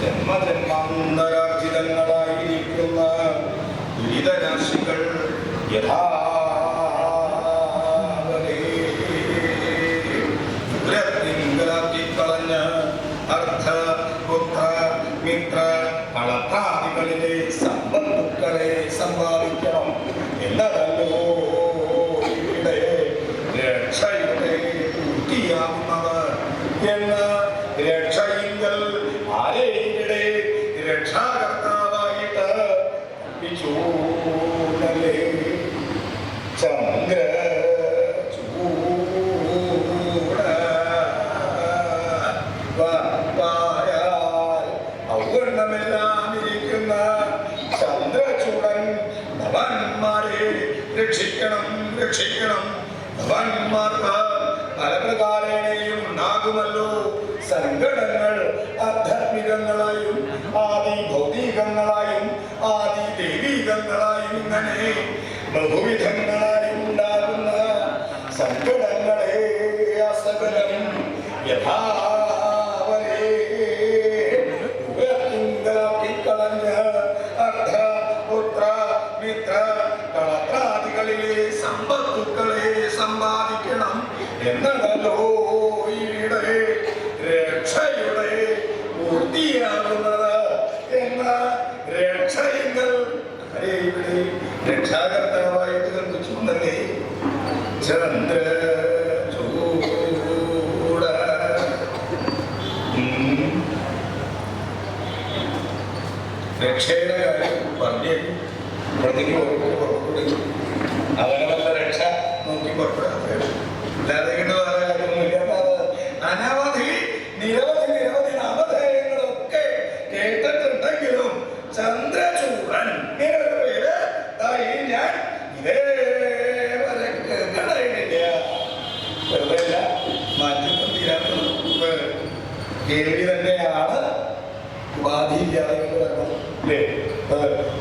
ജന്മജന്മാന്തരാർജിതങ്ങളായിരിക്കുന്ന ദുരിതരാശികൾ കളഞ്ഞ് അർത്ഥ പുത്ര മിത്ര കളത്രാദികളിലെ സമ്പത്തുക്കളെ സമ്പാദിക്കണം എന്നതല്ലോ ഇവിടെ രക്ഷയുടെ പൂർത്തിയാകുന്നത് എന്ന് രക്ഷയിങ്കൽ ആരെയുടെ രക്ഷാകർത്താവായിട്ട് ചൂടലേ ചന്ദ്ര ഔവർണ്ണമെല്ലാം ഇരിക്കുന്ന ചന്ദ്രചൂടൻ ഭവാന്മാരെ രക്ഷിക്കണം രക്ഷിക്കണം. ഭവാന്മാർക്ക് പല പ്രകാരേണയും ഉണ്ടാകുമല്ലോ സങ്കടങ്ങൾ, ആധ്യാത്മികങ്ങളായും ആദി ഭൗതികങ്ങളായും ആദി ദൈവികങ്ങളായും ഇങ്ങനെ ബഹുവിധങ്ങളായും ഉണ്ടാകുന്ന സങ്കടങ്ങളെ അസകലം യഥാവരേ കളഞ്ഞ് അർദ്ധ പുത്ര മിത്ര കളത്രാദികളിലെ സമ്പത്തുക്കളെ സമ്പാദിക്കണം എന്നതല്ലോ ഇവിടെ രക്ഷയുടെ പൂർത്തിയാകുന്നത് എന്ന രക്ഷയെങ്കിൽ ഇവിടെ രക്ഷാകർത്താവായിട്ട് കൽപ്പിച്ചുകൊണ്ടല്ലേ ചന്ദ്ര രക്ഷയുടെ കാര്യം പറഞ്ഞ് പ്രതിക്ക് പുറപ്പെടുകയും അവനവന്റെ രക്ഷ നോക്കി പുറപ്പെടാതെ അല്ലാതെ വേറെ കാര്യമൊന്നുമില്ല. അനവധി നിരവധി നിരവധി നാമധേയങ്ങളൊക്കെ കേട്ടിട്ടുണ്ടെങ്കിലും ചന്ദ്രചൂടൻ ഇങ്ങനൊരു പേര് ഞാൻ ഇതേവരെ കേൾക്കണില്ല. വെറുതെ മാറ്റം തീരാത്ത കേൾവി തന്നെയാണ് ഉപാധിയില്ലാതെ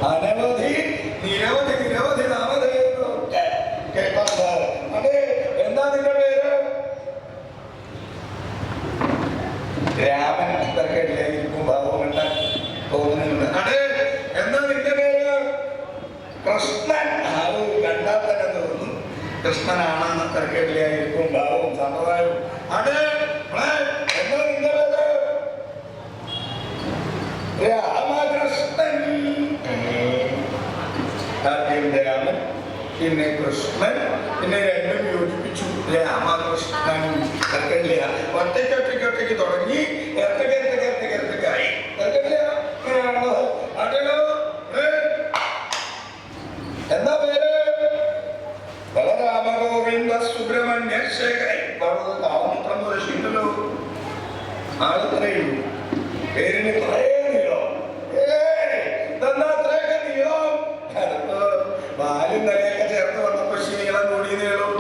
അനവധി നിരവധി നിരവധി നാമധേയങ്ങളൊക്കെ കേൾക്കാം. അതെ, എന്താ നിന്റെ പേര്? രാമൻ ഇതൊക്കെയായിരിക്കും ഭാവം കണ്ട തോന്നുന്നുണ്ട്. അതെ, എന്താ നിന്റെ പേര്? കൃഷ്ണൻ. അത് കണ്ടാൽ തന്നെ തോന്നുന്നു കൃഷ്ണനാണെന്ന് തിരക്കേടില്ലായിരിക്കും ഭാവവും സമ്പ്രദായവും. അതെ, എന്താ നിന്റെ പേര്? രാമകൃഷ്ണൻ. ആദ്യം രാമൻ, പിന്നെ കൃഷ്ണൻ, പിന്നെ രണ്ടും യോജിപ്പിച്ചു രാമകൃഷ്ണൻ. ഒറ്റയ്ക്ക് തുടങ്ങി ഇരട്ടക്കായി എന്താ പേര്? ബലരാമ ഗോവിന്ദ സുബ്രഹ്മണ്യ ശേഖരൻ. കാമന്ത്രം ദർശിക്കല്ലോ ആള് പറയൂ പേരിന് കുറേ നീളം. അത്രയൊക്കെ നീളം വാലും തലയൊക്കെ ചേർത്ത് വന്നപ്പോ നീളം കൂടി നീളം.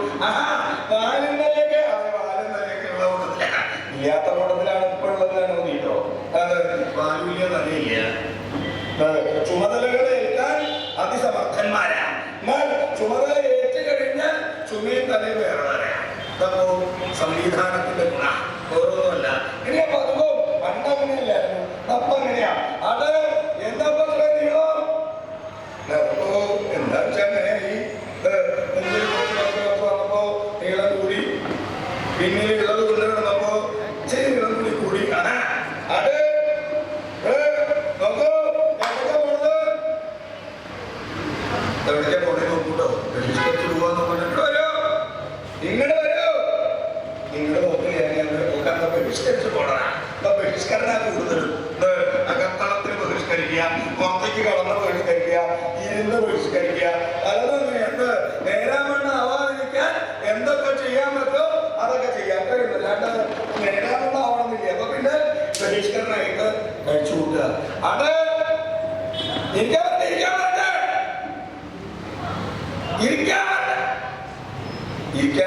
വാലും തലയൊക്കെ വാലും തലയൊക്കെ ഉള്ള കൂട്ടത്തില ഇല്ലാത്ത കൂട്ടത്തിലാണ് ഇപ്പൊ ഉള്ളതാണ് നീട്ടോ. അത് വാലുവില്ല തലയില്ല. ചുമതലകൾ ഏൽക്കാൻ അതിസമർത്ഥന്മാരാ. എന്നാൽ ചുമതല ഏറ്റു കഴിഞ്ഞാൽ ചുമയും തലയും വേറെ വരാം. അതപ്പോ സംവിധാനത്തിന്റെ ഗുണ ഓരോന്നുമല്ല. ഇനിയാ പതുക്കോ പണ്ടങ്ങനെയല്ലായിരുന്നു, അപ്പൊ അങ്ങനെയാ. അത് എന്താ നീളം? എന്താ വെച്ചാൽ അങ്ങനെ ഈ വന്നപ്പോ നീളം കൂടി, പിന്നീട് ഇളവ് കൊണ്ട് കിടന്നപ്പോ ഇച്ചിരി നീളം കൂടി. അത് നോക്കൂ, എവിടേക്കാ പോണേ നോക്കൂട്ടോ. പോവാന്ന് പറഞ്ഞിട്ട് വരോ, ഇങ്ങോട്ട് വരോ. നിങ്ങളുടെ നോക്കില്ല ബഹിഷ്കരിച്ച് പോണ ബഹിഷ്കരണ കൂടുതലും. അകത്തളത്തിൽ ബഹിഷ്കരിക്കുക, പുറത്തേക്ക് കടന്ന് ബഹിഷ്കരിക്കുക, ഇരുന്ന് ബഹിഷ്കരിക്കുക. പലതും എന്ത് നേരാമണ്ണ് ആവാതിരിക്കാൻ എന്തൊക്കെ ചെയ്യാൻ പറ്റുമോ അതൊക്കെ ചെയ്യാൻ കഴിയുള്ളൂ. അല്ലാണ്ട് നേരാമണ്ണ് ആവണമെന്നില്ല. അപ്പൊ പിന്നെ ബഹിഷ്കരണമായിട്ട് കഴിച്ചു കൂട്ടുക. അത് ഇരിക്കാൻ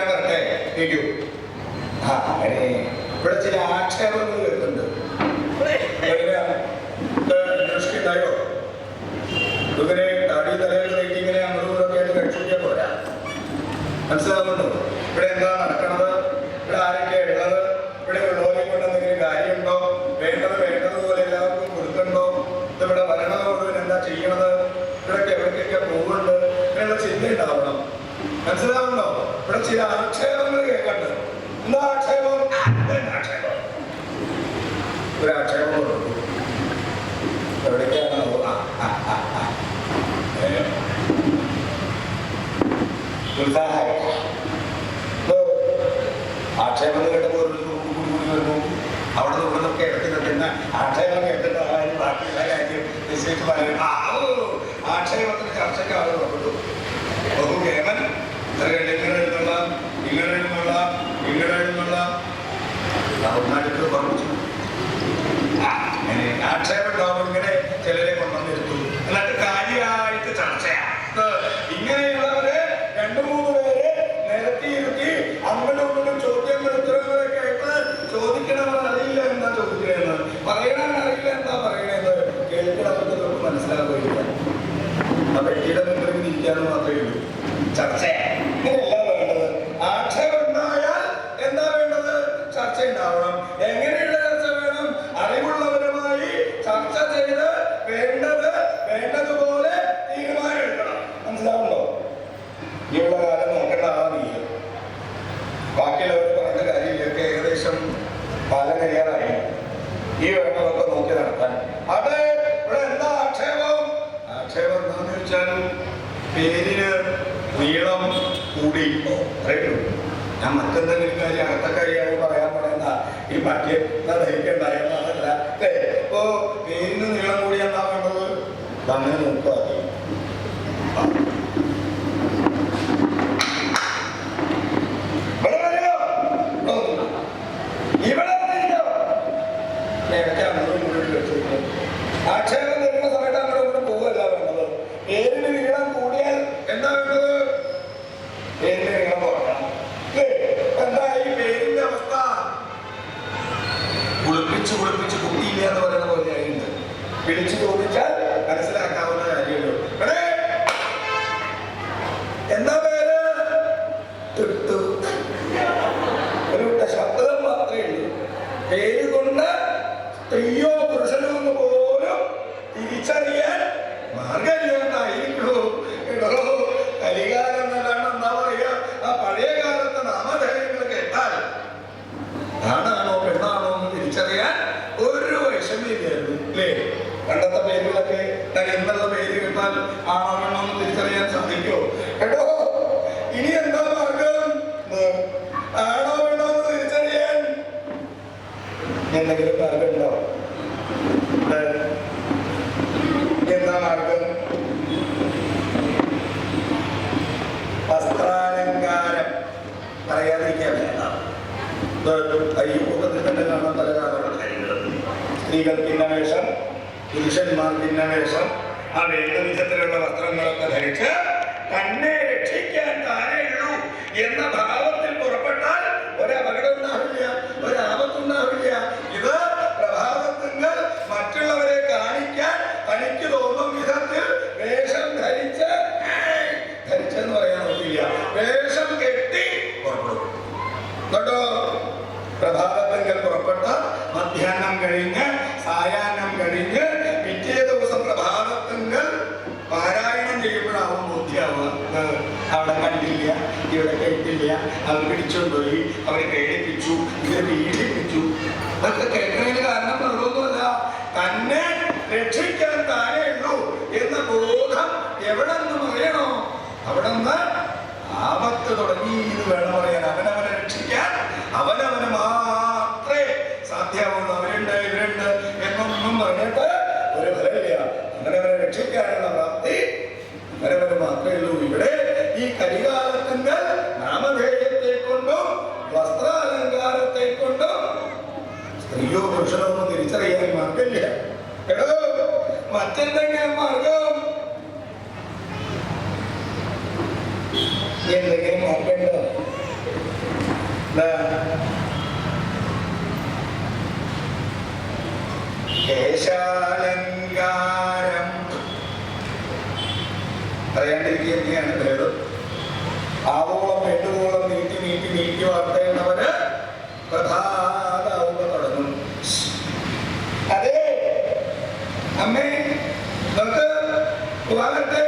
വരട്ടെ ഇരിക്കൂ. അങ്ങനെ ഇവിടെ ചില ആക്ഷേപങ്ങൾ വരുന്നുണ്ട്. ഉണ്ടായോ ഇങ്ങനെ താടി തലയിൽ ഇങ്ങനെ അമൃതമൊക്കെ ആയിട്ട് കഴിച്ചിരിക്കാൻ പോരാ. മനസ്സിലാവുന്നുണ്ടോ? ഇവിടെ എന്താ നടക്കണത്? ഇവിടെ ആരൊക്കെയാ ഉള്ളത്? കേട്ടപ്പോൾ കൂടി വരുന്നു. അവിടെ നിന്ന് ഇവിടെ നിന്നൊക്കെ ഇടയ്ക്ക് നിൽക്കുന്ന ആക്ഷേപം കേട്ടിട്ട് ബാക്കിയുള്ള കാര്യം നിശ്ചയിച്ച് പറയുന്നത് ആക്ഷേപത്തിന് ചർച്ചയ്ക്ക് ആൾ പുറപ്പെട്ടു. കേമൻ ഇങ്ങനെ തമിഴ്നാട്ടിൽ പറഞ്ഞു ആക്ഷേപം ഉണ്ടാവും. ഇങ്ങനെ ചിലരെ കൊണ്ടുവന്നിരുത്തു. എന്നിട്ട് കാര്യമായിട്ട് ചർച്ചയാണ്. ഇങ്ങനെയുള്ളവരെ 2-3 പേരെ നിരത്തിയിരുത്തി അങ്ങോട്ടും ഇങ്ങോട്ടും ചോദ്യങ്ങൾ ഉത്തരങ്ങളൊക്കെ ആയിട്ട് ചോദിക്കണവർ അറിയില്ല എന്താ ചോദിക്കണേന്ന്, പറയണവൻ അറിയില്ല എന്താ പറയണേന്ന്, കേൾക്കണവർക്ക് നമുക്ക് മനസ്സിലാവുകയില്ല. ആ പെട്ടിയുടെ മുമ്പിൽ ഇരിക്കാന്ന് മാത്രമേ ഉള്ളൂ. ചർച്ച ഇങ്ങനെയല്ല വേണ്ടത്. ആക്ഷേപം ഉണ്ടായാൽ എന്താ വേണ്ടത്? ചർച്ച ഉണ്ടാവണം. എങ്ങനെയുള്ള ചർച്ച വേണം? അറിവുള്ളവരുമായി ചർച്ച ചെയ്ത് വേണ്ടതുപോലെ തീരുമാനം എടുക്കണം. മനസ്സിലാവുണ്ടോ? ഈയുള്ള കാലം നോക്കേണ്ട ആളാണ്. ബാക്കിയുള്ളവർ പറഞ്ഞ കാര്യമില്ലൊക്കെ ഏകദേശം കാലം കഴിയാറായി. ഈ വേണ്ടതൊക്കെ നോക്കി നടത്താൻ. അത് ഇവിടെ എന്താ ആക്ഷേപം? ആക്ഷേപം എന്താന്ന് വെച്ചാൽ പേരിന് നീളം കൂടി അറിയുള്ളൂ. ഞാൻ മറ്റെന്തെങ്കിലും കാര്യം അകത്ത കാര്യമായി പറയാൻ പറയുന്ന ഈ മറ്റേ ധരിക്കണ്ടായെന്നല്ല. ഇപ്പോ പേരിന് നീളം കൂടി എന്താ വേണ്ടത്? അങ്ങനെ നോക്കുക. ആക്ഷേപം തരുന്ന സമയത്ത് അങ്ങോട്ട് ഇങ്ങോട്ട് പോവുകയല്ല വേണ്ടത്. പേരിന് നീളം കൂടിയാൽ എന്താ വേണ്ടത്? പേരിന് നീളം കുറക്കണം. എന്താ ഈ പേരിന്റെ അവസ്ഥ? കുളിപ്പിച്ച് കുട്ടിയില്ല എന്ന് പറയുന്ന പോലെ ആയിട്ടുണ്ട്. വിളിച്ചു ചോദിച്ചാൽ മനസ്സിലാക്കാവുന്ന കാര്യമുള്ളൂ. എന്താ പേര്? ഒരു ശബ്ദം മാത്രമേ ഉള്ളൂ. പേര് കൊണ്ട് സ്ത്രീയോ പുരുഷനോ എന്ന് പോലും തിരിച്ചറിയാൻ മാർഗമില്ലാണ്ടായിരിക്കണോ? കലികാലം എന്നതാണ് എന്താ പറയുക, ആ പഴയ കാലത്തെ നാമധേയങ്ങൾ കേട്ടാൽ ആണാണോ പെണ്ണാണോ എന്ന് തിരിച്ചറിയാൻ ഒരു വിഷമില്ലായിരുന്നു അല്ലേ? പണ്ടത്തെ പേരുകളൊക്കെ ഇന്നുള്ള പേര് കേട്ടാൽ ആണോ പെണ്ണോ എന്ന് തിരിച്ചറിയാൻ സാധിക്കുമോ? കേട്ടോ, ഇനി എന്താ മാർഗം? ആണോ പെണ്ണോ എന്ന് തിരിച്ചറിയാൻ എന്തെങ്കിലും മാർഗം ഉണ്ടോ? എന്താ മാർഗം? വസ്ത്രാലങ്കാരം പറയാതിരിക്കാൻ വേണ്ട. കൂട്ടത്തിൽ തന്നെ കാണാൻ പല കാണുന്ന കാര്യങ്ങൾ. സ്ത്രീകൾക്ക് ഇന്ന വേഷം, പുരുഷന്മാർക്ക് ഇന്ന വേഷം, ആ വേണ്ട വിധത്തിലുള്ള വസ്ത്രങ്ങളൊക്കെ ധരിച്ച് തന്നെ രക്ഷിക്കാൻ താനേ ഉള്ളൂ എന്ന ഭാവത്തിൽ പുറപ്പെട്ടാൽ ഒരപകടം ഉണ്ടാവില്ല, ഒരാപത്തുണ്ടാവില്ല. ഇത് പ്രഭാതത്തിങ്കൽ മറ്റുള്ളവരെ കാണിക്കാൻ തനിക്ക് തോന്നും വിധത്തിൽ വേഷം ധരിച്ചെന്ന് പറയാൻ പറ്റില്ല, വേഷം കെട്ടി പുറപ്പെടും കേട്ടോ. പ്രഭാതത്തിങ്കൽ പുറപ്പെട്ട മധ്യാഹ്നം കഴിഞ്ഞ് സായാഹ്നം കഴിഞ്ഞ് പിറ്റേ ദിവസം പ്രഭാതത്തിങ്കൽ പാരായണം ചെയ്യുമ്പോഴാവും ബോധ്യാവുക. അവിടെ കണ്ടില്ല, ഇവിടെ കേട്ടില്ല, അവർ പിടിച്ചുകൊണ്ടുപോയി, അവരെ കേൾപ്പിച്ചു, ഇവരെ പീഡിപ്പിച്ചു. അതൊക്കെ കേൾക്കുന്നതിന് കാരണം വേറൊന്നുമല്ല, തന്നെ രക്ഷിക്കാൻ താനേ ഉള്ളൂ എന്ന ബോധം എവിടെ നിന്ന് പറയണോ അവിടെ നിന്ന് ആപത്ത് തുടങ്ങി എന്ന് വേണം പറയാൻ. അവനവനെ രക്ഷിക്കാൻ അവനവന് മാത്രമേ സാധ്യമാവുള്ളൂ. അവരുണ്ട് ഇവരുണ്ട് എന്നൊന്നും പറഞ്ഞിട്ട് ഒരു ഫലമില്ല. അവനവനെ രക്ഷിക്കാനുള്ള പ്രാപ്തി അവനവന് മാത്രമേ ഉള്ളൂ. ഇവിടെ ഈ കലികാലത്തിന്റെ നാമധേയത്തെ കൊണ്ടും വസ്ത്രാലങ്കാരത്തെ കൊണ്ടും സ്ത്രീയോ പുരുഷനോ ഒന്നും തിരിച്ചറിയാൻ മാർഗമില്ല. മറ്റെന്തെങ്കിലും മാർഗം, എന്തെങ്കിലും മാർഗമുണ്ടോ? കേശാലങ്കാരം പറയാണ്ടിരിക്കുകയാണ് ഭേദം. ആവോളം വേണ്ടുവോളം നീട്ടി വാർത്തേണ്ടവര് പ്രഭാതാവുക തുടങ്ങും. അതെ അമ്മേ നമുക്ക് പോകാനത്തെ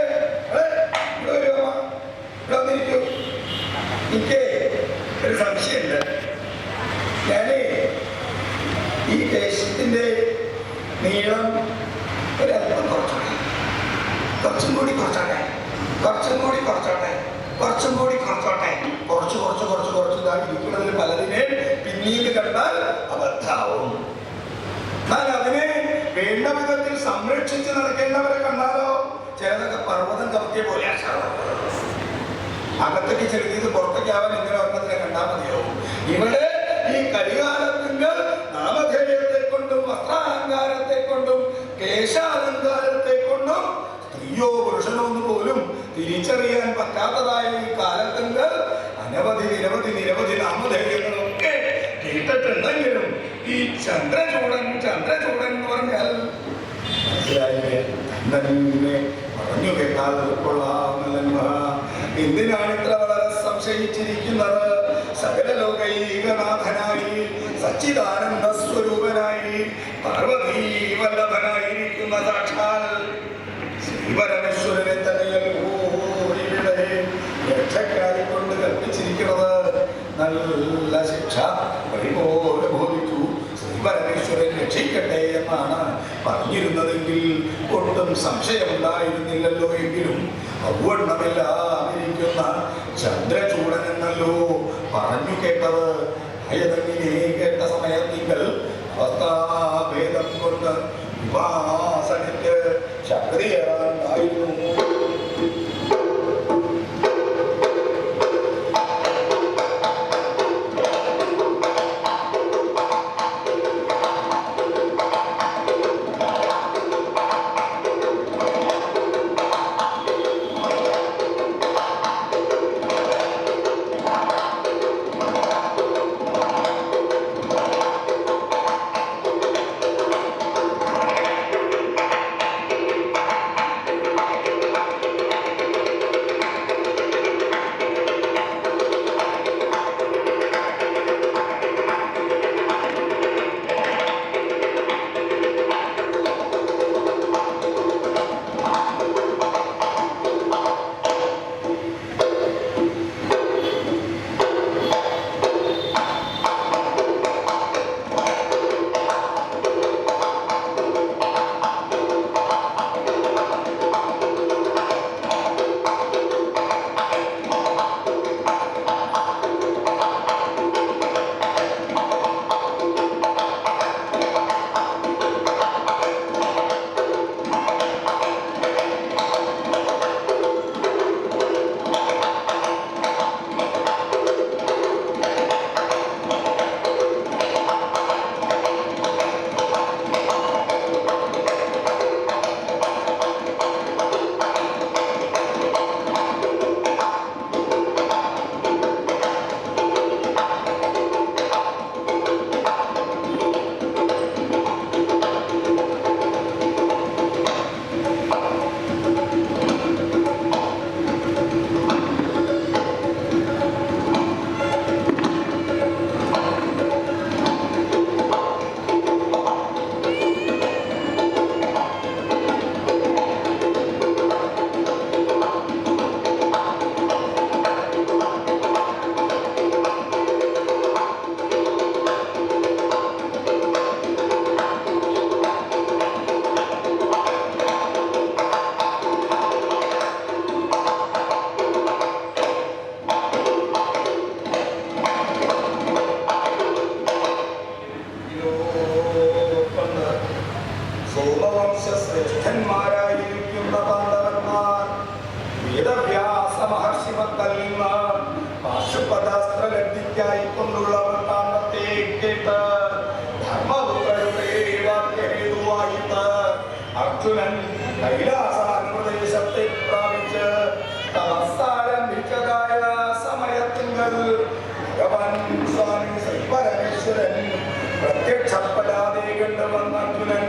എനിക്ക് ഒരു സംശയമുണ്ട്. ഞാന് ഈ ദേശത്തിന്റെ നീളം ഒരല്പം കുറച്ചും കൂടി കുറച്ചോട്ടെ. കുറച്ചും കൂടി കുറച്ചോട്ടെ, കുറച്ച് കുറച്ച് കുറച്ച് കുറച്ച് ഇരിക്കുന്നതിൽ പലതിനെ പിന്നീട് കണ്ടാൽ അബദ്ധാവും. എന്നാൽ അതിനെ വേണ്ട വിധത്തിൽ സംരക്ഷിച്ച് നടക്കേണ്ടവരെ കണ്ടാലോ ചിലതൊക്കെ പർവ്വതം കവത്തിയ പോലെ അകത്തേക്ക് ചെലുത്തിയത് പുറത്തേക്കാവാൻ ഇങ്ങനെ ഒരെണ്ണത്തിനെ കണ്ടാൽ മതിയോ? ഇവിടെ ഈ കലികാലത്തിന്റെ നാമധേയത്തെ കൊണ്ടും വസ്ത്രാലങ്കാരത്തെ കൊണ്ടും കേശാലങ്കാരത്തെ കൊണ്ടും സ്ത്രീയോ പുരുഷനോ എന്ന് പോലും തിരിച്ചറിയാൻ പറ്റാത്തതായ ഈ കാലത്തിന്റെ അനവധി നിരവധി നിരവധി നാമധേയങ്ങളൊക്കെ കേട്ടിട്ടുണ്ടെങ്കിലും ഈ ചന്ദ്രചൂടൻ എന്ന് പറഞ്ഞാൽ മനസ്സിലായില്ലേ? തന്നെ പറഞ്ഞു കേട്ടാൽ കൊള്ളാമെന്ന എന്തിനാണ് ഇത്ര വളരെ സംശയിച്ചിരിക്കുന്നത്? സകല ലോകൈകനാഥനായി സച്ചിദാനന്ദ സ്വരൂപനായി പാർവതീ വല്ലഭനായിരിക്കുന്ന സാക്ഷാൽ ശ്രീപരമേശ്വരനെ തന്നെയല്ലോ ഇവിടെ രക്ഷക്കാരെ കൊണ്ട് കൽപ്പിച്ചിരിക്കുന്നത്. നല്ല ശിക്ഷ വഴിപോലെ ബോധിച്ചു ശ്രീപരമേശ്വരൻ രക്ഷിക്കട്ടെ എന്നാണ് പറഞ്ഞിരുന്നതെങ്കിൽ ഒട്ടും സംശയമുണ്ടായിരുന്നില്ലല്ലോ. എങ്കിലും ഔവണ്ണമില്ലാതിരിക്കുന്ന ചന്ദ്രചൂടൻ എന്നല്ലോ പറഞ്ഞു കേട്ടത്. ഭയതങ്ങിനെ കേട്ട സമയത്തിങ്കൽ അവസ്ഥാഭേദം കൊണ്ട് വിവാസനയ്ക്ക് ശക്തിയേറാനായിരുന്നു. ശ്രേഷ്ഠന്മാരായിരിക്കുന്ന പാണ്ഡവന്മാർ വേദവ്യാസ മഹർഷി മക്കൾ നിന്ന് പാശുപതാസ്ത്രലബ്ധിക്കായി കൊണ്ടുള്ള വൃത്താന്തത്തെ കേട്ട് ധർമ്മപുത്രരുടെ വാക്യഹേതുവായിട്ട് അർജുനൻ കൈലാസാനുപ്രദേശത്തെ പ്രാപിച്ച് തപസ്സാരംഭിച്ചതായ സമയത്തിങ്കൽ ഭഗവാൻ സ്വാമി ശ്രീപരമേശ്വരൻ പ്രത്യക്ഷപ്പെടാതെ കണ്ടുവന്ന അർജുനൻ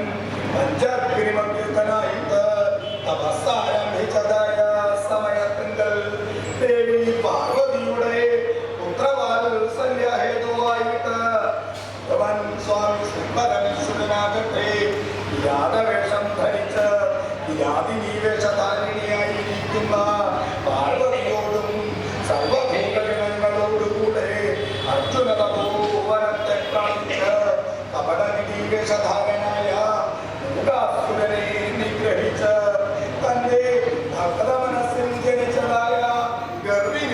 പഞ്ചാഗ്നിമഗ്നിതനായിട്ട് തപസ്സാരംഭിച്ചതായ സമയത്തിങ്കൽ ദേവി പാർവതിയുടെ പുത്രവാത്സല്യഹേതുവായിട്ട് ഭഗവാൻ സ്വാമി ശ്രീപരമേശ്വരനാകട്ടെ യാദവേഷം ധരിച്ച് യാതിനീവേഷധാരിണിയായിരിക്കുന്ന പാർവതിയോടും സർവഭൂതഗണങ്ങളോടുകൂടെ അർജുന തപോവനത്തെ കാണിച്ച് കപടനിവേഷധാരനായ മൂകാസുരനെ നിഗ്രഹിച്ച് തന്റെ ഭക്തമനസ്സിൽ ജനിച്ചതായ ഗർവിനെ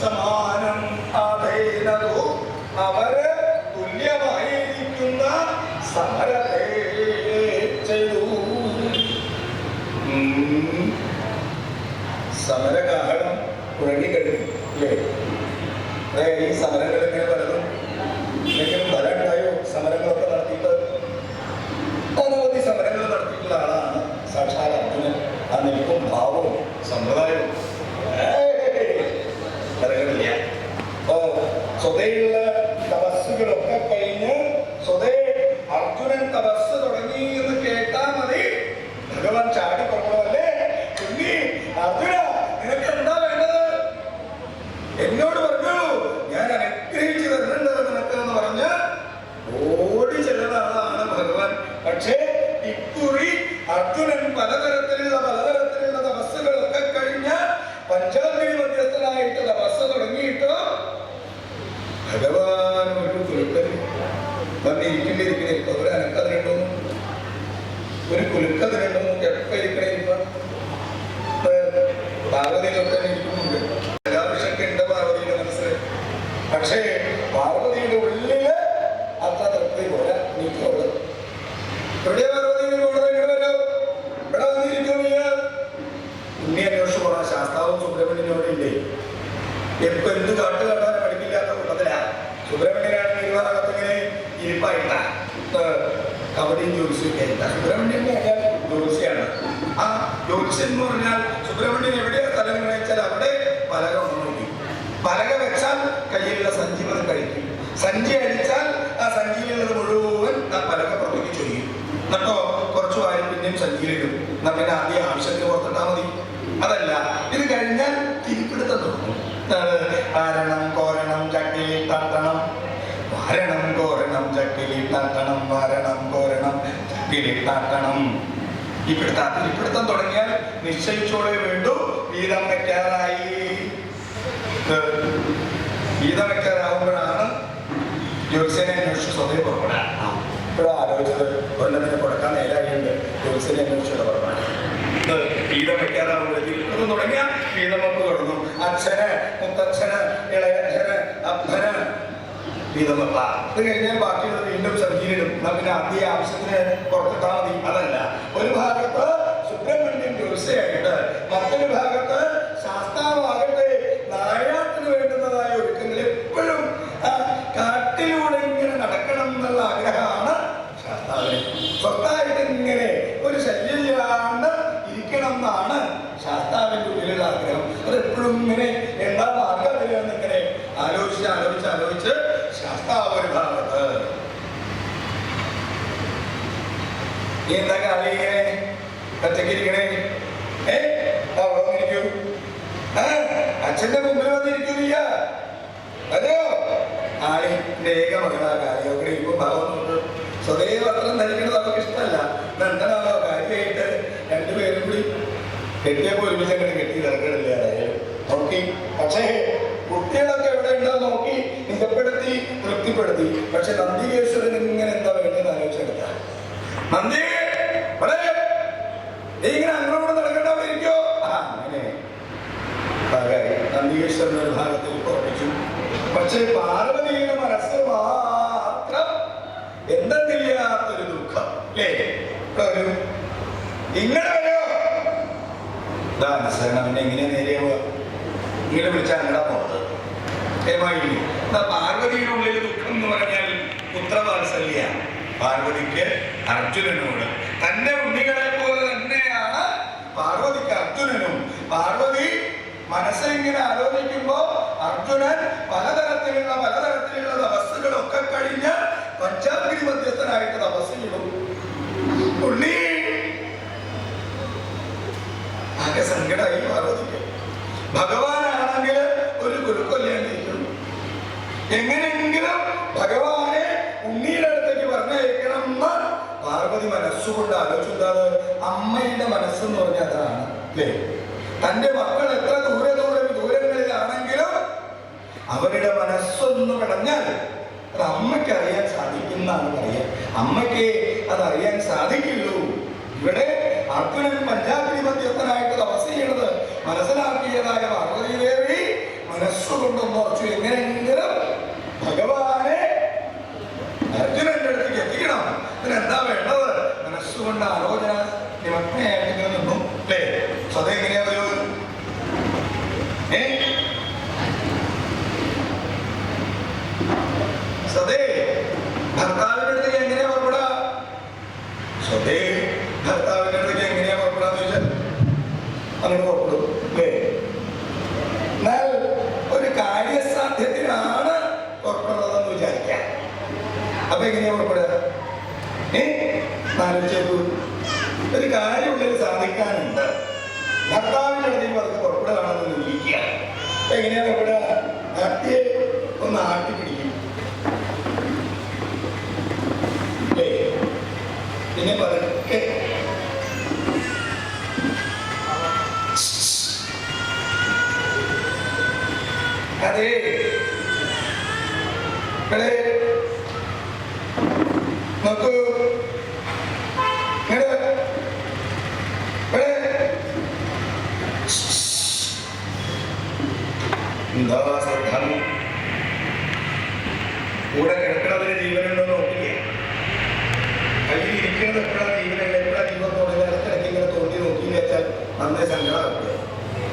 സമാനം ആധേനതു അവര് തുല്യമായിരിക്കുന്ന സമരത്തെ ചെയ്തു. സമരകാഹളം ഉഴങ്ങിക്കഴിഞ്ഞു അല്ലേ? ഈ സമരങ്ങൾ ഇങ്ങനെ പലതും എന്തെങ്കിലും ഫലം ഉണ്ടായോ? സമരങ്ങളൊക്കെ നടത്തിയിട്ട് അനവധി സമരങ്ങൾ നടത്തിയിട്ടുള്ള ആളാണ് സാക്ഷാൽ അർജുനൻ. ആ നിൽപ്പും ഭാവവും സമ്പ്രദായവും ഫലങ്ങളില്ല. സ്വതയുള്ള തപസ്സുകളൊക്കെ കഴിഞ്ഞ് സ്വതേ അർജുനൻ തപസ് തുടങ്ങി എന്ന് കേട്ടാ മതി ഭഗവാൻ ചാടി പറഞ്ഞതല്ലേ, കുഞ്ഞി അർജുന നിനക്ക് എന്താ വേണ്ടത്? എന്നോട് പറഞ്ഞു, ഞാൻ അനുഗ്രഹിച്ചു തരുന്നുണ്ട് നിനക്ക് എന്ന് പറഞ്ഞ് ഓടി ചെല്ലുന്ന ആളാണ് ഭഗവാൻ. പക്ഷേ ഇക്കുറി അർജുനൻ പലതരത്തിലുള്ള തപസ്സുകളൊക്കെ കഴിഞ്ഞ് പഞ്ചാഗ്നി മധ്യസ്ഥനായിട്ട് തപസ് തുടങ്ങിയിട്ട് ഭഗവാൻ ഒരു കുലുക്കൽ വന്നിരിക്കേണ്ടിയിരിക്കണേ. ഒരു അനക്കതിനുണ്ടോന്നും ഒരു കുലുക്കതിനുണ്ടോന്നും എപ്പോ ഇരിക്കണേ. ഇപ്പൊ പാർവതിയിലൊക്കെ ഇരിക്കുന്നുണ്ട്, കലാഭിഷൊക്കെ ഉണ്ട് പാർവതിയുടെ മനസ്സ്. പക്ഷേ പാർവതിയുടെ ഉള്ളില് അത്ര തൃപ്തി പോലെ നീക്കുള്ളൂ. എവിടെയാ പാർവതിയുടെ കൂടുതൽ ഇങ്ങോട്ട് വരോ? ഇവിടെ വന്നിരിക്കുന്നു. ഉണ്ണി അന്വേഷിച്ചു പോണ ശാസ്താവും സുബ്രഹ്മണ്യനോട് ഇല്ലേ? എപ്പോ എന്ത് കാട്ട് കാട്ടാൻ പഠിക്കില്ലാത്ത കൂട്ടത്തിലാ. സുബ്രഹ്മണ്യനാണെങ്കിൽ ഇരുവാകത്ത് ഇങ്ങനെ ഇരിപ്പായിട്ടാ കബഡിയും ജ്യോത്സ്യൊക്കെ ആയിട്ടാ. സുബ്രഹ്മണ്യൻ എന്ന് പറഞ്ഞാൽ ജ്യോത്സ്യാണ്. ആ ജ്യോത്സ്യൻ എന്ന് പറഞ്ഞാൽ സുബ്രഹ്മണ്യൻ എവിടെയാ സ്ഥലം വെച്ചാൽ അവിടെ പലക ഒന്ന് നോക്കി. പലക വെച്ചാൽ കയ്യിലുള്ള സഞ്ചി അത് കഴിക്കും. സഞ്ചി അടിച്ചാൽ ആ സഞ്ചിയിലുള്ളത് മുഴുവൻ ആ പലക പുറത്തേക്ക് ചൊരിയും. എന്നിട്ടോ കുറച്ചു വാരി പിന്നെയും സഞ്ചിയിലിടും. എന്നാ പിന്നെ ആദ്യം ആവശ്യത്തിന് പുറത്തിട്ടാൽ മതി. അതല്ല, ഇത് കഴിഞ്ഞാൽ തിരിപ്പിടുത്തം തുടങ്ങും. വാരണം കോരണം ചക്കിലി തട്ടണം, വാരണം കോരണം ചക്കിലി തട്ടണം, വാരണം കോരണം ചക്കിലി തട്ടണം. ഈ തിരിപ്പിടുത്തം തുടങ്ങിയാൽ നിശ്ചയിച്ചോളെ വേണ്ടു വീതം വെക്കാറായി. വീതം വെക്കാറാവുമ്പോഴാണ് ജ്യോത്സ്യനെ അന്വേഷിച്ച് സ്വതേ പുറപ്പെടാൻ. ഇപ്പോഴും ആലോചിച്ചത് കൊല്ലത്തിന് കൊടുക്കാൻ നേരായിട്ടുണ്ട്. ജ്യോത്സ്യനെ അന്വേഷിച്ചുള്ള പുറപ്പാട് വീതം വെക്കാറാവുമ്പോഴേക്കും തുടങ്ങിയ വീതമൊക്കെ തുടങ്ങും. അച്ഛന്, മുത്തച്ഛന്, ഇളയച്ഛന്, അപ്പന് വീതം വെപ്പ. ഇത് കഴിഞ്ഞാൽ ബാക്കിയുള്ളത് വീണ്ടും സഞ്ചിയിലിടും. എന്നാ പിന്നെ ആദ്യ ആവശ്യത്തിന് പുറത്തിട്ടാ മതി. അതല്ല, ഒരു ഭാഗത്ത് സുബ്രഹ്മണ്യൻ ജ്യോത്സ്യമായിട്ട് മറ്റൊരു ഭാഗത്ത് ശാസ്താവാകട്ടെ നായാട്ടിന് വേണ്ടുന്നതായ ഒരുക്കങ്ങൾ എപ്പോഴും കാട്ടിലൂടെ ഇങ്ങനെ നടക്കണം എന്നുള്ള ആഗ്രഹമാണ് ശാസ്താവിന്. സ്വത്തായിട്ട് ഇങ്ങനെ ഒരു ശല്യമില്ലാണ്ട് ഇരിക്കണം എന്നാണ് ശാസ്താവിന്റെ ഉള്ളിലുള്ള ആഗ്രഹം. അതെപ്പോഴും ഇങ്ങനെ എന്താ മാർഗത്തിലെന്ന് ഇങ്ങനെ ആലോചിച്ച് ശാസ്താവ് ഒരു ഭാഗത്ത്. നീ എന്താ കാലി ഇങ്ങനെ ഒറ്റയ്ക്കിരിക്കണേ? അവിടെ വന്നിരിക്കൂ. അച്ഛന്റെ മുമ്പിൽ വന്നിരിക്കൂ. നീ അതോ ആളിന്റെ ഏക മകളാ കാര്യമൊക്കെ ഇരിക്കും. ഭാവം സ്വതേ വസ്ത്രം ധരിക്കുന്നത് അവർക്ക് ഇഷ്ടമല്ല. നന്ദനാണോ കാര്യമായിട്ട് രണ്ടുപേരും കൂടി കെട്ടിയപ്പോൾ ഒരുമിച്ച് അങ്ങനെ കെട്ടി ഇറക്കണില്ല നോക്കി. പക്ഷേ കുട്ടികളൊക്കെ എവിടെ ഉണ്ടോ നോക്കി നിജപ്പെടുത്തി തൃപ്തിപ്പെടുത്തി. പക്ഷെ നന്ദികേശ്വരൻ ഇങ്ങനെ എന്താ വേണ്ടത് ആലോചിച്ചെടുത്ത നന്ദി നീ ഇങ്ങനെ അങ്ങോട്ട് നടക്കണ്ടായിരിക്കോ? അങ്ങനെ നന്ദികേശ്വരൻ ഒരു ഭാഗത്തിൽ ഉറപ്പിച്ചു. പക്ഷെ പാർവതിയുടെ മനസ്സ് മാത്രം എന്തെന്നില്ലാത്തൊരു ദുഃഖം അല്ലേ? ഇങ്ങനെ വരോ അവനെ എങ്ങനെ നേരെയാവുക? ഇങ്ങനെ വിളിച്ചാൽ അങ്ങടാ പോണത് ഏമായില്ലേ? പാർവതിയുടെ ഉള്ളിൽ ദുഃഖം എന്ന് പറഞ്ഞാൽ പുത്രവാത്സല്യ. പാർവതിക്ക് അർജുനനോട് തന്റെ ഉണ്ണികളെ പോലെ തന്നെയാണ് പാർവതിക്ക് അർജുനനും. പാർവതി മനസ്സിലിങ്ങനെ ആലോചിക്കുമ്പോ അർജുനൻ പലതരത്തിലുള്ള തപസ്സുകളൊക്കെ കഴിഞ്ഞ് പഞ്ചാഗ്നി മധ്യസ്ഥനായിട്ട് തപസ് ചെയ്യും. ഉണ്ണി ആകെ സങ്കടമായി പാർവതിക്ക്. ഭഗവാനാണെങ്കിൽ ഒരു ഗുരുക്കൊല്ലേണ്ടിരിക്കും. എങ്ങനെയെങ്കിലും ഭഗവാനെ ഉണ്ണിയുടെ അടുത്തേക്ക് പറഞ്ഞയക്കണം എന്ന് പാർവതി മനസ്സുകൊണ്ട് ആലോചിച്ചത്. അമ്മയുടെ മനസ്സെന്ന് പറഞ്ഞാൽ അതാണ് അല്ലേ? തന്റെ മക്കൾ എത്ര ദൂരങ്ങളിലാണെങ്കിലും അവരുടെ മനസ്സൊന്ന് കടഞ്ഞാൽ അത് അമ്മയ്ക്ക് അറിയാൻ സാധിക്കുന്നതാണ് പറയാം. അമ്മയ്ക്ക് അതറിയാൻ സാധിക്കുള്ളൂ. ഇവിടെ അർജുനൻ പഞ്ചാഗ്നി മധ്യസ്ഥനായിട്ട് തപസ് ചെയ്യണത് മനസ്സിലാക്കിയതായ പാർവതി ദേവി മനസ്സ് മനസ്സുകൊണ്ടൊന്ന് ഉറച്ചു. എങ്ങനെയെങ്കിലും ഭഗവാനെ അർജുനന്റെ അടുത്തേക്ക് എത്തിക്കണം. ഇതിനെന്താ വേണ്ടത്? മനസ്സുകൊണ്ട് ആലോചന നിമഗ്നയായിട്ട് ഇങ്ങനെ നിന്നു അല്ലേ? സ്വത എങ്ങനെയാ വരൂ? സ്വതേ ഭർത്താവിന്റെ അടുത്തേക്ക് എങ്ങനെയാ പുറപ്പെടാ? സ്വതേ ഭർത്താവിന്റെ അടുത്തേക്ക് എങ്ങനെയാ പുറപ്പെടാന്ന് ചോദിച്ചാൽ അങ്ങനെ പുറപ്പെടും അല്ലേ? എന്നാൽ ഒരു കാര്യസാധ്യത്തിനാണ് പുറപ്പെടുന്നതെന്ന് വിചാരിക്കാം. അപ്പൊ എങ്ങനെയാ പുറപ്പെടുക? ആലോചിച്ചു. ഒരു കാര്യം ഉള്ളിൽ സാധിക്കാനുണ്ട്. ഭർത്താവിന്റെ അടുത്തേക്ക് പറഞ്ഞ് പുറപ്പെടുകയാണെന്ന് ഇരിക്കുക. അപ്പൊ എങ്ങനെയാ പുറപ്പെടുക? ആദ്യ ഒന്ന് ആട്ടി പിടിക്കും, പിന്നെ പതുക്കെ അതെ നോക്കൂ. എന്താ ശ്രദ്ധ? കൂടെ കിടക്കുന്നതിന് ജീവനുണ്ടോ നോക്കില്ലേ? കയ്യിൽ ഇരിക്കുന്നത് എപ്പോഴാണ് ജീവനല്ല, എപ്പോഴാണ് ജീവനോടെ ഇടയ്ക്കിടയ്ക്ക് ഇങ്ങനെ തോണ്ടി നോക്കിയില്ല വെച്ചാൽ നന്നേ സങ്കടമാക്കുക.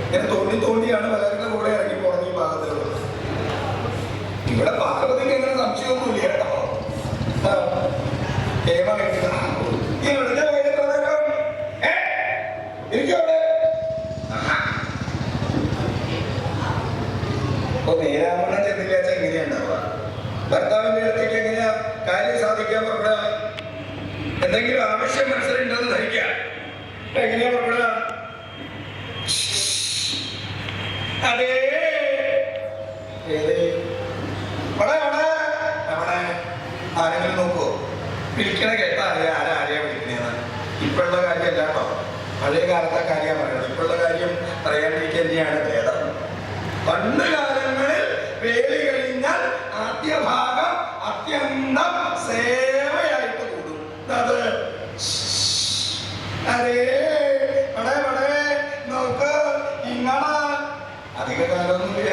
ഇങ്ങനെ തോണ്ടിയാണ് പലരുടെ കൂടെ ഇറങ്ങി പോകണം ഈ ഭാഗത്തുള്ളത്. ഇവിടെ പാർവതിക്ക് എങ്ങനെ സംശയമൊന്നുമില്ല കേട്ടോ. അപ്പൊ നേരാമണ്ണം ചെന്നില്ല വെച്ചാൽ എങ്ങനെയാ ഉണ്ടാവുക? ഭർത്താവിന്റെ അടുത്തേക്ക് എങ്ങനെയാ കാര്യം സാധിക്കാൻ പുറപ്പെടുക? എന്തെങ്കിലും ആവശ്യം മനസ്സിലുണ്ടെന്ന് ധരിക്കാം. എങ്ങനെയാ പുറപ്പെടുക? അതേ ആരെങ്കിലും നോക്കൂ. വിളിക്കണ കേട്ടാ അറിയാം ആരെയാ വിളിക്കണേന്ന്. ഇപ്പോഴുള്ള കാര്യമല്ല കേട്ടോ, പഴയ കാലത്തെ കാര്യം പറയണം. ഇപ്പോഴുള്ള കാര്യം പറയാണ്ടിരിക്കുക തന്നെയാണ് ഭേദം. പണ്ട് കാലങ്ങളിൽ വേലി കഴിഞ്ഞാൽ ആദ്യ ഭാഗം അത്യന്തം സേവയായിട്ട് കൂടും. അത് അതേ നോക്ക്, ഇങ്ങനെ അധിക കാലമൊന്നുമില്ല.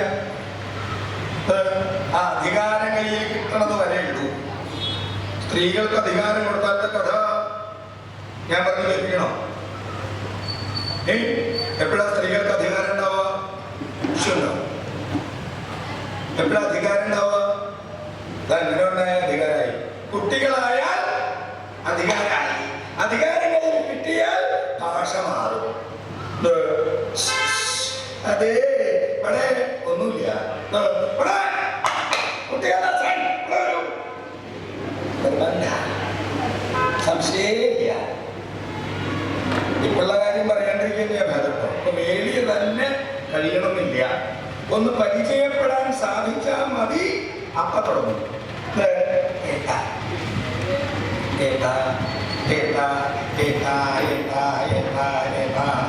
ആ അധികാരം കയ്യിൽ കിട്ടണത് വരെ ഉള്ളൂ. സ്ത്രീകൾക്ക് അധികാരം കൊടുക്കാത്ത കഥ ഞാൻ പറഞ്ഞു കേൾപ്പിക്കണോ? എപ്പോഴാ സ്ത്രീകൾക്ക് അധികാരം ഉണ്ടാവുക? ഉണ്ടാവും. എപ്പോഴാ അധികാരം ഉണ്ടാവുക? അങ്ങനെ ഉണ്ടായ അധികാരമായി. കുട്ടികളായാൽ അധികാരമായി. അധികാരം കയ്യിൽ കിട്ടിയാൽ ഭാഷ മാറും. അതേ ഇവിടെ ഒന്നുമില്ല. സംശയമില്ല. ഇപ്പോഴുള്ള കാര്യം പറയാണ്ടിരിക്കുന്ന ഭേദപ്പെട്ടോ. അപ്പൊ വേലിയ തന്നെ കഴിയണമെന്നില്ല. ഒന്ന് പരിചയപ്പെടാൻ സാധിച്ചാൽ മതി. അപ്പ തുടങ്ങും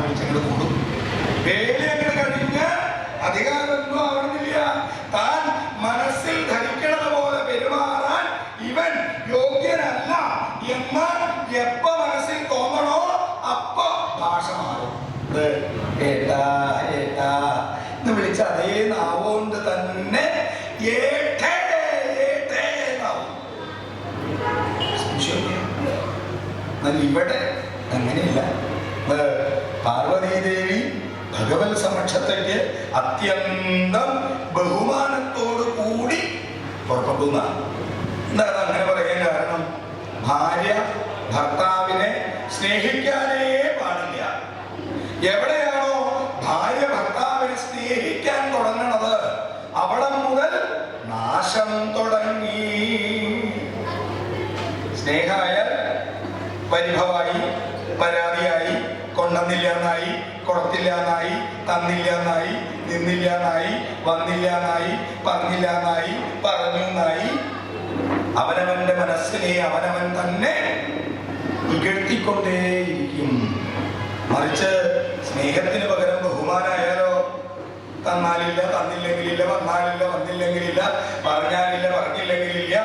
വിളിച്ചങ്ങോട്ട് കൂടും. വേലി അങ്ങനെ കഴിഞ്ഞ അധികാരമൊന്നും ആവണമെന്നില്ല. താൻ മനസ്സിൽ ധരിക്കണത് പോലെ പെരുമാറാൻ ഇവൻ യോഗ്യനല്ല എന്ന് എപ്പ മനസ്സിൽ തോന്നണോ അപ്പൊ ഭാഷ മാറും. എന്ന് വിളിച്ച അതേ നാവുകൊണ്ട് തന്നെ ഇവിടെ അങ്ങനെയില്ല. പാർവതീദേവി ഭഗവത് സമക്ഷത്തേക്ക് അത്യന്തം ബഹുമാനത്തോടു കൂടി പുറപ്പെടുന്നതാണ്. എന്താണ് അങ്ങനെ പറയാൻ കാരണം? ഭാര്യ ഭർത്താവിനെ സ്നേഹിക്കാനേ പാടില്ല. എവിടെയാണോ ഭാര്യ ഭർത്താവിനെ സ്നേഹിക്കാൻ തുടങ്ങണത് അവിടെ മുതൽ നാശം തുടങ്ങി. സ്നേഹമായാൽ പരിഭവമായി, പരാതിയായി, കൊണ്ടുവന്നില്ലാന്നായി, കൊടുത്തില്ലാന്നായി, തന്നില്ലാന്നായി, നിന്നില്ലാന്നായി, വന്നില്ലാന്നായി, പറഞ്ഞില്ലാന്നായി, പറഞ്ഞുന്നായി. അവനവന്റെ മനസ്സിനെ അവനവൻ തന്നെ ഇകഴ്ത്തിക്കൊണ്ടേയിരിക്കും. മറിച്ച് സ്നേഹത്തിന് പകരം ബഹുമാനായാലോ, തന്നാലില്ല, തന്നില്ലെങ്കിലില്ല, വന്നാലില്ല, വന്നില്ലെങ്കിലില്ല, പറഞ്ഞാലില്ല, പറഞ്ഞില്ലെങ്കിലില്ല.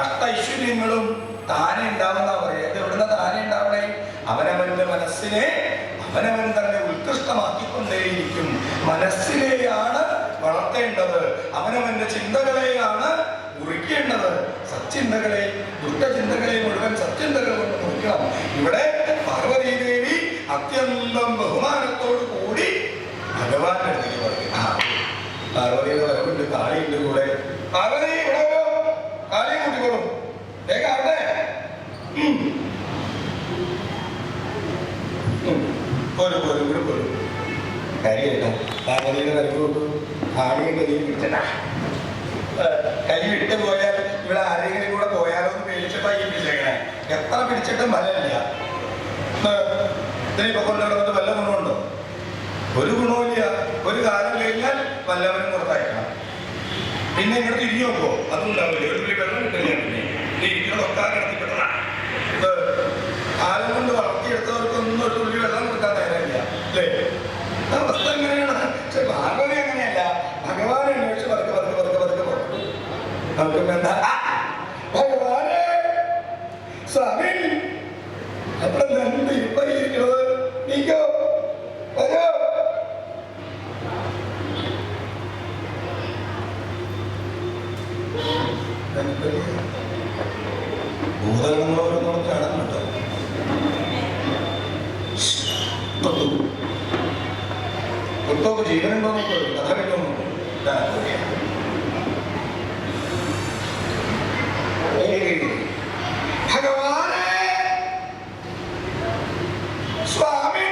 അഷ്ടൈശ്വര്യങ്ങളും താനെ ഉണ്ടാവുന്ന പറയാ. ഇത് എവിടുന്ന താനെ ഉണ്ടാവണേ? അവനവന്റെ മനസ്സിനെ അവനവൻ തന്നെ ഉത്കൃഷ്ടമാക്കിക്കൊണ്ടേയിരിക്കും. മനസ്സിനെയാണ് വളർത്തേണ്ടത്. വളർത്തേണ്ടത്. അവനവന്റെ ചിന്തകളെയാണ് മുറിക്കേണ്ടത്. സച്ചിന്തകളെ, ദുഷ്ടചിന്തകളെ മുഴുവൻ സച്ചിന്തകൾ കൊണ്ട് മുറിക്കണം. ഇവിടെ പാർവതീദേവി അത്യന്തം ബഹുമാനത്തോടു കൂടി ഭഗവാന്റെ അടുത്തേക്ക് പറയും. പാർവതിയുടെ വരവുണ്ട്, കാളിയുണ്ട് കൂടെ. പാർവതി ഇവിടെ കാളിയെ കൂട്ടിക്കോളും, വേഗം ആവട്ടെ. പോരും പോരും ഇവിടെ പോരും. കാര്യമായിട്ടോ പാർവതിയുടെ വരവ് കൊണ്ടു കാളിയെ കയ്യിൽ പിടിച്ചട്ടാ. കൈ വിട്ട് പോയാൽ ഇവിടെ ആരെങ്കിലും കൂടെ പോയാലോ എന്ന് പേടിച്ചിട്ടാ ഈ പിടിച്ചേക്കണേ. എത്ര പിടിച്ചിട്ടും ഫലമില്ല. ഇതിനിപ്പോ കൊണ്ടുനടന്നിട്ട് വല്ല ഗുണമുണ്ടോ? ഒരു ഗുണവുമില്ല. ഒരു കാലം കഴിഞ്ഞാൽ വല്ലവനും പുറത്തയക്കണം. പിന്നെ ഇങ്ങോട്ട് തിരിഞ്ഞു നോക്കോ, അതും ഉണ്ടാവില്ലേ. ഒരു പുള്ളി വെള്ളം കിട്ടില്ല. പിന്നെ ഇരിക്കുന്നതൊക്കെ കിടത്തിപ്പെട്ടതാ. കാലം കൊണ്ട് വളർത്തിയെടുത്തവർക്കൊന്നും ഒരു തുള്ളി വെള്ളം കൊടുക്കാൻ നേരമില്ല അല്ലേ? അവസ്ഥ എങ്ങനെയാണ്? പക്ഷെ പാർവതി അങ്ങനെയല്ല. ഭഗവാനെ അന്വേഷിച്ച് പതുക്കെ പതുക്കെ പതുക്കെ പതുക്കെ പുറത്തു. നമുക്ക് എന്താ ഭഗവാനെ സ്വാമി അവിടെ രണ്ട് ഇരിക്കുന്നത് നീക്കോ വരോ. ഭൂതഗണങ്ങളോരോന്നും ചടങ്ങ് കേട്ടോ. പുറത്തോക്ക് ജീവനുണ്ടോ നോക്കോ, കഥ കേട്ടോ നോക്കോ. ഭഗവാനെ സ്വാമി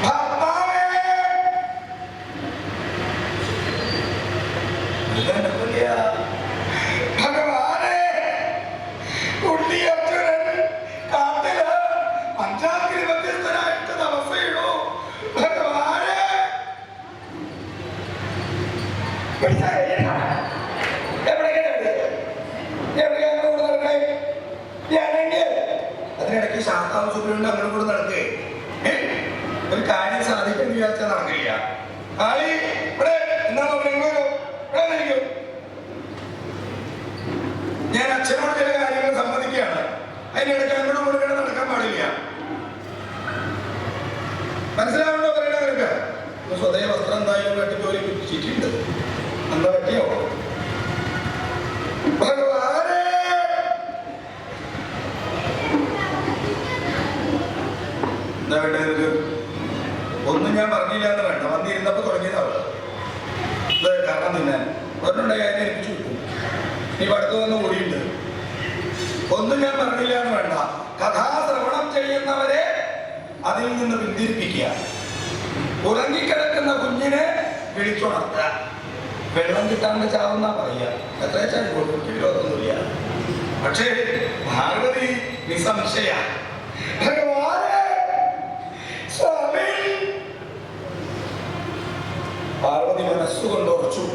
ഭർത്താവേ ഭഗവാനെ ഉണ്ണിയർജുനൻ കാട്ടില് പഞ്ചാഗ്രി മധ്യസ്ഥനായിട്ട് തപസ്സയിടൂ. ഭഗവാനെ അതിനിടയ്ക്ക് ശാസ്താവ് സുബ്രഹ്മണ്യൻ അങ്ങനെ കൂടെ നടക്കേ. ഒരു കാര്യം സാധിക്കാൻ വിചാരിച്ചാൽ നടക്കില്ല. ആളി ഇവിടെ എന്താണോ ഞാൻ അച്ഛനോട് ചില കാര്യങ്ങൾ സമ്മതിക്കുകയാണ്. അതിനിടയ്ക്ക് അങ്ങോട്ട് കൊടുക്കണം നടക്കാൻ പാടില്ല. മനസ്സിലാവുണ്ടോ പറയണ നിനക്ക്? സ്വതയ വസ്ത്രം എന്തായാലും വെട്ടി ജോലി ചീറ്റിണ്ട്. അന്ന് പറ്റിയോ? ഭഗവാനെ എന്താ വേണ്ട നിനക്ക്? ഒന്നും ഞാൻ പറഞ്ഞില്ല എന്ന് വേണ്ട. വന്നിരുന്നപ്പോ തുടങ്ങിയതാവുക കാരണം തിന്നാൻ ഒരെണ്ണുണ്ടായി അതിനെ ഏൽപ്പിച്ചു കിട്ടും. നീ അടുത്ത് വന്ന് കൂടിയുണ്ട്. ഒന്നും ഞാൻ പറഞ്ഞില്ല എന്ന് വേണ്ട. കഥാശ്രവണം ചെയ്യുന്നവരെ അതിൽ നിന്ന് പിന്തിരിപ്പിക്കുക. ഉറങ്ങിക്കിടക്കുന്ന കുഞ്ഞിനെ വിളിച്ചുണർത്തുക. വെള്ളം കിട്ടാണ്ട് ചാവുന്ന പറയുക. എത്ര ചാടിക്കോട്ടെ, വിരോധമൊന്നുമില്ല. പക്ഷേ ഭാഗവതി നിസംശയ ഭഗവാനെ സ്വാമി. പാർവതി മനസ്സുകൊണ്ട് ഉറച്ചു.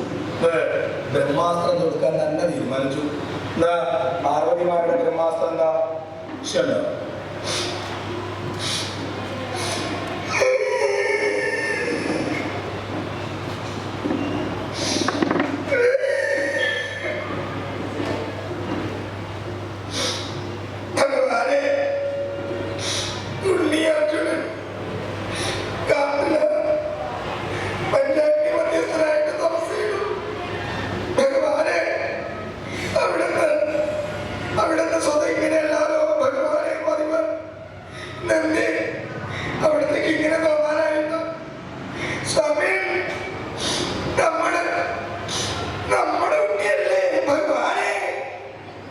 ബ്രഹ്മാസ്ത്രം കൊടുക്കാൻ തന്നെ തീരുമാനിച്ചു. എന്താ പാർവതിമാരുടെ ബ്രഹ്മാസ്ത്രം? എന്താ? ക്ഷമ.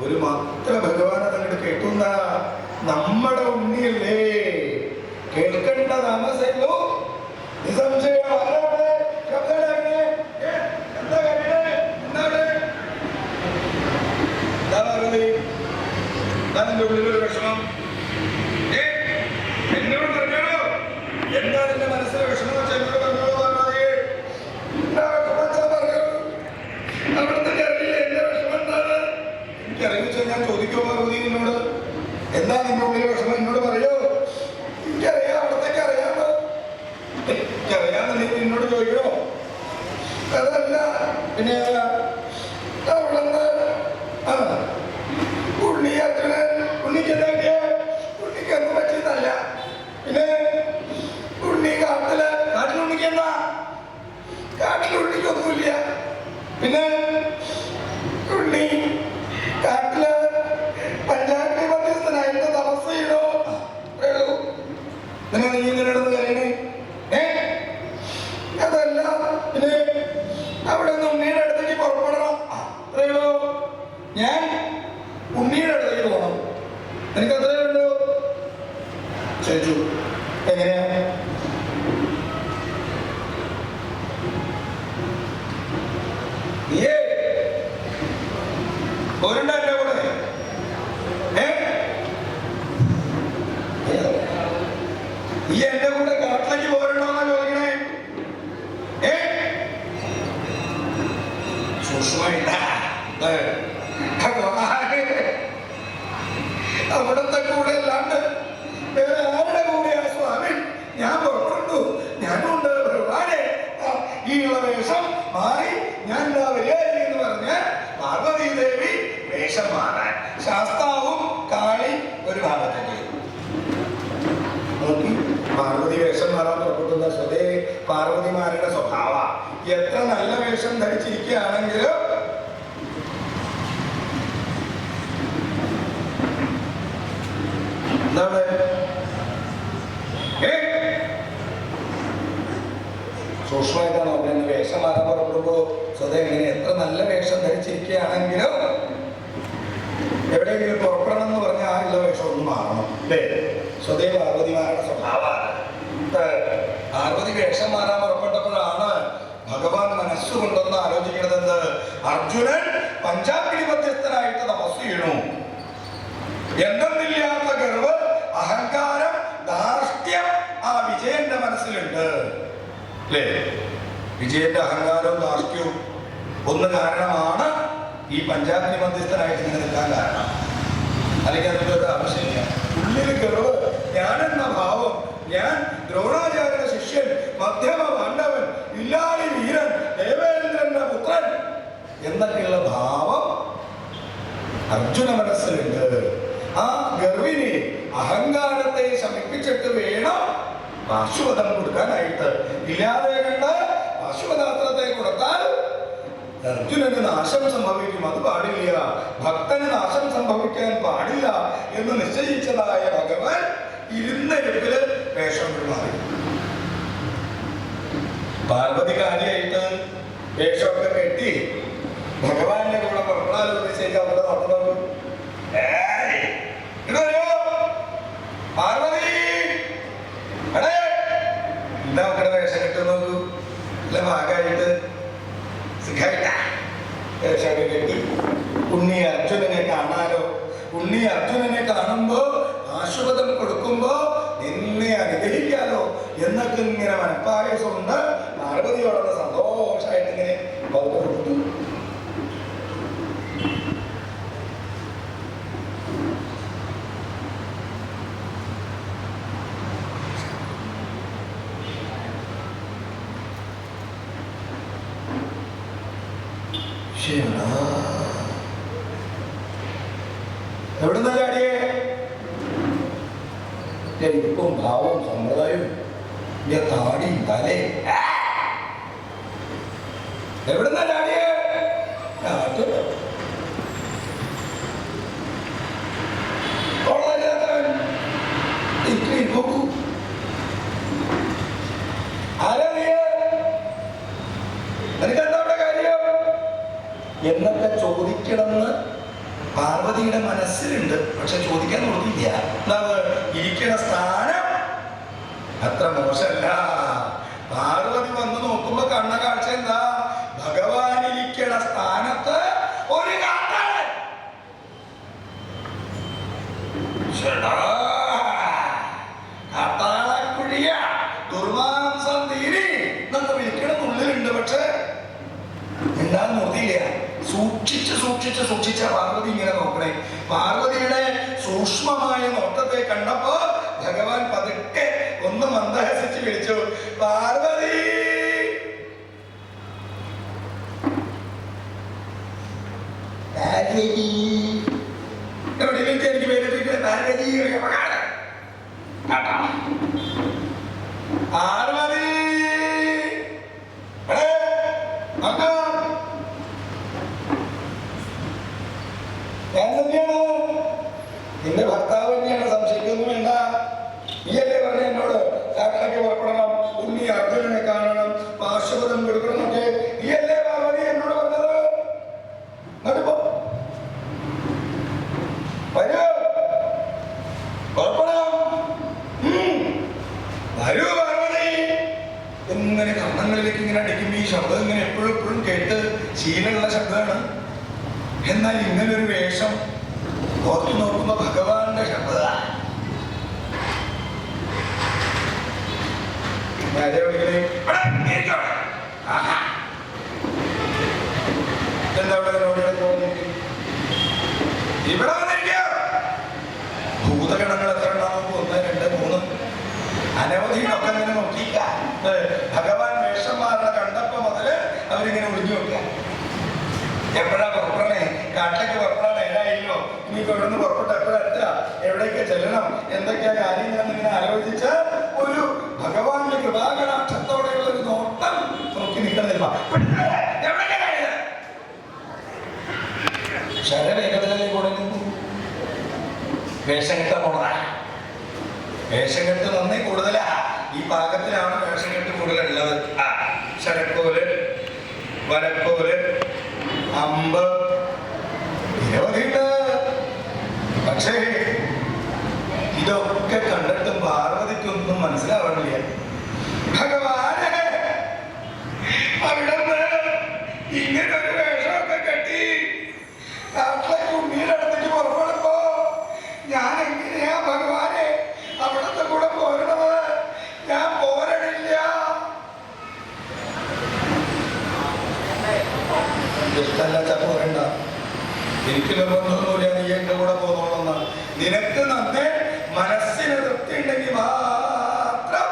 ഒരു മാത്ര ഭഗവാനെ തങ്ങളുടെ കേൾക്കുന്ന നമ്മുടെ ഉണ്ണിയല്ലേ കേൾക്കേണ്ട താമസമല്ലോ. നിസംശയം ഉള്ളിലൊരു വിഷമം എന്നോട് പറഞ്ഞോളൂ. എന്താണ് എന്റെ മനസ്സിലെ വിഷമം വെച്ചാൽ എന്നോട് പറഞ്ഞോളൂ. അവിടുത്തെ അറിയില്ല എന്റെ വിഷമം എന്താണ്. എനിക്കറിയിച്ചാൽ ഞാൻ ചോദിക്കോ പാർവതി നിന്നോട്, എന്താ നിന്റെ ഉള്ളിലെ വിഷമം എന്നോട് പറയോ? എനിക്കറിയാം, അവിടത്തേക്ക് അറിയാമോ? എനിക്കറിയാന്ന് നീ നിന്നോട് ചോദിക്കണോ? അതല്ല പിന്നെ അവിടുന്ന് ഉണ്ണി അർജുനൻ ഉണ്ണിക്കെന്താക്കിയ ഉണ്ണിക്കൊന്നും പറ്റിയതല്ല. പിന്നെ ഉണ്ണി കാട്ടിലുണ്ണിക്കെന്താ പിന്നെ ഉണ്ണി കാട്ടില് പഞ്ചായത്ത് മധ്യസ്ഥനായിട്ട് തപസ് ചെയ്യണോ? പിന്നെ നീ ഇങ്ങനെ കരയണേ? അതല്ല, പിന്നെ അവിടെ നിന്ന് ഉണ്ണിയുടെ അടുത്തേക്ക് പുറപ്പെടണം. അറിയോ, ഞാൻ ഉണ്ണിയുടെ അടുത്തേക്ക് പോകണം. എനിക്ക് അത്രയേ ഉള്ളൂ. ചോദിച്ചു, എങ്ങനെയാ? പോരണ്ട എന്റെ കൂടെ? ഈ എന്റെ കൂടെ കാട്ടിലേക്ക് പോരണോന്നാ ചോദിക്കണേ? അവിടത്തെ കൂടെ അല്ലാണ്ട് വേറെ ആരുടെ കൂടെയാ സ്വാമി? ഞാൻ പുറപ്പെട്ടു, ഞാനുണ്ട് ഭഗവാനെ. ഈ വേഷം മാറി ഞാൻ എന്താ വരികയായി എന്ന് പറഞ്ഞ് പാർവതി ദേവി വേഷം മാറാൻ, ശാസ്താവും കാളി ഒരു ഭാഗത്തേക്ക് നോക്കി. പാർവതി വേഷം മാറാൻ പുറപ്പെടുന്ന സ്വതേ പാർവതിമാരുടെ സ്വഭാവ. എത്ര നല്ല വേഷം ധരിച്ചിരിക്കുകയാണെങ്കിലും എന്താണ് സൂക്ഷ്മമായിട്ടാണ് പറയുന്നത്. വേഷം മാറാൻ പുറപ്പെടുമ്പോ സ്വതേ എങ്ങനെ എത്ര നല്ല വേഷം ധരിച്ചിരിക്കുകയാണെങ്കിലും എവിടെയെങ്കിലും പുറപ്പെടണം എന്ന് പറഞ്ഞാൽ ആ ഉള്ള വേഷം ഒന്ന് മാറണം അല്ലേ? സ്വതേ പാർവതിമാരുടെ സ്വഭാവമാണ്. പാർവതി വേഷം മാറാൻ പുറപ്പെട്ടപ്പോഴാണ് ഭഗവാൻ മനസ്സുകൊണ്ടൊന്ന് ആലോചിക്കുന്നത്. എന്ത്? അർജുനൻ പഞ്ചാഗ്നി മധ്യസ്ഥനായിട്ട് തപസ് ചെയ്യണു. എന്തെന്നില്ലാത്ത ഗർവ്, അഹങ്കാരം, ധാർഷ്ട്യം ആ വിജയന്റെ മനസ്സിലുണ്ട് അല്ലേ? വിജയന്റെ അഹങ്കാരവും ധാർഷ്ട്യവും ഒന്ന് കാരണമാണ് ഈ പഞ്ചാഗ്നി മധ്യസ്ഥനായിട്ട് ഇങ്ങനെ നിൽക്കാൻ കാരണം. അല്ലെങ്കിൽ അതിൻ്റെ ഒരു ആവശ്യമില്ല. ഉള്ളിൽ ഗർവ്, ഞാനെന്ന ഭാവം, ഞാൻ ദ്രോണാചാര്യ ശിഷ്യൻ, മധ്യമ പാണ്ഡവൻ, ഇല്ലാളി വീരൻ, ദേവേന്ദ്രന്റെ പുത്രൻ എന്നൊക്കെയുള്ള ഭാവം അർജുന മനസ്സിലുണ്ട്. ആ ഗർവിനെ, അഹങ്കാരത്തെ ശമിപ്പിച്ചിട്ട് വേണം പാശുപതം കൊടുക്കാനായിട്ട്. ഇല്ലാതെ കണ്ട് പാശുപതാസ്ത്രത്തെ കൊടുത്താൽ അർജുനന് നാശം സംഭവിക്കും. അത് പാടില്ല. ഭക്തന് നാശം സംഭവിക്കാൻ പാടില്ല എന്ന് നിശ്ചയിച്ചതായ ഭഗവാൻ ഇരുന്നിരിപ്പില് വേഷം മാറി. പാർവതി കാര്യമായിട്ട് വേഷമൊക്കെ കെട്ടി ഭഗവാന്റെ കൂടെ പുറപ്പെടാലോചിച്ചേക്ക് അവിടെ നടന്നു. പാർവതി എന്താ മക്കളുടെ വേഷം കെട്ടു നോക്കൂ. അല്ല ഭാഗമായിട്ട് വേഷമൊക്കെ കെട്ടി ഉണ്ണി അർജുനനെ കാണാലോ. ഉണ്ണി അർജുനനെ കാണുമ്പോ ആശുപത്രം കൊടുക്കുമ്പോ നിന്നെ അനുഗ്രഹിക്കാലോ എന്നൊക്കെ ഇങ്ങനെ മനപ്പായസമുണ്ട്. പാർവതിയോടൊന്ന് സന്തോഷമായിട്ട് ഇങ്ങനെ കൊടുത്തു. എവിടുന്ന ചാടിയേ? ഇപ്പം ഭാവവും സമ്പ്രദായവും താടിയും തലേ എവിടുന്ന ചാടിയേ? നോക്കൂ, ആരാ നീ? എനിക്കെന്താ അവിടെ കാര്യം എന്നൊക്കെ ചോദിക്കണമെന്ന് പാർവതിയുടെ മനസ്സിലുണ്ട്. പക്ഷെ ചോദിക്കാൻ നോക്കിയില്ല. എന്താ ഇരിക്കണ സ്ഥാനം അത്ര മോശമല്ല. പാർവതി വന്ന് നോക്കുമ്പോ കണ്ണ കാഴ്ച എന്താ? ഭഗവാൻ ഇരിക്കണ സ്ഥാനത്ത് ഒരു കാട്ടാളൻ. കാട്ടാളക്കുഴിയ ദുർമാംസം തീരി എന്നൊക്കെ വിളിക്കണമെന്നുള്ളിലുണ്ട്. പക്ഷെ എന്താന്ന് നോക്കിയില്ല. സൂക്ഷിച്ച പാർവതി ഇങ്ങനെ നോക്കണേ. പാർവതിയുടെ സൂക്ഷ്മമായ നോട്ടത്തെ കണ്ടപ്പോ ഭഗവാൻ പതുക്കെ ഒന്ന് മന്ദഹസിച്ച് വിളിച്ചു, പാർവതി. എവിടെയെങ്കിലും എനിക്ക് പേരിട്ടിരിക്കുന്നത് പാർവതി. പാർവതി അതിങ്ങനെ എപ്പോഴും എപ്പോഴും കേട്ട് ശീലമുള്ള ശബ്ദമാണ്. എന്നാൽ ഇങ്ങനൊരു വേഷം ഓർത്തു നോക്കുമ്പോ ഭഗവാന്റെ ശബ്ദമാണ്. എന്താ ഇവിടെ ഭൂതഗണങ്ങൾ എത്ര ഉണ്ടാവും? 1, 2, 3 അനവധിയൊക്കെ അങ്ങനെ നോക്കിയില്ല. ഭഗവാൻ വേഷം മാറുന്ന കണ്ടപ്പോ മുതല് അവരിങ്ങനെ ഒളിഞ്ഞു നോക്കുക. എപ്പോഴാ പുറപ്പെടണേ? കാട്ടിലേക്ക് പുറപ്പെടാൻ നേരായില്ലോ, ഇനിയിപ്പോ ഇവിടെ നിന്ന് പുറപ്പെട്ട് എപ്പോഴാ എത്തുക, എവിടേക്ക് ചെല്ലണം, എന്തൊക്കെയാ കാര്യങ്ങളെന്ന് ഇങ്ങനെ ആലോചിച്ച് ഒരു ഭഗവാന്റെ കൃപാകടാക്ഷത്തോടെയുള്ള ഒരു നോട്ടം നോക്കി നിൽക്കുന്നില്ല. ശരവേഗത്തിലല്ലേ കൂടെ നിന്നു വേഷം കെട്ടാൻ പോണതാ. വേഷം കെട്ട് നന്നേ കൂടുതലാ. ഈ പാകത്തിലാണ് വേഷം കെട്ട് കൂടുതലുള്ളത്. ശരക്കോല്, വരക്കോല്, അമ്പ് നിരവധിയുണ്ട്. പക്ഷേ ഇതൊക്കെ കണ്ടിട്ടും പാർവതിക്കൊന്നും മനസ്സിലാവണില്ല. ഭഗവാനെ, അവിടുന്ന് ഇങ്ങനൊരു വേഷമൊക്കെ കെട്ടി നാട്ടിലേക്ക് ഉണ്ണിയുടെ അടുത്തേക്ക് പുറപ്പെടുമ്പോ ഞാൻ എങ്ങനെയാ ഭഗവാനെ അവിടത്തെ കൂടെ പോരണത്? ഞാൻ പോരണില്ല. ഇഷ്ടമല്ലാച്ച പോരണ്ട, എനിക്ക് നിർബന്ധമൊന്നുമില്ല നീ എന്റെ കൂടെ പോന്നോളെന്ന്. നിനക്ക് നന്നേ മനസ്സിന് തൃപ്തി ഉണ്ടെങ്കിൽ മാത്രം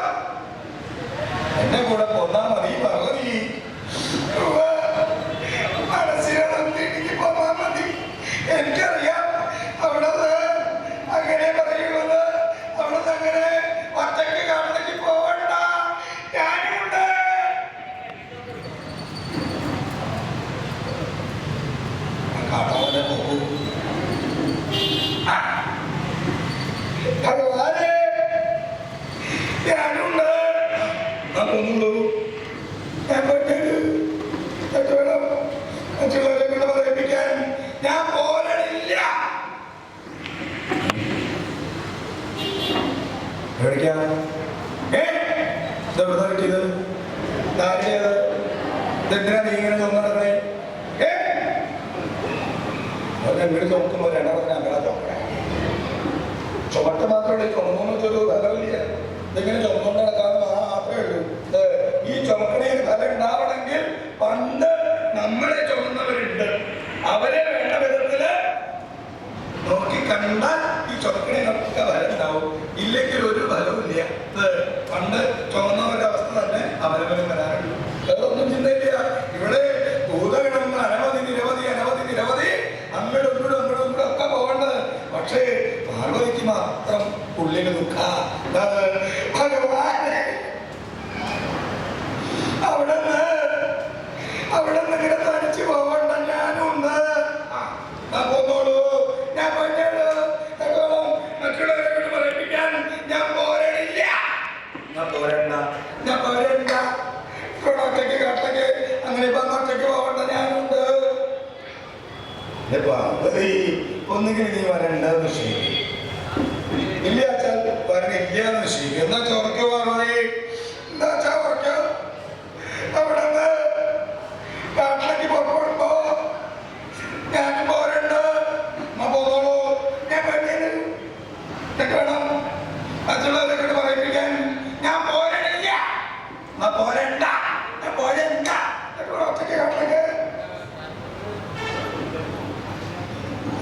എന്റെ കൂടെ പോന്നാ മതി ഭഗവതി. മനസ്സിന് തൃപ്തി ഉണ്ടെങ്കിൽ പോന്നാ മതി. എനിക്കറിയാം അവിടെ അങ്ങനെ പറയുന്നത്. അവിടെ അങ്ങനെ ഒറ്റയ്ക്ക് കാട്ടിലേക്ക് പോവണ്ട, ഞാനുണ്ട്. കാട്ടാവനെ പോകൂ. ഭഗവാനെ, ഞാനുണ്ട്. അതൊന്നുള്ളൂ. ഞാൻ വേണം മറ്റുള്ളവരെ കൊണ്ട് പറയിപ്പിക്കാൻ ഞാൻ പോരണില്ല. എവിടേക്കാ? ഇതെവിടുന്നാ കിട്ടിയത്? ഇതാരിയത്? ഇതെന്തിനാ നീ ഇങ്ങനെ ചുമന്നടക്കണേ? എങ്ങനെ ചുമക്കുമ്പോ രണ്ടാമതിനെ അങ്ങനെ ചുമക്കണേ? ചുമട്ട് മാത്രമേ ചുമന്നു വെച്ചൊരു ഫലമില്ല. ഇതെങ്ങനെ ചുമന്നുകൊണ്ട് നടക്കാന്ന് മാത്രമേ ഉള്ളൂ. ഈ ചുമക്കണേന് ഫലം ഉണ്ടാവണമെങ്കിൽ പണ്ട് നമ്മളെ ചുമന്നവരുണ്ട്. അവരെ വേണ്ട വിധത്തില് നോക്കി കണ്ടാൽ ഈ ചുമക്കണേനൊക്കെ ഫലം ഉണ്ടാവും. ഇല്ലെങ്കിൽ ഒരു ഫലവും ഇല്ല. പണ്ട് ചുമന്നവരുടെ അവസ്ഥ തന്നെ അവരവരും വരാറുണ്ട്. വേറൊന്നും ചിന്തയില്ല. ഇവിടെ ഭൂതഗണങ്ങൾ അനവധി നിരവധി അങ്ങോട്ടും ഇങ്ങോട്ടും ഒക്കെ പോകേണ്ടത്. പക്ഷേ പാർവതിക്ക് മാത്രം ഉള്ളിൽ ദുഃഖ. ഭഗവാനെ, അവിടെ ഇങ്ങനെ തനിച്ച് പോകണ്ട, ഞാനുണ്ട്. പോന്നോളൂ, ഞാൻ പോയിട്ടേളൂ. മറ്റുള്ളവരെ കൊണ്ട് പറയിപ്പിക്കാൻ ഞാൻ പോരണില്ല. ഞാൻ പോരണ്ട. ഒറ്റയ്ക്ക് കാട്ടേക്ക് അങ്ങനെ ഇപ്പൊ ഒറ്റയ്ക്ക് പോകണ്ട, ഞാനുണ്ട്. ഒന്നുകിൽ നീ വരണ്ടെന്ന് ശരി, ഇല്ല അച്ഛാൽ വരണില്ലാന്ന് ശരി. എന്നാ ചോർക്കോ പാർവതി, എന്താ ചോർക്കോ? അവിടെ നിന്ന് കാട്ടിലേക്ക് പുറപ്പെടുമ്പോ ഞാനും പോരണ്ട. പോന്നോളൂ, ഞാൻ വേണം മറ്റുള്ളവരെ കൊണ്ട് പറയിപ്പിക്കാൻ ഞാൻ പോരണില്ല. പോരണ്ട, ഞാൻ പോരണ്ട. ഒറ്റയ്ക്ക് കാട്ടിലേക്ക്.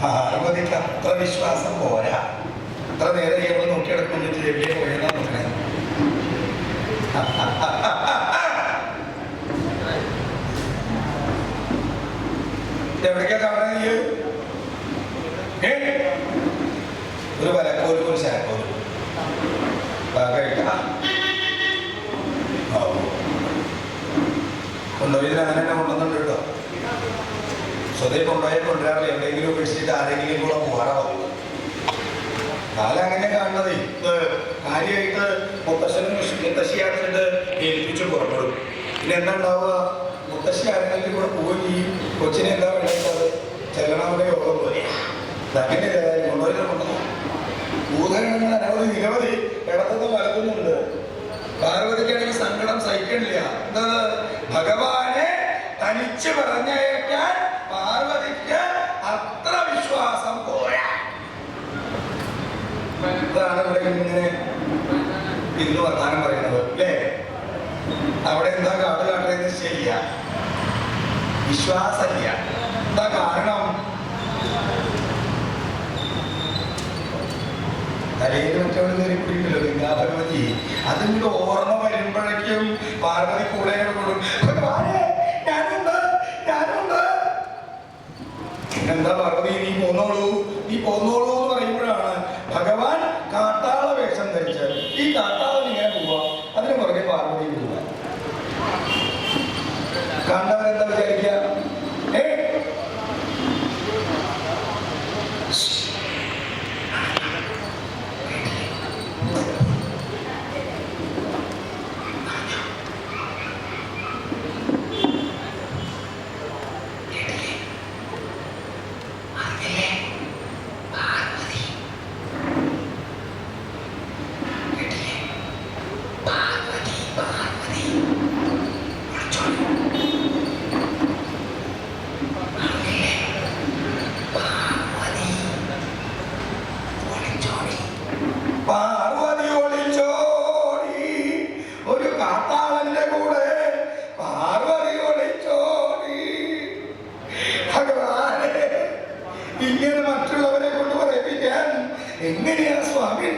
പാർവതിക്ക് അത്ര വിശ്വാസം പോരാ. അത്ര നേരം ഇവൾ നോക്കിയെടുക്കുന്നിട്ട് എവിടെ പോയെന്നാ നോക്കണേ. എവിടേക്കാ കാണാൻ നീ? ഒരു വലക്കോലും ഒരു ശരക്കോലും കൊണ്ടുപോയി അങ്ങനെ കൊണ്ടുവന്നുണ്ട് കേട്ടോ. സ്വതേ കൊണ്ടുവരാറില്ല. എവിടെയെങ്കിലും ഉപേക്ഷിച്ചിട്ട് ആരെങ്കിലും കൂടെ പോകാറാവും. കാലം അങ്ങനെ കാണുന്നത്. കാര്യമായിട്ട് മുത്തശ്ശിയാക്കിട്ട് ഏൽപ്പിച്ചു പുറപ്പെടും. പിന്നെ എന്താ ഉണ്ടാവുക? മുത്തശ്ശി ആരെങ്കിലും കൂടെ പോവുകയും ചെയ്യും. കൊച്ചിനെ എന്താ വേണ്ടത്? ചെല്ലണവരുടെ യോഗം പോലെ അങ്ങനെ കൊണ്ടുപോയി. ഭൂതഗണങ്ങൾ അനവധി നിരവധി ഇടത്തുനിന്ന് വലത്തുന്നുണ്ട്. പാർവതിക്കാണെങ്കിൽ സങ്കടം സഹിക്കണില്ല. എന്താ ഭഗവാനെ തനിച്ച് പറഞ്ഞയക്കാൻ പാർവതിക്ക് അത്ര വിശ്വാസം പോരാ. അതാണ് ഇവിടെ ഇങ്ങനെ ഇന്ന് വർത്താനം പറയുന്നത് അല്ലേ? അവിടെ എന്താ കാട് കാട്ടുന്നത്? ശരിയ വിശ്വാസമില്ല. എന്താ കാരണം? തലയിൽ മറ്റവിടെ കയറിപ്പിടിക്കല്ലോ ഗംഗാ ഭഗവതി. അതിന്റെ ഓർമ്മ വരുമ്പോഴേക്കും പാർവതി കൂടെ കൊടുക്കും, ഞാനുണ്ട് ഞാനുണ്ട്. എന്താ പാർവതി നീ പോന്നോളൂ നീ പോന്നോളൂ എന്ന് പറയുമ്പോഴാണ് ഭഗവാൻ കാട്ടാള വേഷം ധരിച്ച് ഈ കാട്ടാളൻ ഇങ്ങനെ പോവാ, അതിന് പുറകെ പാർവതി പോവാ. കണ്ടവരെന്താ വിചാരിക്കുക? പാർവതി ഒളിച്ചോടി, ഒരു കാട്ടാളന്റെ കൂടെ പാർവതി ഒളിച്ചോടി. ഭഗവാനെ, ഇങ്ങനെ മറ്റുള്ളവരെ കൊണ്ട് പറയിപ്പിക്കാൻ എങ്ങനെയാ സ്വാമി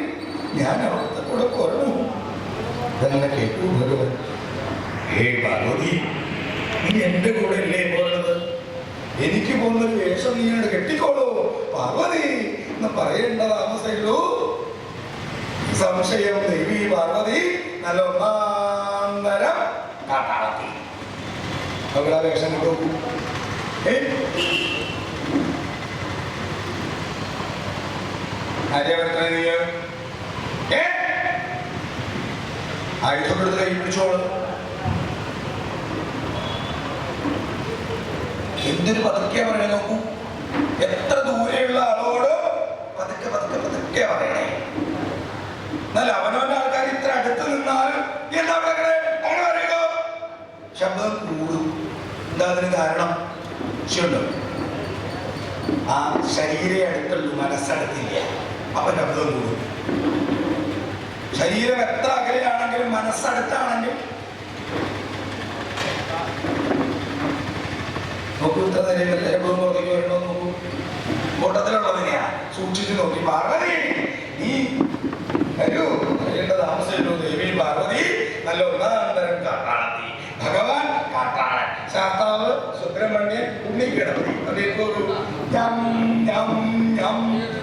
ഞാൻ അവിടുത്തെ കൂടെ പോരണു? ഇതങ്ങനെ കേട്ടു ഭഗവാൻ. ഹേ പാർവതി, നീ എന്റെ കൂടെ അല്ലേ പോരണത്? എനിക്ക് പോകുന്നൊരു വേഷം നീയോട് കെട്ടിക്കോളൂ പാർവതി എന്ന് പറയേണ്ട താമസമുള്ളൂ. സംശയം ദേവി പാർവതി നല്ല ഒന്നാന്തരം കാട്ടാളത്തി അവിടെ വേഷം കിട്ടും. ആയുധപ്പെടുത്ത് കൈ പിടിച്ചോളൂ. എന്തൊരു പതുക്കെ പറയണേ നോക്കൂ. എത്ര ദൂരെയുള്ള ആളോട് പതുക്കെ പതുക്കെ പതുക്കെ പറയണേ. എന്നാൽ അവനവന്റെ ആൾക്കാർ ഇത്ര അടുത്ത് നിന്നാലും എന്താ പറയണേ അങ്ങനെ പറയുക, ശബ്ദം കൂടും. എന്താ അതിന് കാരണം? ശരിയുണ്ടോ? ആ ശരീരം അടുത്തുള്ളൂ, മനസ്സടുത്തില്ല, അപ്പൊ ശബ്ദം കൂടും. ശരീരം എത്ര അകലെയാണെങ്കിലും മനസ്സടുത്താണെങ്കിൽ നോക്കൂ, ഇത്ര നേരം എപ്പോഴും പുറത്തേക്ക് വരണോ നോക്കൂ. കൂട്ടത്തിലുള്ളതിനെയാ സൂക്ഷിച്ചു നോക്കി. പാർവതി നീ വരൂ, അറിയേണ്ട താമസമല്ലോ. ദേവി പാർവതി നല്ല ഒന്നാന്തരം കാട്ടാളത്തി. ഭഗവാൻ കാട്ടാളൻ, ശാസ്താവ് സുബ്രഹ്മണ്യൻ, ഉണ്ണിക്കിടത്തി. അതിപ്പോ ഒരു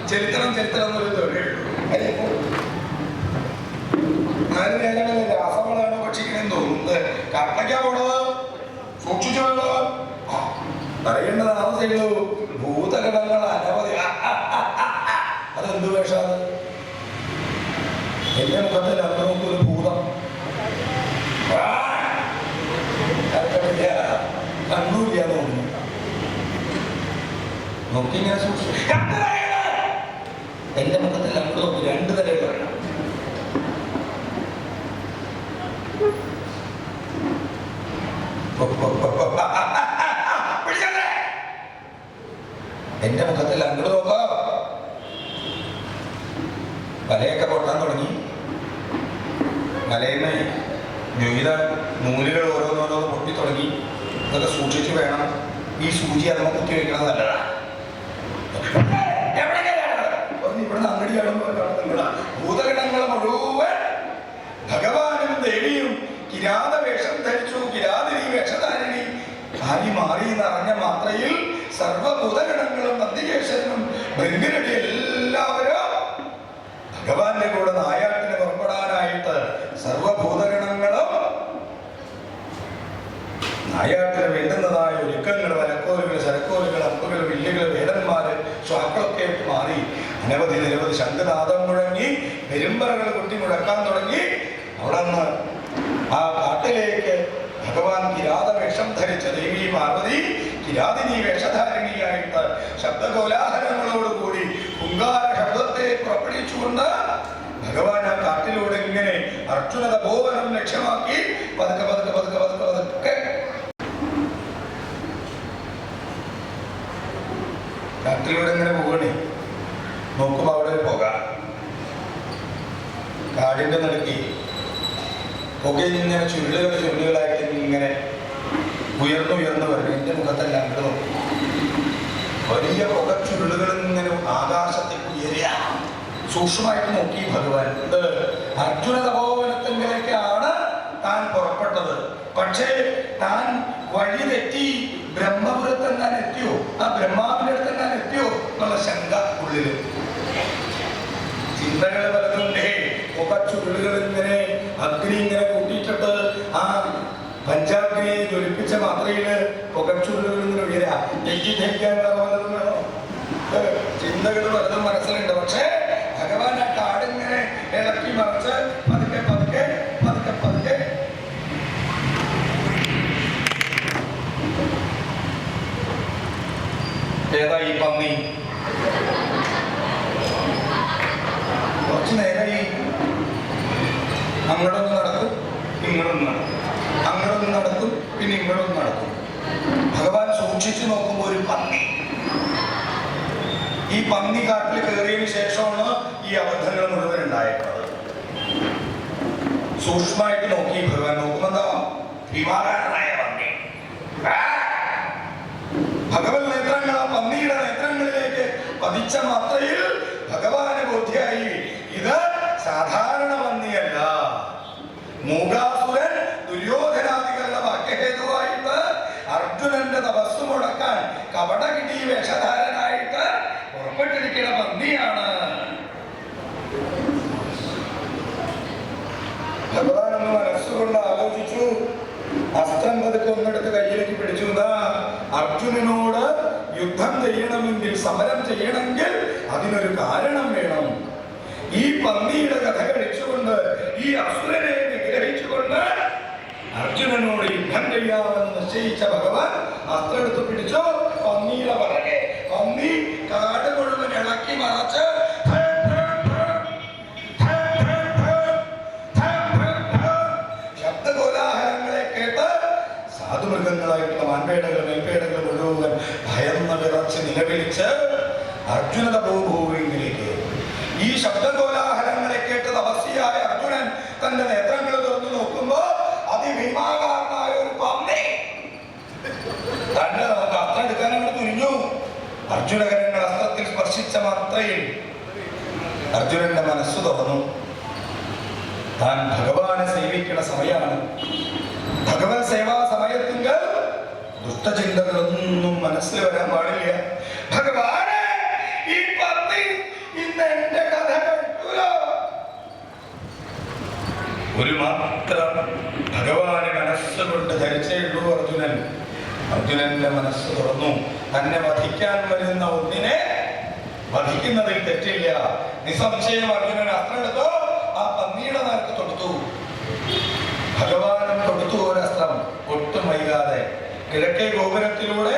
ചരിത്രം ചരിത്രം എന്നൊരു തൊഴിലുള്ളൂ. ആര് നേരമല്ല രാസവളാണോ ഭക്ഷിക്കണെന്ന് തോന്നുന്നത്. കർണയ്ക്കാ പോണത്, സൂക്ഷിച്ചു വേണത്. പറയേണ്ട താമസമുള്ളൂ. ഭൂതഗണങ്ങൾ അനവധി. അതെന്ത് വേഷമാണ്? എന്റെ മുഖത്തിൽ അന്നൊരു ഭൂതം കണ്ണൂരിയാന്ന് തോന്നുന്നു. നോക്കിങ്ങനെ സൂക്ഷിച്ചു. എന്റെ മുഖത്തിൽ അങ്ങോട്ട് നോക്കി രണ്ടു തരം പറയണം. എന്റെ മുഖത്തിൽ അങ്ങോട്ട് നോക്കോ. വലയൊക്കെ പൊട്ടാൻ തുടങ്ങി. വലയുന്ന വിവിധ നൂലുകൾ ഓരോന്നോരോന്ന് പൊട്ടി തുടങ്ങി. ഇതൊക്കെ സൂക്ഷിച്ച് വേണം. ഈ സൂചി അതിനെ കുത്തി വയ്ക്കണത് നല്ലതാണ്. ഇവിടുന്ന് അങ്ങടിയാണെന്ന് ഭൂതഗണങ്ങൾ മുഴുവൻ ഭഗവാനും ദേവിയും കിരാത വേഷം ധരിച്ചു. കിരാതിനി വേഷധാരിണി കാലി മാറി എന്നറിഞ്ഞ മാത്രയിൽ സർവഭൂതഗണങ്ങളും നന്ദികേശനും ഭൃംഗരടി എല്ലാവരും ഭഗവാന്റെ കൂടെ നായാട്ടിന് പുറപ്പെടാനായിട്ട് സർവഭൂതഗണങ്ങളും നായാട്ടിന് വേണ്ടുന്നതായ ഒരുക്കങ്ങൾ, വലക്കോലുകൾ, ശരക്കോലുകൾ, അമ്പുകൾ, വില്ലുകൾ, വേടന്മാര്, ശ്വാക്കളൊക്കെ മാറി അനവധി നിരവധി ശംഖനാദം മുഴങ്ങി പെരുമ്പറകൾ കുട്ടി മുഴക്കാൻ തുടങ്ങി. അവിടെ നിന്ന് ആ കാട്ടിലേക്ക് ഭഗവാൻ കിരാത വേഷം ധരിച്ച ദേവി പാർവതി കിരാതിനി വേഷധാരിണിയായിട്ട് ശബ്ദകോലാഹലങ്ങളോടുകൂടി ഹുങ്കാര ശബ്ദത്തെ പുറപ്പെടുവിച്ചുകൊണ്ട് ഭഗവാൻ ആ കാട്ടിലൂടെ ഇങ്ങനെ അർജുന തപോവനം ലക്ഷ്യമാക്കി പതുക്കെ പതുക്കെ പതുക്കെ പതുക്കെ പതുക്കെ കാട്ടിലൂടെ ഇങ്ങനെ പോകണേ. നോക്കുമ്പോ അവിടെ ഒരു പുക, കാടിന്റെ നടുക്കി പുകയിങ്ങനെ ചുരുളുകളായിട്ട് ഇങ്ങനെ ഉയർന്നു വരണം. എന്റെ മുഖത്തല്ല അങ്ങോട്ട് നോക്കും. വലിയ പുക ചുരുളുകൾ ഇങ്ങനെ ആകാശത്തേക്ക് ഉയരുക. സൂക്ഷ്മമായിട്ട് നോക്കി ഭഗവാൻ. അർജുന തപോവനത്തിലേക്കാണ് താൻ പുറപ്പെട്ടത്. പക്ഷേ താൻ വഴി തെറ്റി ബ്രഹ്മപുരത്തെങ്ങാൻ എത്തിയോ, ആ ബ്രഹ്മാവിന്റെ അടുത്തെങ്ങാൻ എത്തിയോ എന്നുള്ള ശങ്ക ഉള്ളില്. ചിന്തകൾ പലതുണ്ടേ. പുക ചുരുളുകൾ ഇങ്ങനെ അഗ്നി ഇങ്ങനെ കൂട്ടിയിട്ടിട്ട് ആ പഞ്ചാഗ്നിയെ ജ്വലിപ്പിച്ച മാത്രയില് പുകച്ചുരുളുകൾ ഇങ്ങനെ ഉയരാ. തെറ്റിദ്ധരിക്കാൻ പലതും വേണോ? ചിന്തകൾ പലതും മനസ്സിലുണ്ട്. പക്ഷേ ഭഗവാൻ ആ കാടിങ്ങനെ ഇളക്കി മറിച്ച് പതുക്കെ പതുക്കെ പതുക്കെ പതുക്കെ ഏതാ ഈ പന്നി? കുറച്ചു നേരമായി അങ്ങോട്ടൊന്ന് നടക്കും, ഇങ്ങോട്ടൊന്ന് നടക്കും, അങ്ങോട്ടൊന്ന് നടക്കും, പിന്നെ ഇങ്ങോട്ടൊന്ന് നടക്കും. ഭഗവാൻ സൂക്ഷിച്ചു നോക്കുമ്പോൾ ഒരു പന്നി. ഈ പന്നി കാട്ടിൽ കയറിയതിനു ശേഷമാണ് ഈ അബദ്ധങ്ങൾ മുഴുവൻ ഉണ്ടായിട്ടുള്ളത്. സൂക്ഷ്മമായിട്ട് നോക്കി ഭഗവാൻ. നോക്കുമ്പോ എന്താ? വിമാകാരനായ പന്നി. ഭഗവത് നേത്രങ്ങൾ ആ പന്നിയുടെ നേത്രങ്ങളിലേക്ക് പതിച്ച മാത്രയിൽ ഭഗവാന് ബോധ്യായി ഇത് സാധാരണ പന്നിയല്ല. മൂകാസുരൻ ദുര്യോധനാദികളുടെ വാക്യഹേതുവായിട്ട് അർജുനന്റെ തപസ് മുടക്കാൻ കപടകിടി വേഷധാരനായിട്ട് പുറപ്പെട്ടിരിക്കുന്ന പന്നിയാണ്. ഭഗവാനൊന്ന് മനസ്സുകൊണ്ട് ആലോചിച്ചു. അസ്ത്രം പതുക്കെ ഒന്നെടുത്ത് കയ്യിലേക്ക് പിടിച്ചു. അർജുനനോട് യുദ്ധം ചെയ്യണമെങ്കിൽ, സമരം ചെയ്യണമെങ്കിൽ അതിനൊരു കാരണം വേണം. ഈ പന്നിയുടെ കഥ കഴിച്ചുകൊണ്ട്, ഈ അസുരനെ നിഗ്രഹിച്ചുകൊണ്ട് അർജുനനോട് യുദ്ധം ചെയ്യാമെന്ന് നിശ്ചയിച്ച ഭഗവാൻ അസ്ത്രം എടുത്ത് പിടിച്ചു. പന്നിയുടെ പറകെ പന്നി കാട് മുഴുവൻ ഇളക്കി മറച്ച് ശബ്ദകോലാഹലങ്ങളെ കേട്ട് സാധുമൃഗങ്ങളായിട്ടുള്ള മാൻപേടകൾ മേൽപ്പേടകൾ മുഴുവൻ ഭയന്ന് വിറച്ച് നിലവിളിച്ച് അർജുന തപോഭൂമിയിലേക്ക്. ഈ ശബ്ദകോലാഹലങ്ങളെ കേട്ട് തപസ്യായ അർജുനൻ തന്റെ നേത്രങ്ങൾ തുറന്നു നോക്കുമ്പോ അതിഭീമാകാരനായ ഒരു പന്നി തന്റെ അസ്ത്രം എടുക്കാൻ അങ്ങോട്ട് തുനിഞ്ഞു. അർജുനകരങ്ങൾ അസ്ത്രത്തിൽ സ്പർശിച്ച മാത്രയിൽ അർജുനന്റെ മനസ്സ് തുറന്നു. താൻ ഭഗവാനെ സേവിക്കുന്ന സമയമാണ്. ഭഗവത് സേവാ സമയത്തിങ്കൽ ദുഷ്ടചിന്തകളൊന്നും മനസ്സിൽ വരാൻ പാടില്ല. ഭഗവാനെ, ഈ പന്നി ഇന്ന് എന്റെ കഥ കേൾക്കൂലോ. ഒരു മാത്രം ഭഗവാനെ മനസ്സുകൊണ്ട് ധരിച്ചേള്ളൂ അർജുനൻ. അർജുനന്റെ മനസ്സ് തുറന്നു. തന്നെ വധിക്കാൻ വരുന്ന ഒന്നിനെ വധിക്കുന്നതിൽ തെറ്റില്ല. നിസ്സംശയം അർജുനൻ അസ്ത്രം എടുത്തു. ആ പന്നിയുടെ നേർക്ക് തൊടുത്തു. ഭഗവാനും തൊടുത്തു ഒരസ്ത്രം. ഒട്ടും വൈകാതെ കിഴക്കേ ഗോപുരത്തിലൂടെ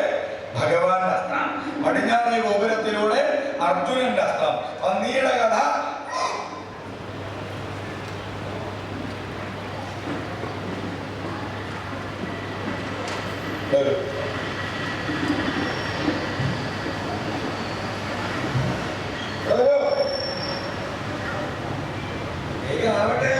ഭഗവാന്റെ അസ്ത്രം, പടിഞ്ഞാറേ ഗോപുരത്തിലൂടെ അർജുനന്റെ അസ്ത്രം. പന്നിയുടെ കഥ ആവട്ടെ.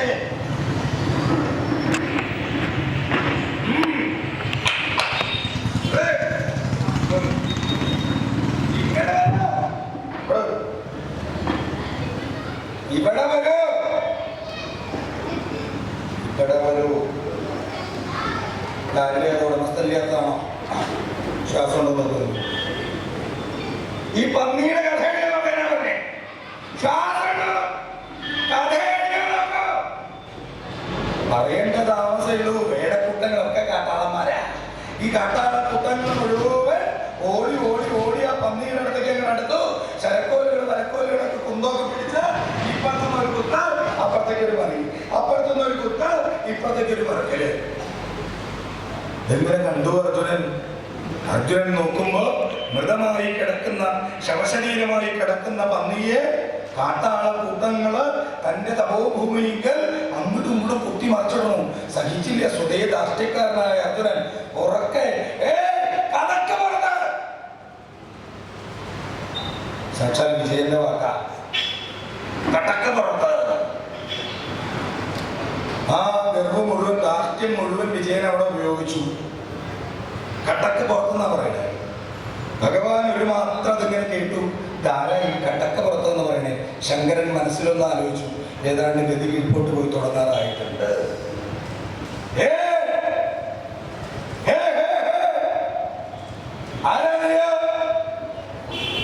ഇവിടെ വരൂ, ഇവിടെ വരൂ. കാലിലെ ഉടമസ്ഥല്ലാത്തതാണോ? ശ്വാസം ഉണ്ടെന്ന് തോന്നുന്നു. ഈ പന്നിയുടെ കഥ പറയേണ്ട താമസമുള്ളൂ. വേടക്കൂട്ടങ്ങളൊക്കെ കാട്ടാളന്മാരാ. ഈ കാട്ടാളക്കൂട്ടങ്ങൾ മുഴുവൻ ഓടി ഓടി ഓടി ആ പന്നിയുടെ അടുത്തേക്ക് അങ്ങനെ അടുത്തു. ശരക്കോലുകൾ വരക്കോലുകളൊക്കെ കുന്തമൊക്കെ പിടിച്ച് ഇപ്പുറത്തുനിന്ന് ഒരു കുത്ത, അപ്പുറത്തേക്കൊരു പണി, അപ്പുറത്തുനിന്ന് ഒരു കുത്ത, ഇപ്പുറത്തേക്കൊരു പറക്കല്. എങ്ങനെ കണ്ടു അർജുനൻ? അർജുനൻ നോക്കുമ്പോ മൃതമായി കിടക്കുന്ന, ശവശരീരമായി കിടക്കുന്ന പന്നിയെ കാട്ടാളക്കൂട്ടങ്ങള് തന്റെ തപോഭൂമിയിൽ അങ്ങോട്ടും ഇങ്ങോട്ടും കുത്തി മറിച്ചിടണു. സഹിച്ചില്ല സ്വതേ ധാർഷ്ട്യക്കാരനായ അർജുനൻ. ഉറക്കെ വിജയന്റെ വാക്ക. കടക്കപ്പുറത്ത് ആ ഗർഭം മുഴുവൻ, ദാർഷ്ട്യം മുഴുവൻ വിജയൻ അവിടെ ഉപയോഗിച്ചു. കടക്ക് പുറത്തെന്നാ പറയുന്നത്. ഭഗവാൻ ഒരു മാത്രം അതിങ്ങനെ കേട്ടു. ധാരാ ഈ കടക്ക് പുറത്തെന്ന് പറയണേ. ശങ്കരൻ മനസ്സിലൊന്ന് ആലോചിച്ചു. ഏതാണ്ട് ഗതി കീഴ്പോട്ട് പോയി തുടങ്ങാറായിട്ടുണ്ട്.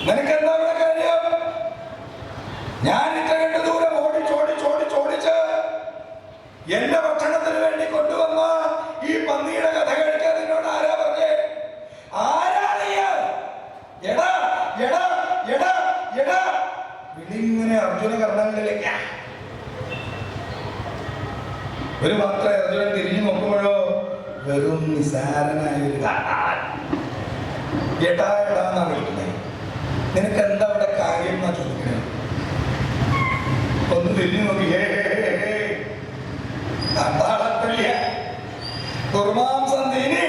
നിനക്കെന്താ ഇവിടെ കാര്യം? ഞാൻ ഇത്ര കണ്ട് ദൂരം ഓടിച്ച് എന്റെ ഭക്ഷണത്തിന് വേണ്ടി കൊണ്ടുവന്ന ഈ പന്നിയുടെ കഥ കഴിക്കാൻ നിന്നോട് ആരാ പറഞ്ഞേ? എടാ എടാ എടാ എടാ വിളിങ്ങനെ അർജുന കർണങ്ങളിലേക്ക്. ഒരു മാത്രം അർജുനൻ തിരിഞ്ഞു നോക്കുമ്പോഴോ വെറും നിസാരനായ ഒരു എടാ എടാന്നാ വിളിക്കുന്നത്. നിനക്ക് എന്താ അവിടെ കാര്യം എന്നാ ചോദിക്കണേ? ഒന്ന് തിരിഞ്ഞു നോക്കി. ദുർമാംസം തീനി.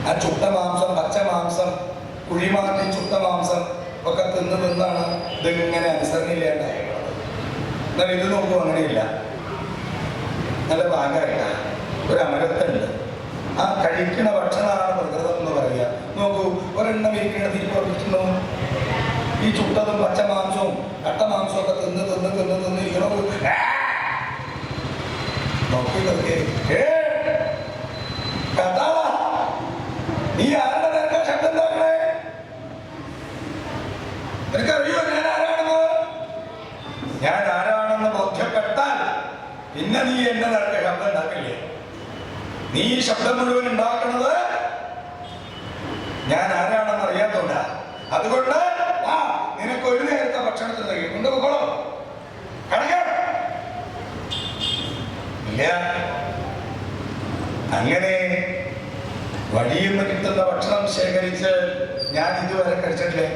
ആ ചുട്ട മാംസം, പച്ച മാംസം, കുഴിമാറ്റി ചുട്ട മാംസം ഒക്കെ തിന്നാണ് ഇതിങ്ങനെ അനുസരണയില്ലാണ്ടായിട്ടുള്ളത്. എന്നാൽ ഇത് നോക്കൂ, അങ്ങനെയില്ല. നല്ല ഭാഗമായിട്ട ഒരു അമരത്തുണ്ട്. ആ കഴിക്കണ ഭക്ഷണമാണ് പ്രകൃതം എന്ന് പറയുക. നോക്കൂ, ഒരെണ്ണം ഇരിക്കണ തിരിപ്പുറപ്പിക്കുന്നു. ഈ ചുട്ടതും പച്ച മാംസവും കട്ട മാംസവും ഒക്കെ തിന്ന് ഇരിക്കണോ? നോക്കി നീ ആരുടെ നേരത്തെ ശബ്ദം നോക്കണേ? നിനക്കറിയോ ഞാൻ ആരാണെന്ന്? ഞാൻ ആരാണെന്ന് ബോധ്യപ്പെട്ടാൽ പിന്നെ നീ എന്റെ നേരത്തെ ശബ്ദം ഉണ്ടാക്കില്ലേ? നീ ശബ്ദം മുഴുവൻ ഉണ്ടാക്കുന്നത് ഞാൻ ആരാണെന്ന് അറിയാത്തോണ്ടാ. അതുകൊണ്ട് നിനക്ക് ഒരു നേരത്തെ ഭക്ഷണത്തിന് കൊണ്ടുപോകണോ? ഇല്ല. അങ്ങനെ വഴിയിൽ നിന്ന് കിട്ടുന്ന ഭക്ഷണം ശേഖരിച്ച് ഞാൻ ഇതുവരെ കഴിച്ചിട്ടില്ലേ.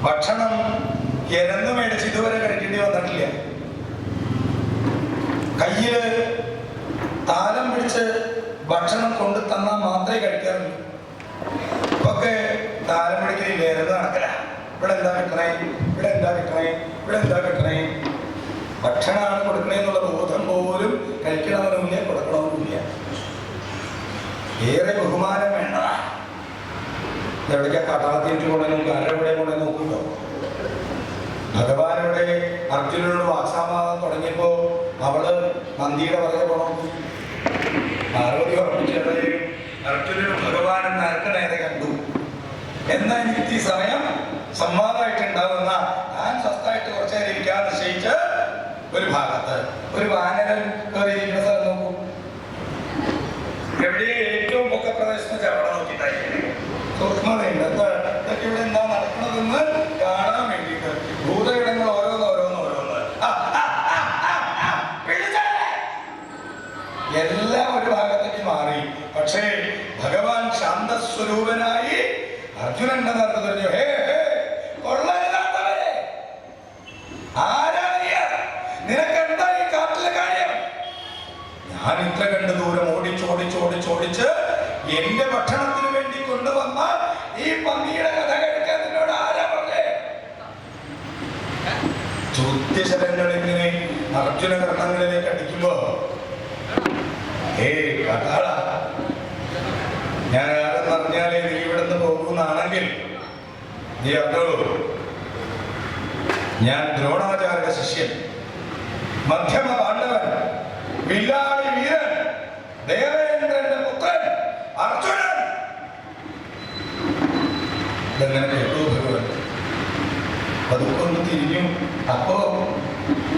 ഭക്ഷണം എരന്ന് മേടിച്ച് ഇതുവരെ കഴിക്കേണ്ടി വന്നിട്ടില്ല. കയ്യില് താലം പിടിച്ച് ഭക്ഷണം കൊണ്ടു തന്നാൽ മാത്രമേ കഴിക്കാറുള്ളൂ. ഇപ്പൊക്കെ താലം പിടിക്കലില്ല, എരന്ന് നടക്കല. ഇവിടെ എന്താ കിട്ടണേ, ഇവിടെ എന്താ കിട്ടണേ, ഇവിടെ എന്താ കിട്ടണേ. ഭക്ഷണമാണ് കൊടുക്കണേന്നുള്ള ബോധം പോലും കഴിക്കണമെന്നില്ല, കൊടുക്കണമെന്നില്ല. ഏറെ ബഹുമാനം വേണ്ടതാ. എവിടേക്കാ കഥാതീറ്റ് കൊണ്ടുവന്നു, ആരെവിടെ കൊണ്ടുവന്ന് നോക്കുന്നുണ്ടോ? ഭഗവാനോടെ അർജുനനോട് വാക്സാമാകാൻ തുടങ്ങിയപ്പോ അവള് നന്ദിയുടെ പുറകെ പോണം. പാർവതി ഉറപ്പിച്ചത് അർജുനനും ഭഗവാനും നരക്കണേരെ കണ്ടു. എന്നാൽ എനിക്ക് ഈ സമയം സംവാദമായിട്ടുണ്ടാവുന്ന ഞാൻ സ്വസ്ഥമായിട്ട് കുറച്ചു നേരം ഇരിക്കാൻ നിശ്ചയിച്ച് ഒരു ഭാഗത്ത് ഒരു വാനരൻ കയറിയിരിക്കുന്ന സ്ഥലം നോക്കൂ. എവിടെ ഏറ്റവും പൊക്ക പ്രദേശത്ത് അവിടെ നോക്കിയിട്ടായിരിക്കും സൂക്ഷ്മതയുണ്ട്. ഇതൊക്കെ ഇവിടെ എന്താ നടക്കണതെന്ന് കാണാൻ വേണ്ടിയിട്ട് ഭൂതയിടങ്ങൾ ഓരോന്ന് എല്ലാം ഒരു ഭാഗത്തേക്ക് മാറി. പക്ഷേ ഭഗവാൻ ശാന്തസ്വരൂപനായി അർജുനന്റെ നേരത്തെ പറഞ്ഞു, ഹേ ഹേ കൊള്ളരുതാത്തവരെ, ആരാണ് നിനക്ക് എന്താ ഈ കാട്ടിലെ കാര്യം? ഞാൻ ഇത്ര കണ്ട് ദൂരം ഓടിച്ച് എന്റെ ഭക്ഷണത്തിന് വേണ്ടി കൊണ്ടുവന്ന ഈ പന്നിയുടെ കഥ കഴിക്കാൻ നിന്നോട് ആരാ പറഞ്ഞേ? ചോദ്യശരങ്ങൾ ഇങ്ങനെ അർജുന കർണങ്ങളിലേക്ക് അടിക്കുമ്പോ കഥാള, ഞാൻ ആരെന്ന് അറിഞ്ഞാലേ നീ ഇവിടുന്ന് പോകുന്നാണെങ്കിൽ നീ അറിഞ്ഞോളൂ, ഞാൻ ദ്രോണാചാര്യ ശിഷ്യൻ, മധ്യമ പാണ്ഡവൻ, വില്ലാളി വീരൻ, ദേവേന്ദ്രന്റെ പുത്രൻ അർജുനൻ. ഇതെങ്ങനെ കേട്ടു ഭഗവാൻ? അതൊക്കെ തിരിഞ്ഞു.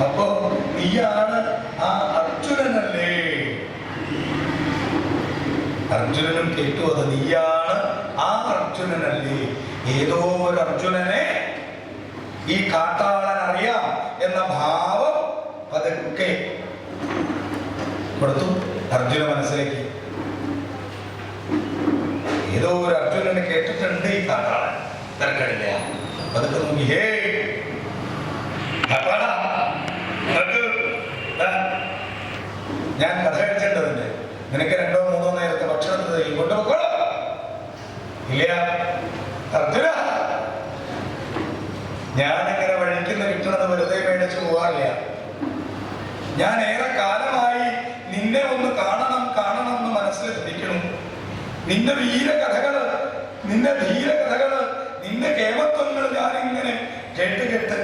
അപ്പോ നീയാണ് ആ അർജുനനല്ലേ? അർജുനനും കേട്ടു, അത് നീയാണ് ആ അർജുനനല്ലേ? ഏതോ ഒരു അർജുനനെ ഈ കാട്ടാളൻ അറിയാം എന്ന ഭാവം അതൊക്കെ കൊടുത്തു അർജുന മനസ്സിലേക്ക്. ഏതോ ഒരു അർജുനനെ കേട്ടിട്ടുണ്ട് ഈ കാട്ടാളൻ, തിരക്കടില്ല. അതൊക്കെ നോക്കി, ഹേ കാട്ടാള, ഞാൻ കഥ കഴിച്ചിട്ടുണ്ട്. നിനക്ക് 2-3 നേരത്തെ ഭക്ഷണത്തിന് കൊണ്ടുപോക്കോളൂ. ഇല്ല അർജുന, ഞാനിങ്ങനെ വഴിക്കുന്ന കിട്ടണത് വെറുതെ മേടിച്ചു പോകാറില്ല. ഞാൻ ഏറെ കാലമായി നിന്നെ ഒന്ന് കാണണം കാണണം എന്ന് മനസ്സിൽ ധരിക്കണം. നിന്റെ വീരകഥകള്, നിന്റെ ധീരകഥകള്, നിന്റെ കേമത്വങ്ങൾ ഞാനിങ്ങനെ കേട്ട്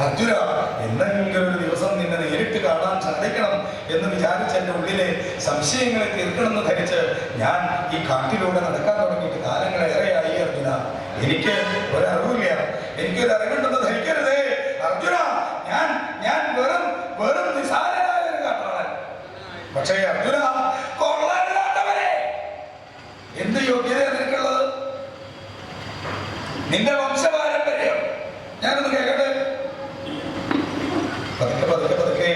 അർജുന എന്തെങ്കിലും ഒരു ദിവസം നിന്നെ നേരിട്ട് കാണാൻ സാധിക്കണം എന്ന് വിചാരിച്ച് എൻ്റെ ഉള്ളിലെ സംശയങ്ങളെ തീർക്കണമെന്ന് ധരിച്ച് ഞാൻ ഈ കാട്ടിലൂടെ നടക്കാൻ തുടങ്ങിയിട്ട് കാലങ്ങളേറെയായി അർജുന. എനിക്ക് ഒരറിവില്ല, എനിക്കൊരു അറിവുണ്ടെന്ന് ധരിക്കരുതേ അർജുന. ഞാൻ വെറും നിസാരനായ ഒരു കാട്ടാളൻ. പക്ഷേ അർജുന, കൊള്ളരുതാത്തവരെ, എന്ത് യോഗ്യതയാണ് നിനക്കുള്ളത്? നിന്റെ വംശപാരമ്പര്യം ഞാനൊന്ന് കേൾക്കട്ടെ. പതുക്കെ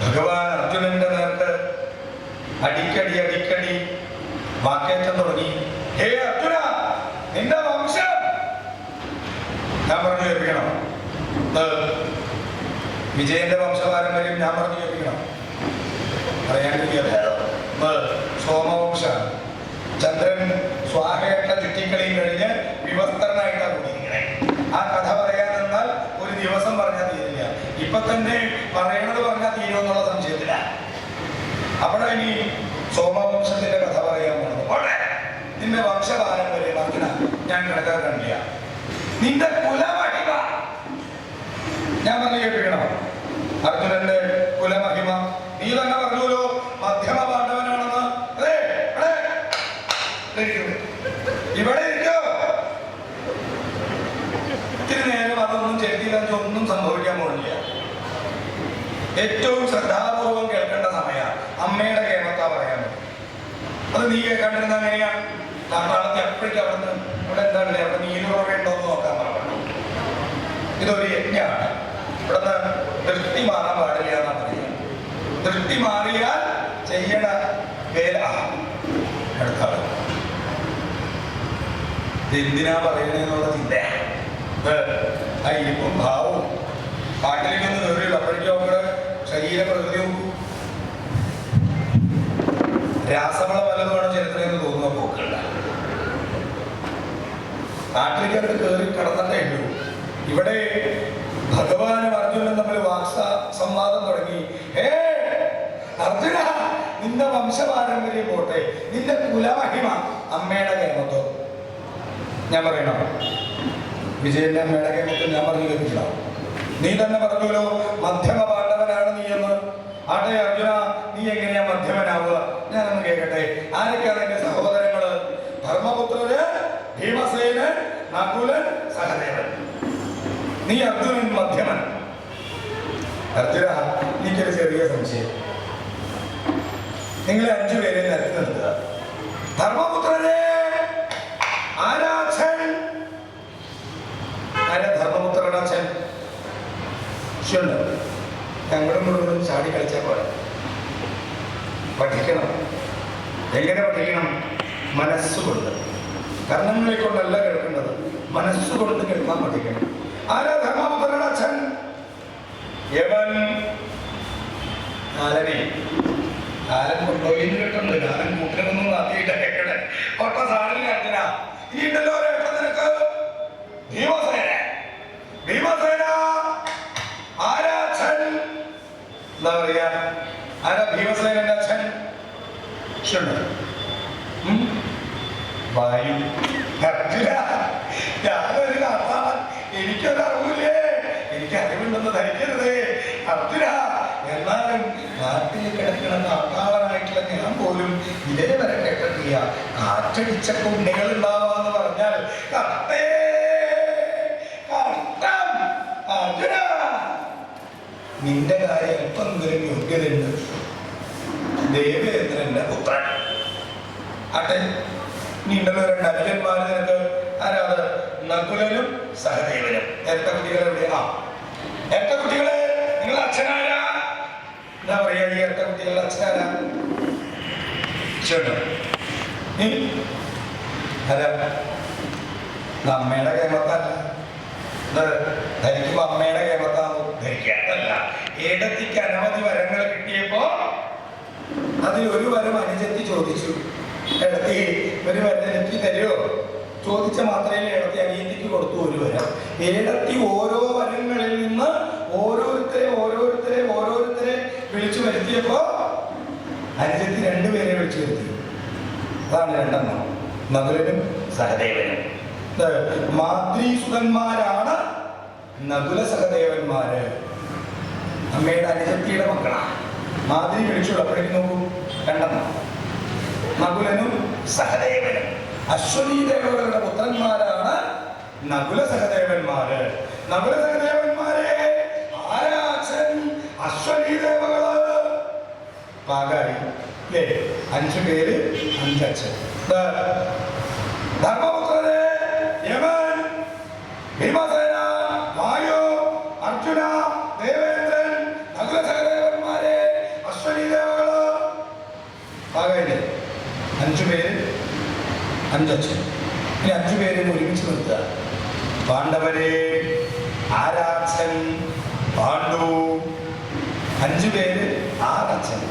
ഭഗവാൻ അർജുനന്റെ നേർക്ക് അടിക്കടി വാക്കേറ്റം തുടങ്ങി. ഹേ അർജുന, നിന്റെ വംശം ഞാൻ പറഞ്ഞു കേൾപ്പിക്കണം. വിജയന്റെ വംശപാരമ്പര്യം ഞാൻ പറഞ്ഞു കേൾപ്പിക്കണം. അറിയാണ്ടിരിക്കുക. സോമവംശ, ചന്ദ്രൻ സ്വാഹയുടെ ചുറ്റിക്കളിയും കഴിഞ്ഞ് വിവസ്ത്രനായിട്ടാണ് കൂടിയിരിക്കണേ. ആ കഥ പറയാൻ നിന്നാൽ ഒരു ദിവസം പറഞ്ഞാൽ തീരില്ല. ഇപ്പൊ തന്നെ പറയണത് പറഞ്ഞാൽ തീരുമെന്നുള്ള സംശയത്തില. അവിടെ ഇനി സോമവംശത്തിന്റെ കഥ പറയാൻ പോണത്. നിന്റെ വംശപാരമ്പര്യം അർജുന ഞാൻ കണക്കാക്കണില്ല. നിന്റെ കുലമഹിമ ഞാൻ പറഞ്ഞു കേൾപ്പിക്കണം. അർജുനന്റെ കുലമഹിമ നീ തന്നെ പറഞ്ഞല്ലോ, മധ്യമ പാണ്ഡവനാണെന്ന്. അതെ, ഇവിടെ ഇരിക്കോ. ഇത്തിരി നേരം അതൊന്നും ചെലുത്തിയില്ല, ഒന്നും സംഭവിക്കാൻ പോണില്ല. ഏറ്റവും ശ്രദ്ധാപൂർവം കേൾക്കേണ്ട സമയം അമ്മയുടെ കേമത്താ പറയാൻ പറ്റും. അത് നീ കേൾക്കാണ്ടിരുന്ന അങ്ങനെയാ. കാട്ടാളത്തെ എപ്പോഴേക്കും അവിടുന്ന് ഇവിടെ എന്താണ് അവിടെ നീരുറവുണ്ടോന്ന് നോക്കാൻ പറഞ്ഞു. ഇതൊരു യജ്ഞമാണ്. ഇവിടുന്ന് ദൃഷ്ടി മാറാൻ പാടില്ല എന്നാ പറയുക. ദൃഷ്ടി മാറിയാൽ ചെയ്യണ വേല അടുത്താണ്. എന്തിനാ പറയണെന്നുള്ള ചിന്ത ആ ഇരിപ്പും ഭാവവും കാട്ടിലേക്കൊന്ന് കയറിയുള്ളൂ. അപ്പോഴേക്കും അവരുടെ ശരീരപ്രകൃതിയും രാസവള വല്ലതുമാണ് ചരിത്രമെന്ന് തോന്നുന്ന പോക്കുണ്ട്. കാട്ടിലേക്ക് അത് കയറി കിടന്നിട്ടേ ഉള്ളൂ. ഇവിടെ ഭഗവാനും അർജുനനും തമ്മിൽ സംവാദം തുടങ്ങി. ഹേ അർജുന, നിന്റെ വംശപാരമ്പര്യം പോട്ടെ, നിന്റെ കുലമഹിമ, അമ്മയുടെ കേമത്വം ഞാൻ പറയണം. വിജയന്റെ അമ്മയുടെ കേമത്വം ഞാൻ പറഞ്ഞു കേൾപ്പിക്കണം. നീ തന്നെ പറഞ്ഞല്ലോ മധ്യമ പാണ്ഡവനാണ് നീ എന്ന്. ആട്ടെ അർജുന, നീ എങ്ങനെയാ മധ്യമനാവുക? ഞാനൊന്ന് കേൾക്കട്ടെ. ആരൊക്കെയാണ് എന്റെ സഹോദരങ്ങള്? ധർമ്മപുത്രര്, ഭീമസേനൻ, നകുലൻ, സഹദേവൻ. നീ അർജുനൻ മധ്യമൻ. അർജുന, എനിക്കൊരു ചെറിയ സംശയം. നിങ്ങളെ 5 പേരെ നിരത്തി നിർത്തുക. ധർമ്മപുത്രരെ, ആരാച്ഛൻ? ആരാ ധർമ്മപുത്രയുടെ അച്ഛൻ? ഞങ്ങളും മുഴുവനും ചാടി കളിച്ചാൽ പോലെ പഠിക്കണം. എങ്ങനെ പഠിക്കണം? മനസ്സുകൊണ്ട്. കർണങ്ങളെ കൊണ്ടല്ല കേൾക്കേണ്ടത്, മനസ്സുകൊണ്ട് കേൾക്കാൻ പഠിക്കണം. ആരാ ധർമ്മപുത്രയുടെ അച്ഛൻ? യവൻ. കാലനെ കാലൻ കൊണ്ടുപോയിന്ന് കിട്ടുന്നുണ്ട്. കാലൻ കൂട്ടിനൊന്നും നടത്തിയിട്ട് കേൾക്കണേ. ഒട്ട സാറിന് അർജുന ഇനി ഉണ്ടല്ലോ ഒരേട്ട നിനക്ക്. ഭീമസേന. ഭീമസേന ആരാ അച്ഛൻ? എന്താ പറയാ? ആരാ ഭീമസേനന്റെ അച്ഛൻ? വായു. അർജുന, ഞാനൊരു കാട്ടാളൻ, എനിക്കൊരു അറിവില്ലേ? എനിക്ക് അറിവുണ്ടെന്ന് ധരിക്കരുതേ അർജുന. എന്നാലും നാട്ടിൽ കിടക്കുന്ന കാട്ടാളനായിട്ടുള്ള ഞാൻ പോലും ഇതേവരെ കേട്ടിട്ടില്ല. കാറ്റടിച്ച കുണ്ണികൾ ഉണ്ടാവാന്ന് പറഞ്ഞാൽ കട്ടേ കഷ്ടം. അർജുന, നിന്റെ കാര്യം അല്പെങ്കിലും യോഗ്യതയുണ്ട്. ദേവേന്ദ്രന്റെ പുത്രൻ. ആട്ടെ, നീണ്ടല്ലോ 2 അനുജന്മാര് നിനക്ക്. ആരാത്? നകുലനും സഹദേവനും. എത്ര കുട്ടികളെ എവിടെയാ? എത്ര കുട്ടികളെ? നിങ്ങളുടെ അച്ഛനാരാ? എന്താ പറയാ ഈ എത്ര കുട്ടികളുടെ അച്ഛനാരാ? അല്ല, അമ്മയുടെ കേമത്തല്ല. ധരിക്കുമ്പോ അമ്മയുടെ കേമത്താന്ന് ധരിക്കാത്തല്ല. ഏടത്തിക്ക് അനവധി വരങ്ങൾ കിട്ടിയപ്പോ അതിൽ ഒരു വരം അനുജത്തി ചോദിച്ചു. എടത്തി ഒരു വരം എനിക്ക് തരുമോ? ചോദിച്ച മാത്രമേ ഏടത്തി അനിയത്തിക്ക് കൊടുത്തു ഒരു വരം. ഏടത്തി ഓരോ വരങ്ങളിൽ നിന്ന് ഓരോരുത്തരെ വിളിച്ചു വരുത്തിയപ്പോ അനുജത്തി രണ്ടുപേരെ വിളിച്ചു വരുത്തി. അതാണ് രണ്ടെണ്ണം, നകുലനും സഹദേവനും. മാതൃസുതന്മാരാണ് നകുല സഹദേവന്മാര്. അമ്മയുടെ അനുജത്തിയുടെ മക്കളാണ്. മാതൃ വിളിച്ചുള്ളൂ. അപ്പോഴേക്ക് നോക്കൂ, രണ്ടെണ്ണം, നകുലനും സഹദേവനും. അശ്വനീ ദേവകളുടെ പുത്രന്മാരാണ് നകുല സഹദേവന്മാര്. നകുല സഹദേവന്മാരെ ആരാച്ചൻ അശ്വനീ ദേവകള് പാകായി അല്ലേ? 5 പേര് 5 അച്ഛൻ. ധർമ്മപുത്രരെ യമൻ, ഭീമസേന, വായു, അർജുന, ദേവേന്ദ്രൻ, നകുല സഹദേവന്മാരെ അശ്വനീ ദേവകള് പാകായില്ലേ? 5 പേര് 5 അച്ഛൻ. ഇനി 5 പേരെ ഒരുമിച്ച് നിർത്തുക. പാണ്ഡവരെ ആരാച്ചൻ പാണ്ഡു. 5 പേര് 6 അച്ഛൻ.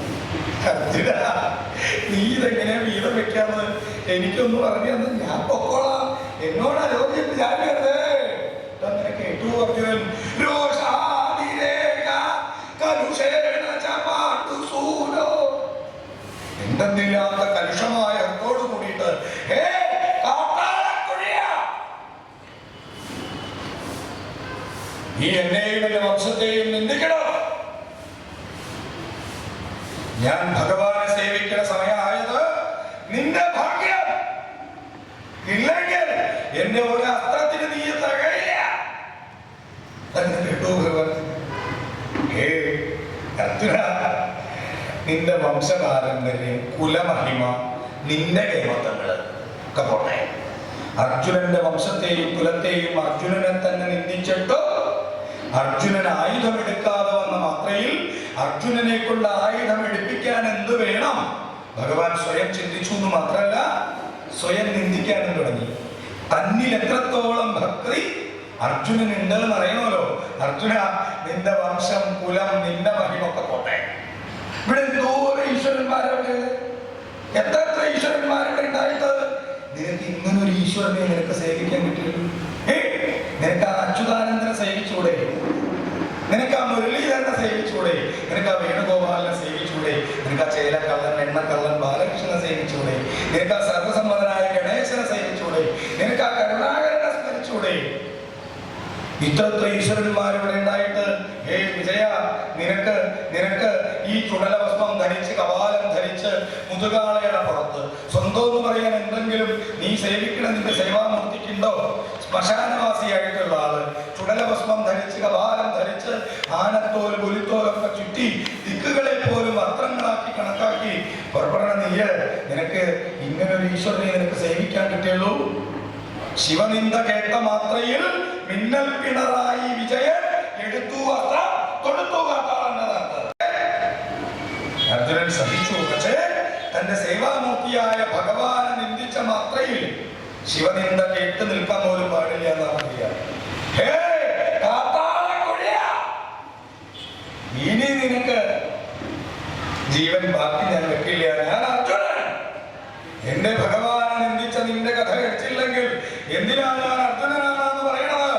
നീ ഇതെങ്ങനെയാ വീതം വെക്കാന്ന് എനിക്കൊന്നും പറഞ്ഞു തന്നു. ഞാൻ പൊക്കോളാം, എന്നോട് ആരോഗ്യം വിചാരിക്കരുത്. അങ്ങനെ കേട്ടു അർജുനൻ. എന്തെന്നില്ലാത്ത കലുഷമായ അർത്ഥോട് കൂടിയിട്ട് നീ എന്നെയും എന്റെ വംശത്തെയും നിന്ദിക്കണം. ഞാൻ ഭഗവാനെ സേവിക്കുന്ന സമയമായത് നിന്റെ ഭാഗ്യം. ഇല്ലെങ്കിൽ എന്റെ ഒരു അസ്ത്രത്തിന് നീ തകയില്ല. കേട്ടോ ഭഗവാൻ? അർജുന, നിന്റെ വംശപാരമ്പര്യം, കുലമഹിമ, നിന്റെ കൈമത്തങ്ങള് ഒക്കെ പോട്ടെ. അർജുനന്റെ വംശത്തെയും കുലത്തെയും അർജുനനെ തന്നെ നിന്ദിച്ചിട്ട് അർജുനൻ ആയുധം എടുക്കാതെ വന്ന മാത്രയിൽ അർജുനനെ കൊണ്ട് ആയുധം എടുപ്പിക്കാൻ എന്ത് വേണം ഭഗവാൻ സ്വയം ചിന്തിച്ചു എന്ന് മാത്രമല്ല, സ്വയം നിന്ദിക്കാനും തുടങ്ങി. തന്നിൽ എത്രത്തോളം ഭക്തി അർജുനൻ ഉണ്ടെന്ന് അറിയണമല്ലോ. അർജുന, നിന്റെ വംശം, കുലം, നിന്റെ മഹിമൊക്കെ പോട്ടെ. ഇവിടെ എന്തോരം ഈശ്വരന്മാരവിടെ, എത്ര ഈശ്വരന്മാരുടെ ഉണ്ടായിട്ട് നിനക്ക് ഇങ്ങനൊരു ഈശ്വരനെ നിനക്ക് സേവിക്കാൻ പറ്റില്ല. നിനക്ക് ആ അച്യുതാനന്ദനെ സേവിച്ചൂടെ? നിനക്ക് ആ മുരളീധരനെ സേവിച്ചൂടെ? നിനക്ക് ആ വേണുഗോപാലിനെ സേവിച്ചൂടെ? നിനക്ക് ആ ചേലക്കള്ളൻ, എണ്ണക്കള്ളൻ ബാലകൃഷ്ണനെ സേവിച്ചൂടെ? നിനക്ക് ആ സർവസമ്മതനായ ഗണേശനെ സേവിച്ചൂടെ? നിനക്ക് ആ കരുണാകരനെ സ്മരിച്ചൂടെ? ഇത്ര ഈശ്വരന്മാരിവിടെ ഉണ്ടായിട്ട് വിജയ, നിനക്ക് ഈ ചുടലവസ്ത്രം ധരിച്ച്, കപാലം ധരിച്ച്, മുതുകാളയുടെ പുറത്ത് സ്വന്തം എന്ന് പറയാൻ എന്തെങ്കിലും നീ സേവിക്കണം നിന്റെ സേവാമൂർത്തിക്കുണ്ടോ? ശ്മശാനവാസിയായിട്ടുള്ള ആള് ചുടലഭസ്മം ധരിച്ച്, കപാലം ധരിച്ച്, ആനത്തോൽ പുലിത്തോലൊക്കെ ചുറ്റി, ദിക്കുകളെ പോലും അസ്ത്രങ്ങളാക്കി കണക്കാക്കി പുറപ്പെടണ നീയ്, നിനക്ക് ഇങ്ങനൊരു ഈശ്വരനെ നിനക്ക് സേവിക്കാൻ കിട്ടിയുള്ളൂ. ശിവനിന്ദ കേട്ട മാത്രയിൽ മിന്നൽ പിണറായി വിജയൻ എടുത്തു അസ്ത്രം തൊടുത്തു കാട്ടാളെന്നതാണ്. അർജുനൻ സഹിച്ചു. പക്ഷേ തന്റെ സേവാമൂർത്തിയായ ഭഗവാനെ നിന്ദിച്ച മാത്രയിൽ ശിവനിന്ദ കേട്ട് നിൽക്കാൻ പോലും പാടില്ല എന്നാണ് പറയുക. ഇനി നിനക്ക് ജീവൻ ബാക്കി ഞാൻ വെക്കില്ല. ഞാൻ അർജുനൻ. എന്റെ ഭഗവാനെ നിന്ദിച്ച നിന്റെ കഥ കഴിച്ചില്ലെങ്കിൽ എന്തിനാണ് ഞാൻ അർജുനനാണെന്ന് പറയണത്?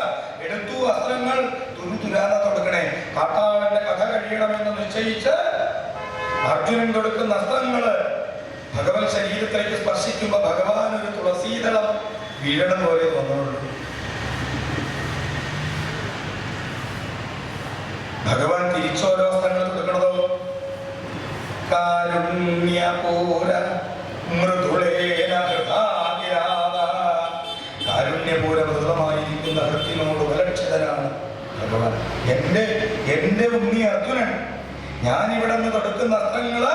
എടുത്തു അസ്ത്രങ്ങൾ തുരുതുരാതെ തൊടുക്കണേ. കാട്ടാളന്റെ കഥ കഴിയണമെന്ന് നിശ്ചയിച്ച് അർജുനൻ കൊടുക്കുന്ന അസ്ത്രങ്ങള് ഭഗവത് ശരീരത്തിലേക്ക് സ്പർശിക്കുമ്പോ ഭഗവാൻ ഒരു തുളസീതളം വീഴണം പോലെ തോന്നുള്ളൂ. ഭഗവാൻ തിരിച്ചോരോ അസ്ത്രങ്ങൾ കൊടുക്കണതോ കാരുണ്യപൂര മൃദുളേന ഹൃദാകിരാത. കാരുണ്യപൂര മൃദുലമായിരിക്കുന്ന ഹൃത്തിനോട് ഉപലക്ഷിതനാണ് ഭഗവാൻ. എന്റെ ഉണ്ണി അർജുനൻ. ഞാനിവിടെ നിന്ന് കൊടുക്കുന്ന അസ്ത്രങ്ങള്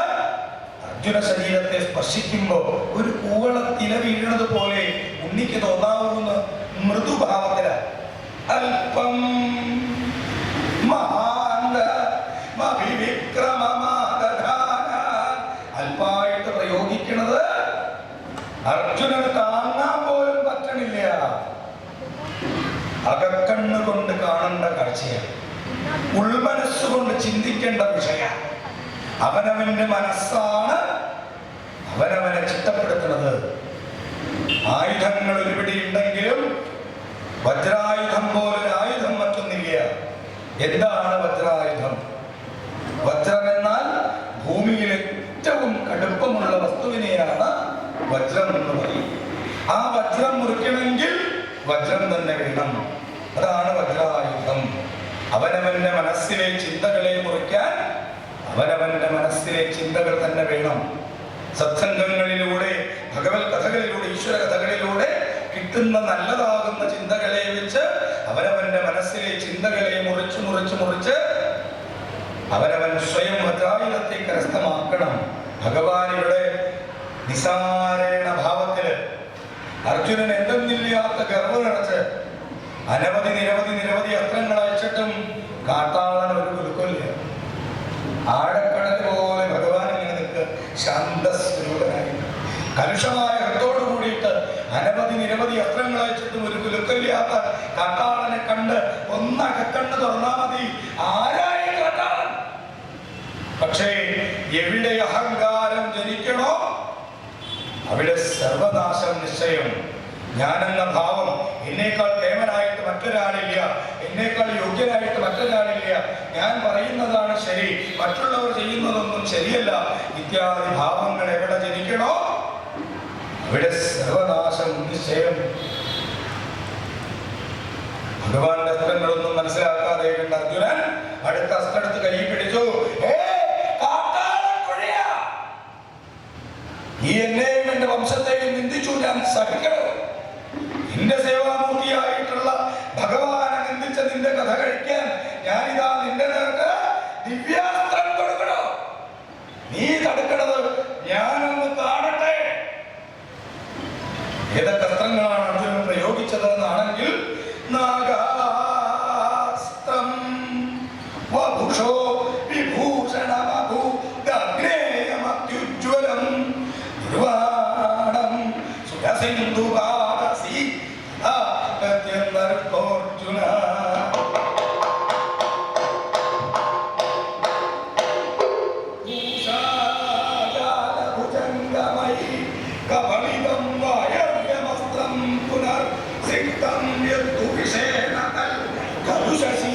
അർജുന ശരീരത്തെ സ്പർശിക്കുമ്പോ ഒരു കൂവളത്തില വീഴുന്നത് പോലെ ഉണ്ണിക്ക് തോന്നാവുന്ന മൃദുഭാവത്തില അല്പം അല്പായിട്ട് പ്രയോഗിക്കുന്നത് അർജുനന് താങ്ങാൻ പോലും പറ്റണില്ല. അകക്കണ്ണ് കൊണ്ട് കാണേണ്ട കാഴ്ചയാണ്, ഉൾമനസ്സുകൊണ്ട് ചിന്തിക്കേണ്ട വിഷയ. അവനവന്റെ മനസ്സാണ് അവനവനെ ചിട്ടപ്പെടുത്തുന്നത്. ആയുധങ്ങൾ ഒരുപിടിയുണ്ട്. വജ്രായുധം പോലൊരു ആയുധം മറ്റൊന്നില്ല. എന്താണ് വജ്രായുധം? വജ്രം എന്നാൽ ഭൂമിയിൽ ഏറ്റവും കടുപ്പമുള്ള വസ്തുവിനെയാണ് വജ്രം എന്ന് പറയും. ആ വജ്രം മുറിക്കണമെങ്കിൽ വജ്രം തന്നെ വേണം. അതാണ് വജ്രായുധം. അവനവന്റെ മനസ്സിലെ ചിന്തകളെ മുറിക്കാൻ അവനവന്റെ മനസ്സിലെ ചിന്തകൾ തന്നെ വേണം. സത്സംഗങ്ങളിലൂടെ, ഭഗവത് കഥകളിലൂടെ, ഈശ്വര കഥകളിലൂടെ കിട്ടുന്ന നല്ലതാകുന്ന ചിന്തകളെ വെച്ച് അവനവന്റെ മനസ്സിലെ ചിന്തകളെ മുറിച്ച് അവനവൻ സ്വയം വജ്രായുധത്തെ കരസ്ഥമാക്കണം. ഭഗവാൻ ഇവിടെ നിസാരേണ ഭാവത്തില് അർജുനൻ എന്തെന്നില്ലാത്ത ഗർവം നിറച്ച് നിരവധി അസ്ത്രങ്ങൾ അയച്ചിട്ടും കാട്ടാളൻ ഒരു കുലുക്കില്ല. ആഴക്കടൽ പോലെ ഭഗവാൻ ഇങ്ങനെ നിൽക്കുക, ശാന്തസ്വരൂപനായി കലുഷമായ ഹൃദയോട് കൂടിയിട്ട് നിരവധി അസ്ത്രങ്ങൾ അയച്ചിട്ടും ഒരു കുലുക്കില്ലാത്ത കാട്ടാളനെ കണ്ട് ഒന്നകക്കണ്ണ് തുറന്നാ മതി, ആരായി കാട്ടാളൻ. പക്ഷേ എവിടെ അഹങ്കാരം ജനിക്കണോ അവിടെ സർവനാശം നിശ്ചയം. ഞാനെന്ന ഭാവം, എന്നേക്കാൾ കേമനായിട്ട് മറ്റൊരാളില്ല, എന്നേക്കാൾ യോഗ്യനായിട്ട് മറ്റൊരാളില്ല, ഞാൻ പറയുന്നതാണ് ശരി, മറ്റുള്ളവർ ചെയ്യുന്നതൊന്നും ശരിയല്ല ഇത്യാദി ഭാവങ്ങൾ എവിടെ ജനിക്കണോ അവിടെ സർവനാശം നിശ്ചയം. ഭഗവാന്റെ അസ്ത്രങ്ങളൊന്നും മനസ്സിലാക്കാതെ കണ്ട അർജുനൻ അടുത്ത അസ്ത്രമെടുത്ത് കൈ പിടിച്ചു. ഈ എന്നെയും എന്റെ വംശത്തെയും നിന്ദിച്ചു, ഞാൻ സഹിക്കണം. നിന്റെ സേവാമൂർത്തിയായിട്ടുള്ള ഭഗവാനെ നിന്ദിച്ച നിന്റെ കഥ കഴിക്കാൻ ഞാനിതാ നിന്റെ നേർക്ക് ദിവ്യാസ്ത്രം കൊടുക്കണോ? നീ തടുക്കണത് ഞാനൊന്ന് കാണട്ടെ. ഏതൊക്കെ അസ്ത്രങ്ങളാണ് അർജുനൻ പ്രയോഗിച്ചതെന്നാണെങ്കിൽ നാഗാസ്ത്രം വപുഷോ വിഭൂഷണമഭൂ ഗഗ്നേയമത്യുജ്വലം ദുർവാണം സുരസിന്ധുകാദസി അത്യന്തർക്കോർജുന. ഭൂഷാജാലഭുജംഗമയി കബളിതം വായവ്യമസ്ത്രം പുനർ സിക്തം യദ്ദു വിശേണതൽ കലുഷസി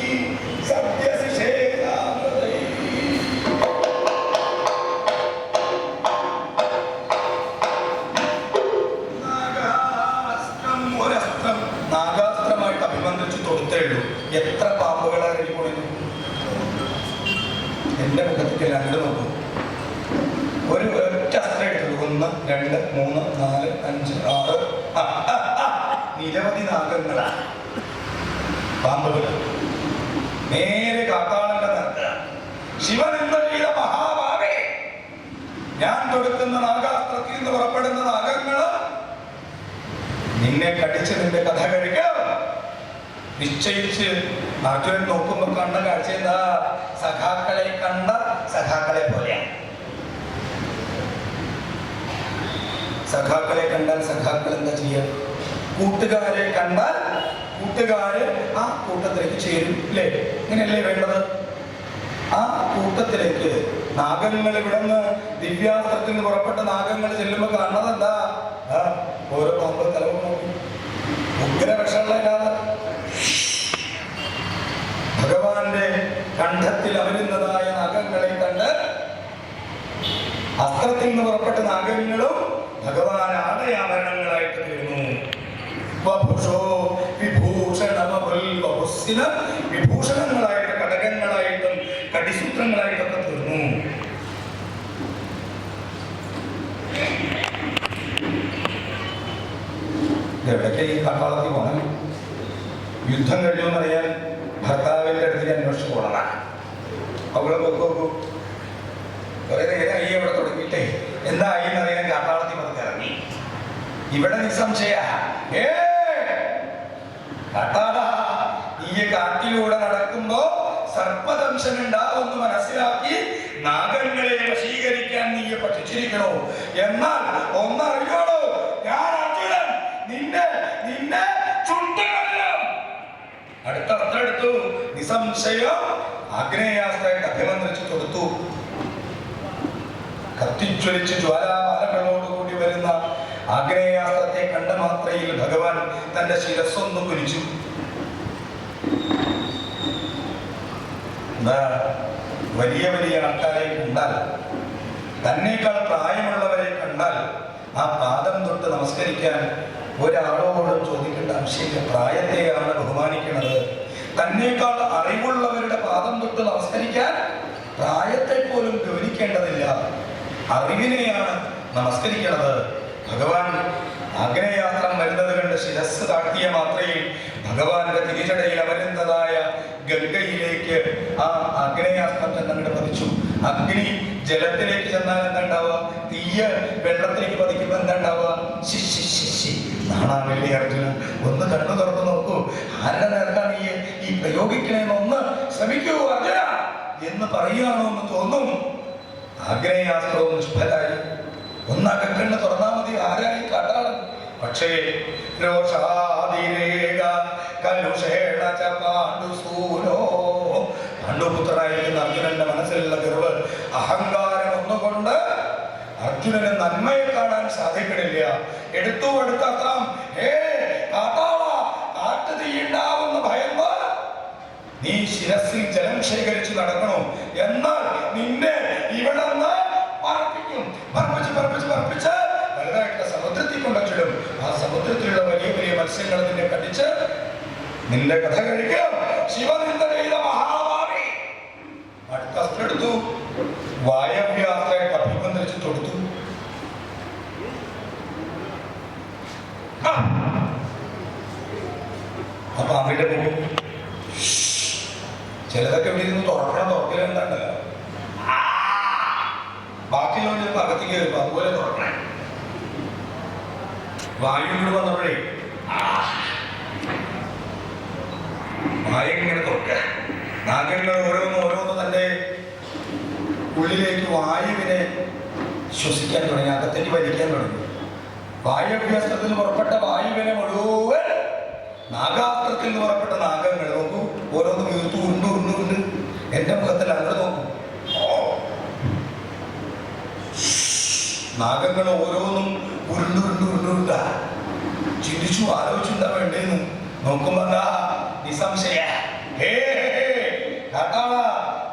സത്യസിഷേധാമൃതൈ. നാഗാസ്ത്രമായിട്ട് അഭിമന്ത്രിച്ച് തൊടുത്തേ ഉള്ളൂ. എത്ര പാമ്പുകളാണ് പൊളിഞ്ഞു. എന്റെ മുഖത്തേക്ക് രണ്ട് നോക്കും. ഒരു ഒറ്റ അസ്ത്രം എടുത്തുള്ളൂ. 1 2 3 4 5 6 നിരവധി നാഗങ്ങളാണ്, പാമ്പുകൾ. നേരെ കാട്ടാളന്റെ നിർത്തുക. ശിവൻ എന്ത് ചെയ്ത മഹാഭാവേ, ഞാൻ തൊടുക്കുന്ന നാഗാസ്ത്രത്തിൽ നിന്ന് പുറപ്പെടുന്ന നാഗങ്ങള് നിന്നെ കടിച്ച് നിന്റെ കഥ കഴിക്കാം നിശ്ചയിച്ച്. അർജുനൻ നോക്കുമ്പോ കണ്ട കാഴ്ച എന്താ? സഖാക്കളെ കണ്ട സഖാക്കളെ പോലെയാണ്. സഖാക്കളെ കണ്ടാൽ സഖാക്കൾ എന്താ ചെയ്യുക? കൂട്ടുകാരെ കണ്ടാൽ കൂട്ടുകാര് ആ കൂട്ടത്തിലേക്ക് ചേരും, അല്ലേ? ഇങ്ങനെയല്ലേ വേണ്ടത്? ആ കൂട്ടത്തിലേക്ക് നാഗങ്ങൾ ഇവിടുന്ന് ദിവ്യാസ്ത്രത്തിൽ നിന്ന് പുറപ്പെട്ട നാഗങ്ങൾ ചെല്ലുമ്പോ കാണുന്നത് എന്താ? ഓരോ പാമ്പ് തലവും നോക്കി ഉഗ്ര വിഷമുള്ളതിനാണ്. ഭഗവാന്റെ കണ്ഠത്തിൽ അമരുന്നതായ നാഗങ്ങളെ കണ്ട് അസ്ത്രത്തിൽ നിന്ന് പുറപ്പെട്ട നാഗങ്ങളും ഭഗവാൻ ആടയാഭരണങ്ങളായിട്ട് തീർന്നു. വിഭൂഷണങ്ങളായിട്ട്, കടകങ്ങളായിട്ടും കടിസൂത്രങ്ങളായിട്ടൊക്കെ തീർന്നു. എവിടേക്ക് ഈ കാട്ടാളത്തിൽ പോകണം? യുദ്ധം കഴിയുമെന്ന് അറിയാൻ ഭർത്താവിന്റെ അടുത്തേക്ക് അന്വേഷിച്ച് പോകണതാണ്. അവളെ നോക്കൂ, കുറെ നേരമായി അവിടെ തുടങ്ങിയിട്ടേ എന്തായി എന്നറിയാൻ കാട്ടാളത്തിൽ പതുക്കെ ഇറങ്ങി. ഇവിടെ നിസ്സംശയ കാട്ടാള, ഈ കാട്ടിലൂടെ നടക്കുമ്പോ സർപ്പദംശം ഉണ്ടാവുമെന്ന് മനസ്സിലാക്കി നാഗങ്ങളെ വശീകരിക്കാൻ നീ പഠിച്ചിരിക്കണോ? എന്നാൽ ഒന്നറിയണോ, ഞാൻ അർജുനൻ നിന്നെ ചുണ്ടുകൊല്ലാം. അടുത്ത അസ്ത്രം എടുത്തു. നിസ്സംശയം ആഗ്നേയാസ്ത്രമായിട്ട് അഭിമന്ത്രിച്ച് കൊടുത്തു. കത്തിച്ചൊലിച്ച് ജ്വാലാമാലകളോടുകൂടി വരുന്ന ആഗ്നേയാസ്ത്രത്തെ കണ്ട മാത്രയിൽ ഭഗവാൻ തന്റെ ശിരസ്സൊന്നു കുനിച്ചു. വലിയ വലിയ ആൾക്കാരെ കണ്ടാൽ, തന്നേക്കാൾ പ്രായമുള്ളവരെ കണ്ടാൽ ആ പാദം തൊട്ട് നമസ്കരിക്കാൻ ഒരാളോടും ചോദിക്കേണ്ട ആവശ്യമില്ല. പ്രായത്തെയാണ് ബഹുമാനിക്കുന്നത്. തന്നേക്കാൾ അറിവുള്ളവരുടെ പാദം തൊട്ട് നമസ്കരിക്കാൻ പ്രായത്തെ പോലും ഗൗനിക്കേണ്ടതില്ല. അറിവിനെയാണ് നമസ്കരിക്കുന്നത്. ഭഗവാൻ ആഗ്നേയാസ്ത്രം വരുന്നത് കണ്ട് ശിരസ് താഴ്ത്തിയ മാത്രയിൽ ഭഗവാന്റെ തിരിച്ചടയിൽ അമരുന്നതായ ഗംഗയിലേക്ക് ആ ആഗ്നേയാസ്ത്രം ചെന്നങ്ങോട്ട് പതിച്ചു. അഗ്നി ജലത്തിലേക്ക് ചെന്നാൽ എന്താ ഉണ്ടാവുക? തീയ് വെള്ളത്തിലേക്ക് പതിക്കുമ്പോൾ എന്താ ഉണ്ടാവുക? നാണാവില്ലേ അർജുന? ഒന്ന് കണ്ണു തുറന്നു നോക്കൂ. ആരുടെ നേർക്കാണ് ഈ പ്രയോഗിക്കണമെന്ന് ഒന്ന് ശ്രമിക്കൂ അർജുന എന്ന് പറയുകയാണോ എന്ന് തോന്നും. ആഗ്നേയാസ്ത്രവും നിഷ്ഫലായി. ഒന്നകക്കണ്ണ് തുറന്നാ മതി, ആരായി കാട്ടാളൻ. പക്ഷേ പാണ്ഡുപുത്രനായിരിക്കുന്ന അർജുനന്റെ മനസ്സിലുള്ള ഗർവ്, അഹങ്കാരം ഒന്നുകൊണ്ട് അർജുനന് നന്മയെ കാണാൻ സാധിക്കണില്ല. എടുത്തു എടുത്തത്രം കാട്ടു തീയുണ്ടാവുന്ന ഭയന്ന് നീ ശിരസിൽ ജലം ശേഖരിച്ചു നടക്കണോ? എന്നാൽ നിന്നെ ഇവിടെ പറപ്പിച്ച് വലുതായിട്ടുള്ള സമുദ്രത്തിൽ കൊണ്ടിടും. ആ സമുദ്രത്തിലുള്ള വലിയ വലിയ മത്സ്യങ്ങൾ നിന്നെ കടിച്ച് നിന്റെ കഥ കഴിക്കും. ശിവനിന്ദ ചെയ്ത മഹാഭാവി അടുത്ത അസ്ത്രം എടുത്തു. വായവ്യാസ്ത്രയെ അഭിബന്ധിച്ച് തൊടുത്തു. അപ്പൊ അവിടെ പോകും. ചിലതൊക്കെ ഇവിടെ ഇരുന്ന് തുറക്കലെന്താണ്ടല്ലോ, ബാക്കിയുള്ള ചിലപ്പോൾ അകത്തേക്ക് വരുമ്പോ അതുപോലെ തുറക്കണേ. വായു കൂടെ വന്നപ്പോഴേ വായു ഇങ്ങനെ തുറക്കുക. നാഗങ്ങൾ ഓരോന്ന് തന്റെ ഉള്ളിലേക്ക് വായുവിനെ ശ്വസിക്കാൻ തുടങ്ങി, അകത്തേക്ക് വലിക്കാൻ തുടങ്ങി. വായുഭ്യാസ്ത്രത്തിൽ പുറപ്പെട്ട വായുവിനെ മുഴുവൻ നാഗാസ്ത്രത്തിൽ നിന്ന് പുറപ്പെട്ട നാഗങ്ങൾ നോക്കൂ, ഓരോന്ന് വീർത്തു ഉരുണ്ട് എന്റെ മുഖത്തിൽ അങ്ങോട്ട് നോക്കൂ. നാഗങ്ങൾ ഓരോന്നും ഉരുണ്ട ചിന്തിച്ചു ആലോചിച്ചുണ്ടാ വേണ്ടേന്ന് നോക്കുമ്പോ നിസംശയ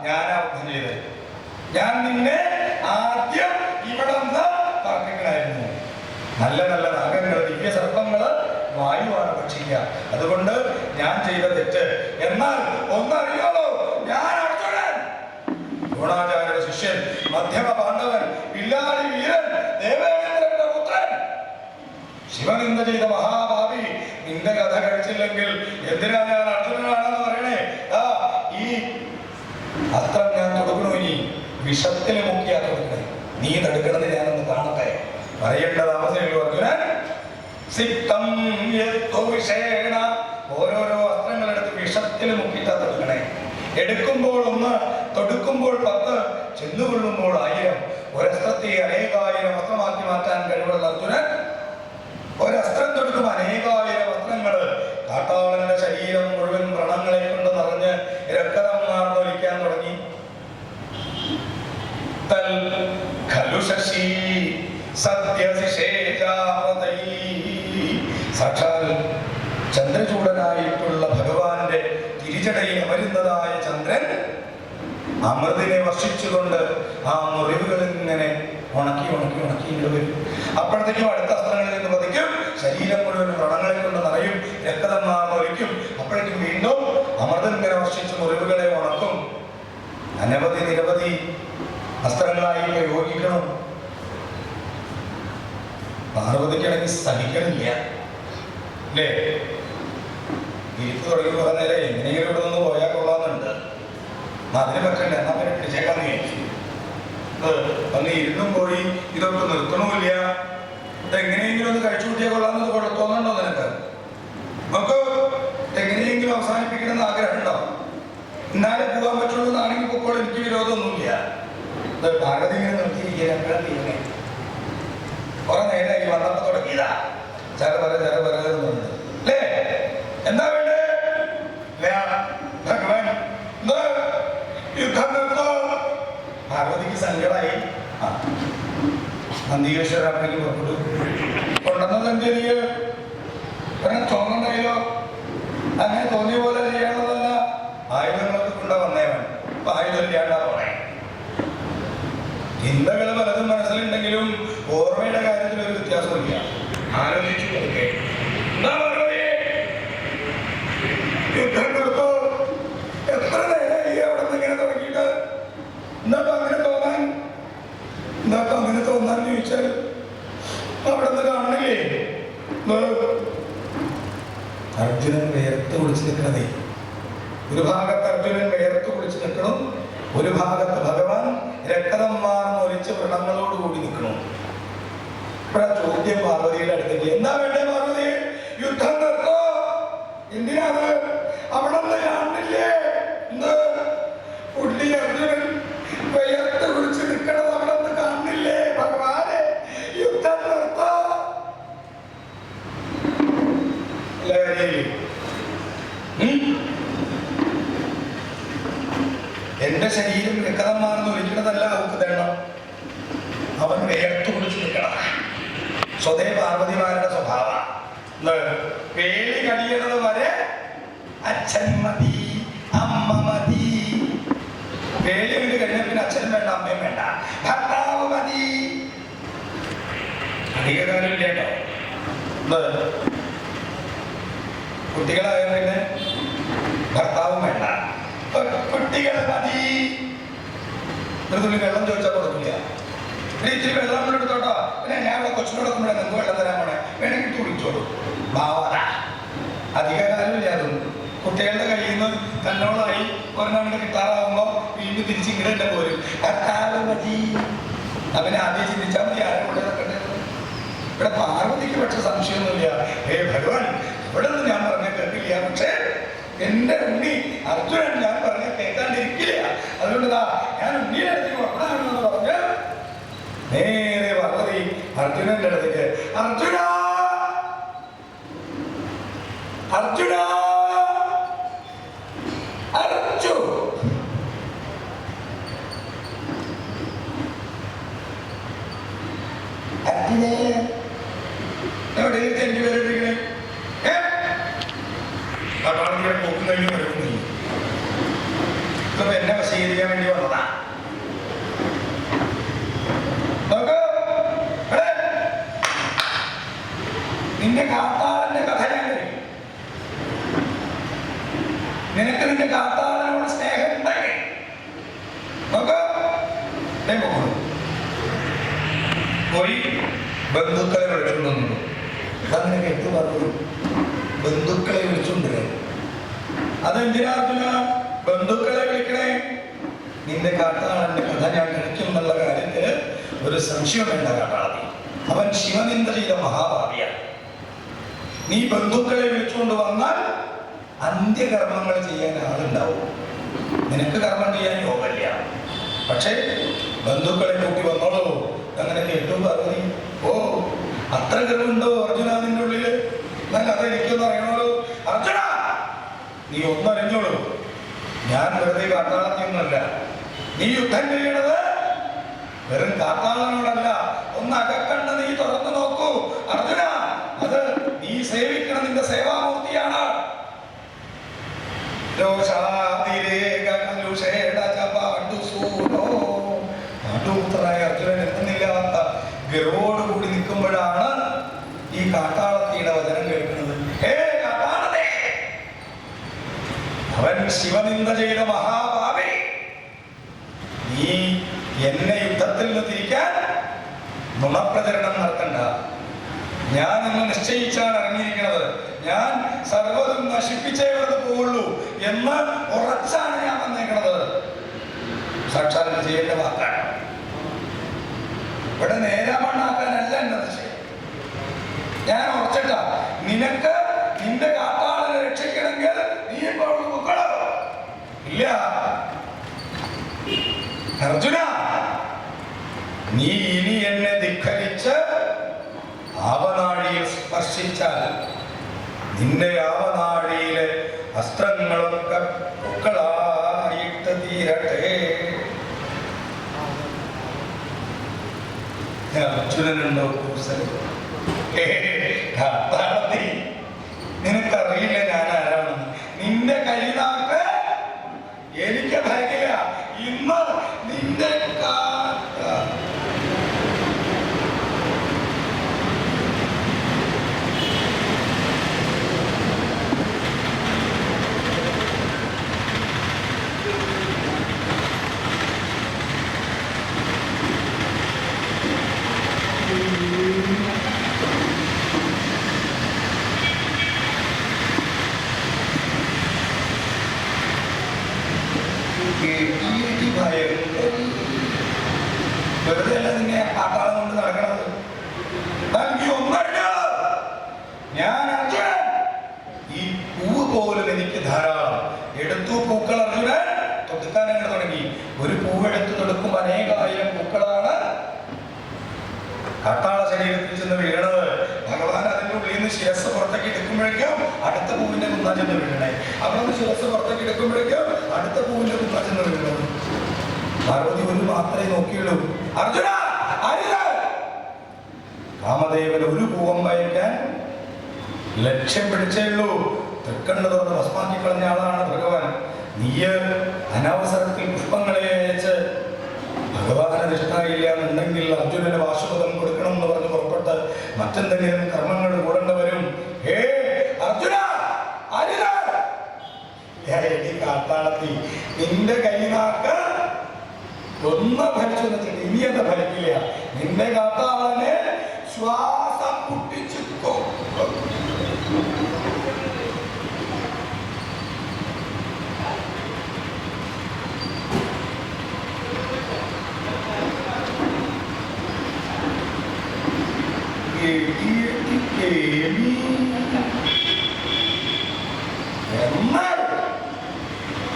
ഞാനാ ചെയ്തത്. ഞാൻ നിന്നെ ആദ്യം ഇവിടെ പറപ്പിക്കണായിരുന്നു. നല്ല നല്ല നാഗങ്ങൾ, ദിവ്യ സർപ്പങ്ങള് വായുവാണ് ഭക്ഷിക്കുക. അതുകൊണ്ട് ഞാൻ ചെയ്ത തെറ്റ്. എന്നാൽ ഒന്നറിയാലോ, ഞാൻ അർജുനൻ, ദ്രോണാചാര്യരുടെ ശിഷ്യൻ, മധ്യമ പാണ്ഡവൻ, പില്ലാടി വീരൻ, ദേവേന്ദ്രന്റെ പുത്രൻ, ശിവനിന്ദ ചെയ്ത മഹാഭാവി. നിന്റെ കഥ കഴിച്ചില്ലെങ്കിൽ എന്തിനാ ഞാൻ അർജുനനാണെന്ന് പറയണേ? ഈ അസ്ത്രം ഞാൻ തൊടുക്കണോ? ഇനി വിഷത്തിൽ മുക്കിയാ തൊടുക്കണേ. നീ തടുക്കണത് ഞാനൊന്ന് കാണട്ടെ. പറയേണ്ട താമസമുള്ളൂ അർജുനൻ. സിക്തം വിഷേണ, ഓരോരോ അസ്ത്രങ്ങളെടുത്ത് വിഷത്തിൽ മുക്കിയിട്ടാ തൊടുക്കണേ. എടുക്കുമ്പോൾ 1, തൊടുക്കുമ്പോൾ 10, ചെന്നുകൊള്ളുമ്പോൾ 1000. ഒരസ്ത്രത്തെ അനേകായിരം അസ്ത്രമാക്കി മാറ്റാൻ കഴിവുള്ള അർജുനൻ ഒരസ്ത്രം തൊടുക്കും അനേകായിരം അസ്ത്രങ്ങൾ. കാട്ടാളന്റെ ശരീരം മുഴുവൻ വ്രണങ്ങളെ കൊണ്ട് നിറഞ്ഞ് രക്തം മാർന്നൊലിക്കാൻ തുടങ്ങി. സാക്ഷാൽ ചന്ദ്രചൂടനായിട്ടുള്ള ഭഗവാന്റെ തിരിച്ചടയിൽ അമരുന്നതായ ചന്ദ്രൻ അമൃതിനെ വർഷിച്ചുകൊണ്ട് ആ മുറിവുകൾ ഇങ്ങനെ ഉണക്കി ഇങ്ങോട്ട് വരും. അപ്പോഴത്തേക്കും അടുത്ത അസ്ത്രങ്ങളിൽ നിന്ന് പതിക്കും. ശരീരം മുഴുവൻ വ്രണങ്ങളെ കൊണ്ട് നിറയും, രക്തം മാർന്നൊലിക്കും. അപ്പോഴേക്കും വീണ്ടും അമൃതം ഇങ്ങനെ വർഷിച്ച് മുറിവുകളെ ഉണക്കും. നിരവധി അസ്ത്രങ്ങളായി പ്രയോഗിക്കണം. പാർവതിക്കാണെങ്കിൽ സഹിക്കണില്ല അല്ലേ? ഇരിപ്പ് തുടങ്ങി കുറെ നേരം എങ്ങനെയെങ്കിലും ഇവിടെ നിന്ന് പോയാൽ കൊള്ളാമെന്നുണ്ട്. അതിന് പറ്റണ്ട, എന്നാ പിന്നെ പിടിച്ചേക്കാന്ന് വിചാരിച്ചു. അന്ന് ഇരുന്നും പോയി ഇതൊക്കെ നിർത്തണമില്ല. എങ്ങനെയെങ്കിലും ഒന്ന് കഴിച്ചു കൂട്ടിയാൽ കൊള്ളാമെന്ന് തോന്നുന്നുണ്ടോ നിനക്ക്? നമുക്ക് എങ്ങനെയെങ്കിലും അവസാനിപ്പിക്കണമെന്ന് ആഗ്രഹം ഉണ്ടോ? എന്നാലേ പോകാൻ പറ്റുള്ളൂ എന്നാണെങ്കിൽ പൊക്കോളം, എനിക്ക് വിരോധമൊന്നുമില്ല. ഭാരതി ഇങ്ങനെ നിർത്തിയിരിക്കുക. കുറെ നേരമായി വന്നപ്പോ തുടങ്ങിയതാ ചര പറയുന്നുണ്ട് അല്ലേ? എന്താ വേണ്ടേ? ഭഗവാൻ യുദ്ധം നിർത്തോ. പാർവതിക്ക് സങ്കടമായി. നന്ദികേശ്വര അമ്മയ്ക്ക് പുറപ്പെട്ടു. ആലോചിച്ചു കൊടുക്കേ. എന്താ പാർവതി, യുദ്ധം നിർത്തോ? എത്ര നേരമായി അവിടെ നിന്ന് ഇങ്ങനെ തുടങ്ങിയിട്ട്? എന്താ അങ്ങനെ തോന്നാൻ? എന്താ അങ്ങനെ തോന്നാന്ന് ചോദിച്ചാൽ അവിടെ നിന്ന് കാണണില്ലേ അർജുനൻ വേർത്ത് കുളിച്ച് നിൽക്കണതേ. ഒരു ഭാഗത്ത് അർജുനൻ വേർത്ത് കുളിച്ച് നിൽക്കണം, ഒരു ഭാഗത്ത് ഭഗവാൻ രക്തമാർന്ന് ഒലിച്ച് വ്രണങ്ങളോടുകൂടി നിൽക്കണം. ഇപ്പഴാ ചോദ്യം പാർവതിയുടെ അടുത്തേക്ക്, എന്താ വേണ്ടേ പാർവതി? യുദ്ധം നിർത്തോ? എന്തിനാണ്? അവിടെ നിന്ന് കാണില്ലേ എന്ത് പുള്ളി അർജുനൻ വേർത്ത് കുളിച്ച് നിൽക്കണത് അവിടെ നിന്ന് കാണില്ലേ? ഭഗവാനെ യുദ്ധം നിർത്തോ? എന്റെ ശരീരം രക്തമാർന്ന് ഒലിക്കണതല്ല അവർക്ക് തരണം, അവൻ വേർത്തു കുളിച്ച് നിൽക്കണം. സ്വതേ പാർവതിമാരുടെ സ്വഭാവം. പേടി കടിയണത് വരെ അച്ഛൻ മതി, അമ്മ മതി. പേടി വീട് കഴിഞ്ഞാൽ പിന്നെ അച്ഛനും വേണ്ട, അമ്മയും വേണ്ട, ഭർത്താവ് മതി. അധികകാലം കേട്ടോ. കുട്ടികളായ പിന്നെ ഭർത്താവും വേണ്ട, കുട്ടികൾ മതി. ഒരു തുള്ളി വെള്ളം ചോദിച്ചാൽ കൊടുക്കില്ല. ഇത്തിരി വെള്ളം എടുത്തോട്ടോ, പിന്നെ ഞാൻ ഇവിടെ കൊച്ചിനോടൊക്കെ നിങ്ങൾക്ക് വെള്ളം തരാൻ പോണേ, വേണമെങ്കിൽ കുടിച്ചോളൂ. ഭാവന അധികകാലമില്ല. അതൊന്നും കുട്ടികളുടെ കയ്യിൽ നിന്ന് തന്നോളായി ഒരെണ്ണം കിട്ടാറാവുമ്പോ വീണ്ടും തിരിച്ചിങ്ങനെ പോരും. ഭർത്താവ് മതി. അവനെ ആദ്യം ചിന്തിച്ചാൽ മതി ആരും കൂടെ നോക്കണ്ടേ. ഇവിടെ പാർവതിക്ക് പക്ഷെ സംശയമൊന്നുമില്ല. ഭഗവാൻ ഇവിടെ നിന്ന് ഞാൻ പറഞ്ഞ കേൾക്കില്ല, പക്ഷേ എന്റെ ഉണ്ണി അർജുനൻ ഞാൻ പറഞ്ഞ കേൾക്കാണ്ടിരിക്കില്ല. അതുകൊണ്ടാ ഞാൻ ഉണ്ണിയുടെ അടുത്തേക്ക് വന്നാണെന്ന് പറഞ്ഞ് നേരെ പാർവതി അർജുനന്റെ അടുത്തേക്ക്, അർജുന അർജുന അർജു അർജുനെ എവിടെയും തെറ്റി വരട്ടിരിക്കണേ. പട്ടാളത്തിലെ പോക്കും കഴിഞ്ഞ് വരുന്നില്ല. ഇതൊക്കെ എന്നെ വശീകരിക്കാൻ വേണ്ടി വന്നതാ. നിന്റെ കാത്താളന്റെ കഥ ഞാൻ കഴിയും. നിനക്ക് നിന്റെ കാത്താളനോട് സ്നേഹം ഉണ്ടെങ്കിൽ പോയി ബന്ധുക്കളെ വിളിച്ചുകൊണ്ടു. അതങ്ങനെ കേട്ടു പറഞ്ഞു, ബന്ധുക്കളെ വിളിച്ചുകൊണ്ടിരുന്നു. അതെന്തിനാ അർജുന ബന്ധുക്കളെ വിളിക്കണേ? നിന്റെ കാട്ടാളന്റെ കഥ ഞാൻ കഴിക്കും എന്നുള്ള കാര്യത്തില് ഒരു സംശയം വേണ്ട. കാട്ടാളി അവൻ ശിവനിന്ദ ചെയ്ത മഹാഭാവിയാണ്. നീ ബന്ധുക്കളെ വിളിച്ചുകൊണ്ട് വന്നാൽ അന്ത്യകർമ്മങ്ങൾ ചെയ്യാൻ ആളുണ്ടാവും. നിനക്ക് കർമ്മം ചെയ്യാൻ യോഗമില്ല. പക്ഷേ ബന്ധുക്കളെ കൂട്ടി വന്നോളൂ. അങ്ങനെ കേട്ടു പാർവതി. ഓ അത്ര ഗർവുണ്ടോ അർജുന നിന്റെ ഉള്ളില്? എന്നാൽ അതെനിക്കൊന്നും അറിയണോളൂ. അർജുന നീ ഒന്നറിഞ്ഞോളൂ, ഞാൻ വെറുതെ കാട്ടാളത്തിയൊന്നുമല്ല. നീ യുദ്ധം ചെയ്യണത് വെറും കാട്ടാളനോടല്ല, ഒന്ന് അകക്കണ്ട നീ തുറന്നു നോക്കൂ അർജുന. അത് നീ സേവിക്കണ നിന്റെ സേവാമൂർത്തിയാണ്. അർജുനൻ എത്തുന്നില്ലാത്ത ഗർവോടുകൂടി നിൽക്കുമ്പോഴാണ് ഈ കാട്ടാളത്തിയുടെ വചനം കേൾക്കുന്നത്. അവൻ ശിവനിന്ദ ചെയ്ത മഹാഭാവി, നീ എന്നെ യുദ്ധത്തിൽ നിന്ന് തിരിക്കാൻ നുണപ്രചരണം നടത്തണ്ട. ഞാൻ എന്ന് നിശ്ചയിച്ചാണ് ഇറങ്ങിയിരിക്കുന്നത്. ഞാൻ സർവ്വതും നശിപ്പിച്ചേ വെറുതെ പോവുള്ളൂ എന്ന് ഉറച്ചാണ് ഞാൻ വന്നേക്കുന്നത്. സാക്ഷാൽ ചെയ്യേണ്ട വാക്കാണ്. ഇവിടെ നേരാമണ്ണാക്കാനല്ല എന്റെ നിശ്ചയം. ഞാൻ ഉറച്ചിട്ട നിനക്ക് നിന്റെ കാട്ടാളനെ രക്ഷിക്കണമെങ്കിൽ നീ ഇപ്പോൾ മുക്കളോ ഇല്ല. അർജുന നീ ഇനി എന്നെ ധിക്കരിച്ച് ആവനാഴിയിൽ സ്പർശിച്ചാൽ നിന്റെ ആവനാഴിയിലെ അസ്ത്രങ്ങളൊക്കെ പൂക്കളായിട്ട് തീരട്ടെ. അർജുനനുണ്ടോ നിനക്കറിയില്ല ഞാൻ ആരാണെന്ന്. നിന്റെ കൈനാക്ക് എനിക്ക് ഭയങ്കര ഇന്ന് നിന്റെ ശിരസ് പുറത്തേക്ക് എടുക്കുമ്പോഴേക്കും അടുത്ത പൂവിന്റെ കുന്നാ ചെന്ന് വീഴണേ. അവിടെ നിന്ന് ശിരസ് പുറത്തേക്ക് എടുക്കുമ്പോഴേക്കും അടുത്ത പൂവിന്റെ കുന്നാ ചെന്ന് വീഴണം. പാർവതി ഒരു മാത്രമേ നോക്കിയുള്ളൂ. അർജുന കാമദേവൻ ഒരു പൂവം വയ്ക്കാൻ ലക്ഷ്യം പിടിച്ചേ ഉള്ളൂ. തൃക്കണ്ണ് തുറന്ന് ഭസ്മാക്കി കളഞ്ഞ ആളാണ് ഭഗവാൻ. നീയ് അനവസരത്തിൽ പുഷ്പങ്ങളെ അയച്ച് ഭഗവാന് ഇഷ്ടമായില്ല എന്നുണ്ടെങ്കിൽ അർജുനന് വാശുപദം കൊടുക്കണം എന്ന് പറഞ്ഞ് പുറപ്പെട്ട് മറ്റെന്തെങ്കിലും കർമ്മങ്ങൾ കൂടേണ്ടി വരും. ഹേ അർജുന, കാട്ടാളത്തി, നിന്റെ കൈനാക്ക് ഒന്ന് ഭരിച്ചു വെച്ചിട്ട് ഇനി എന്താ ഭരിക്കില്ല. നിന്റെ കാട്ടാളനെ ശ്വാസം പൊട്ടിച്ചിട്ടോ.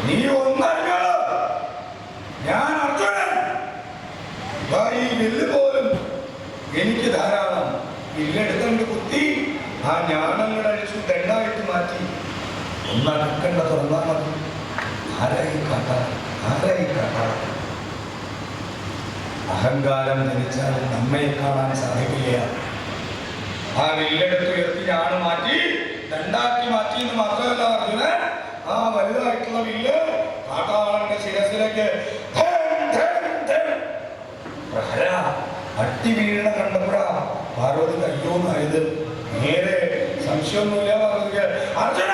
നീ ഒന്നറിഞ്ഞോ, ഞാൻ അർജുനൻ. ഈ വില്ല് പോലും എനിക്ക് ധാരാളം. വില്ലെടുത്തുകൊണ്ട് കുത്തി ആ ഞാനങ്ങൾ അഴിച്ചു ദണ്ടായിട്ട് മാറ്റി ഒന്നടുക്കണ്ട തുറന്നാൽ മതി. ആരായി കാട്ടാളൻ? ആരായി കാട്ടാളൻ? അഹങ്കാരം ധരിച്ചാൽ നമ്മെ കാണാൻ സാധിക്കില്ല. ആ വില്ലെടുത്ത് ഉയർത്തി ഞാൻ മാറ്റി ദണ്ടാക്കി മാറ്റി എന്ന് മാത്രമല്ല അർജുനൻ, ആ വലുതായിട്ടുള്ള വില്ല് കാട്ടാളന്റെ ശിരസിലേക്ക് അട്ടി വീഴണ കണ്ടപ്പോഴാ പാർവതി അയ്യോന്നായത്. നേരെ സംശയമൊന്നുമില്ല പാർവതിക്ക്. അർജുന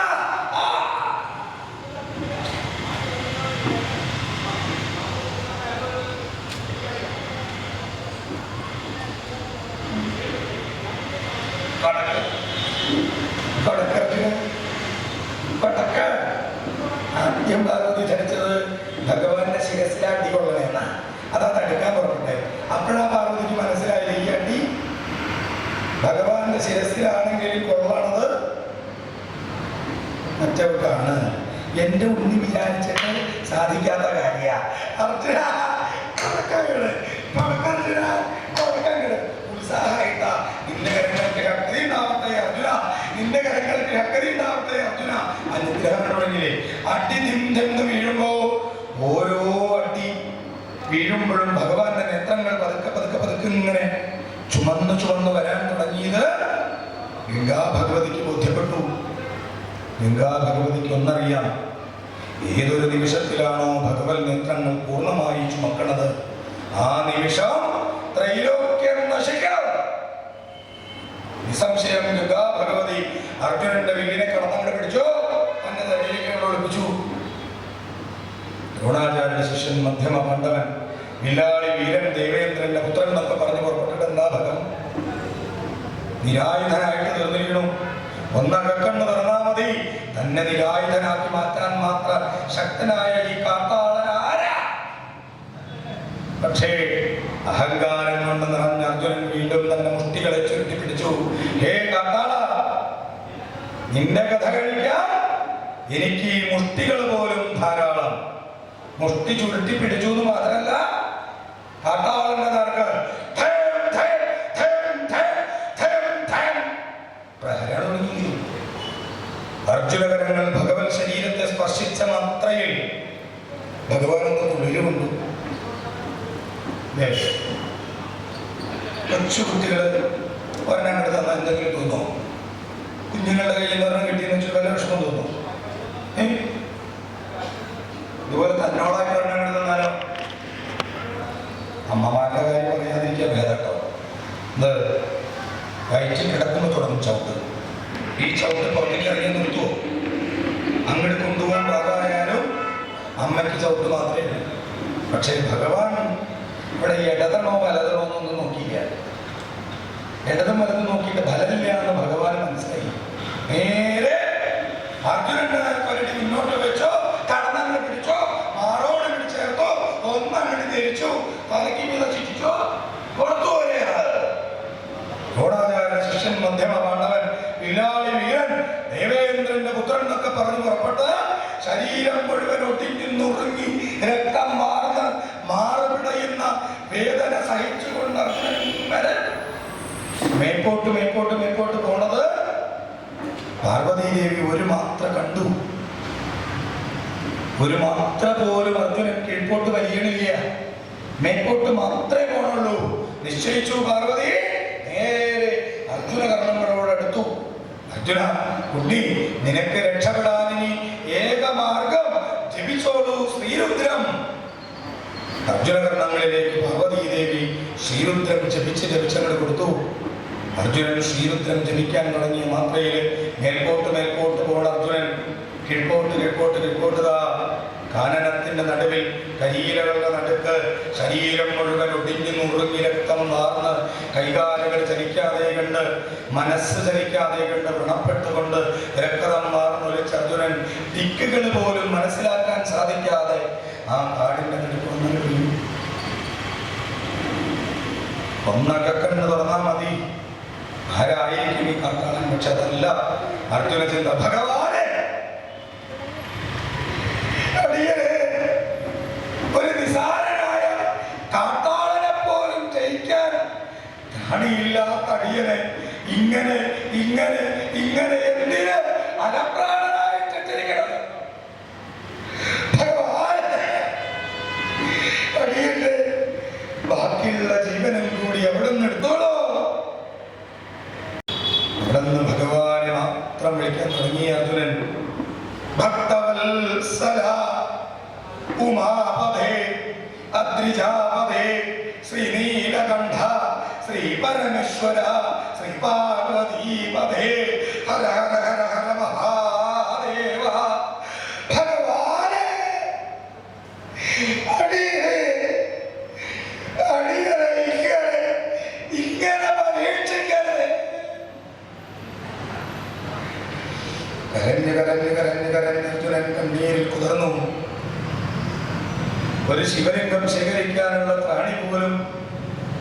ആദ്യം പാർവതി ധരിച്ചത് ഭഗവാന്റെ ശിരസിലെ അടി കൊള്ളണമെന്നാ. അതാ തടുക്കാൻ പുറപ്പെട്ടെ. അപ്പോഴാ പാർവതിക്ക് മനസ്സിലായില്ല, ഈ അടി ഭഗവാന്റെ ശിരസിലാണെങ്കിൽ കൊള്ളണത് മറ്റവർക്കാണ്. എന്റെ ഉണ്ണി വിചാരിച്ചിട്ട് സാധിക്കാത്ത കാര്യ. അർജുന ഉത്സാഹമായിട്ടാ. നിന്റെ കരങ്ങൾക്ക് ശക്തി ഉണ്ടാവട്ടെ അർജുന, നിന്റെ കരങ്ങൾക്ക് ശക്തി ഉണ്ടാവട്ടെ അർജുന. അനുഗ്രഹം തുടങ്ങിയില്ലേ. അടി നിന്നെന്ന് വീഴുമ്പോ ഓരോ അടി വീഴുമ്പോഴും ഭഗവാന്റെ നേത്രങ്ങൾ പതുക്കെ പതുക്കെ പതുക്കെ ഇങ്ങനെ ചുമന്ന് ചുമന്ന് വരാൻ തുടങ്ങിയത് ഗംഗാ ഭഗവതിക്ക് ബോധ്യപ്പെട്ടു. ഗംഗാ ഭഗവതിക്ക് ഒന്നറിയാം, ഏതൊരു നിമിഷത്തിലാണോ ഭഗവത് നേത്രങ്ങൾ പൂർണ്ണമായി ചുമക്കണത് ആ നിമിഷം ത്രൈലോക്യം നശിക്കണം. നിസംശയം ഗംഗാ ഭഗവതി അർജുനന്റെ വില്ലിനെ കടന്നങ്ങോട്ട് പിടിച്ചു, തന്റെ തലയിലേക്ക് ഒളിപ്പിച്ചു. ദ്രോണാചാര്യ ശിഷ്യൻ മധ്യമ പാണ്ഡവൻ വില്ലാളി വീരൻ ദേവേന്ദ്രന്റെ പുത്രൻ എന്നൊക്കെ പറഞ്ഞു പുറപ്പെട്ടിട്ട് എന്താ ഭഗം നിരായുധനായിട്ട് തീർന്നിരിക്കണു. ഒന്നകക്കണ്ണ് തുറന്നാ മതി, തന്നെ നിരായുധനാക്കി മാറ്റാൻ മാത്രം ശക്തനായ ഈ കാട്ടാളൻ ആരാ? പക്ഷേ അഹങ്കാരം കൊണ്ട് നിറഞ്ഞ അർജുനൻ വീണ്ടും തന്നെ മുഷ്ടികളെ ചുരുട്ടി പിടിച്ചു. ഹേ കാട്ടാള, നിന്റെ കഥ കഴിക്കാൻ എനിക്ക് ഈ മുഷ്ടികൾ പോലും ധാരാളം. മുഷ്ടി ചുരുട്ടി പിടിച്ചു എന്ന് മാത്രമല്ല, കാട്ടാളന്റെ നേർക്ക് പ്രഹരം തുടങ്ങി. അർജുനകരങ്ങൾ ഭഗവൻ ശരീരത്തെ സ്പർശിച്ച മാത്രയിൽ ഭഗവാൻ ഒന്ന് തുള്ളിലുമുണ്ട്. കൊച്ചുകുട്ടികള് ഒരെണ്ണം തന്നാൽ എന്തെങ്കിലും തോന്നോ? കുഞ്ഞുങ്ങളുടെ കയ്യിൽ നിന്ന് ഒരെണ്ണം കിട്ടിയെന്ന് വെച്ചാൽ വല്ല വിഷമം തോന്നും. ഇതുപോലെ തന്നോടായിട്ട് ഒരെണ്ണം തന്നാലോ? അമ്മമാരുടെ കാര്യം പറയാതിരിക്കുക ഭേദട്ടോ. ഇത് വയറ്റിൽ കിടക്കുമ്പോൾ തുടങ്ങും ചവിട്ട്. ഈ ചവിട്ട് പുറത്തേക്ക് ഇറങ്ങി നിർത്തുവോ? അങ്ങോട്ട് കൊണ്ടുപോകാൻ പാകായാലും അമ്മയ്ക്ക് ചവിട്ട് മാത്രമേ ഉള്ളൂ. പക്ഷേ ഭഗവാൻ ഇവിടെ ഇടതണോ വലതണോ എന്നൊന്നും നോക്കിയില്ല. ഇടതും വലതും നോക്കിയിട്ട് ഫലമില്ല എന്ന് ഭഗവാൻ മനസ്സിലായി. നേരെ അർജുനന്റെ നേർക്കൊരടി മുന്നോട്ട് വെച്ചോ, കടന്നങ്ങനെ പിടിച്ചോ, മാറോട് പിടിച്ചേർത്തോ, ഒന്നങ്ങനെ ധരിച്ചു, തലയ്ക്ക് മീത ചിരിച്ചോ, കൊടുത്തു. ദ്രോണാചാര്യ ശിഷ്യൻ മധ്യമ പാണ്ഡവൻ വില്ലാളി വീരൻ ദേവേന്ദ്രന്റെ പുത്രൻ എന്നൊക്കെ പറഞ്ഞു പുറപ്പെട്ട് ശരീരം മുഴുവൻ ഒട്ടിഞ്ഞുറുങ്ങി രക്തം മാറുന്ന മാറുപിടയുന്ന വേദന സഹിച്ചുകൊണ്ട് അർജുനൻ മേപ്പോട്ട് മേപ്പോട്ട് മേപ്പോട്ട് പോണത് പാർവതീദേവി ഒരു മാത്ര കണ്ടു. ഒരു മാത്ര പോലും അർജുനൻ കീഴ്പോട്ട് വലിയണില്ല, മേൽപോട്ട് മാത്രമേ പോണുള്ളൂ. നിശ്ചയിച്ചു പാർവതി നേരെ അർജുന കർണങ്ങളോടടുത്തു. അർജുന കുട്ടി, നിനക്ക് രക്ഷപ്പെടാൻ ഇനി ഏക മാർഗം ജപിച്ചോളൂ ശ്രീരുദ്രം. അർജുന കർണങ്ങളിലേക്ക് പാർവതീദേവി ശ്രീരുദ്രം ജപിച്ചങ്ങട് കൊടുത്തു. അർജുനൻ ശ്രീരുദ്രം ജപിക്കാൻ തുടങ്ങിയ മാത്രയിൽ മേൽപോട്ട് പോണ അർജുനൻ കിഴക്കോട്ട് കാനനത്തിന്റെ നടുവിൽ കരിയിലകളുടെ നടുക്ക് ശരീരം മുഴുവൻ ഒടിഞ്ഞു നുറുങ്ങി രക്തം വാർന്ന് കൈകാലുകൾ ചലിക്കാതെ കണ്ട് മനസ്സ് ചലിക്കാതെ കണ്ട് വ്രണപ്പെട്ടുകൊണ്ട് രക്തം വാർന്നൊലിച്ച അർജുനൻ ദിക്കുകൾ പോലും മനസ്സിലാക്കാൻ സാധിക്കാതെ ആ കാടിന്റെ നടുക്ക് ഒന്നകക്കണ്ണ് തുറന്നാൽ മതി, ആരായിരിക്കും ഈ കാക്കാളൻ? പക്ഷെ അതല്ല അർജുന ചിന്ത. ഭഗവാനെ, ഒരു നിസാരനായ കാട്ടാളനെ പോലും ജയിക്കാൻ ധാണിയില്ലാത്ത അടിയനെ ഇങ്ങനെ എന്തിന് അലപ്രാണനായിട്ടിരിക്കണം? ഭഗവാനെ, അടിയന്റെ ബാക്കിയുള്ള ജീവനും കൂടി എവിടുന്ന് എടുത്തോളൂ. അവിടുന്ന് ഭഗവാനെ മാത്രം വിളിക്കാൻ തുടങ്ങിയ അർജുനൻ ഭക്തവത്സല ഉമാപദേ അദ്രിജാപദേ ശ്രീനീലകണ്ഠ ശ്രീപരമേശ്വര ശ്രീപാർവതീപദേ ഹര ഹര ഹര ഹര മഹാദേവ. ഭഗവാനെ, ഇങ്ങനെ പരീക്ഷിക്കരുത്. കരഞ്ഞ് അർജുനൻ കണ്ണീരിൽ കുതിർന്നു. ഒരു ശിവലിംഗം ശേഖരിക്കാനുള്ള ത്രാണി പോലും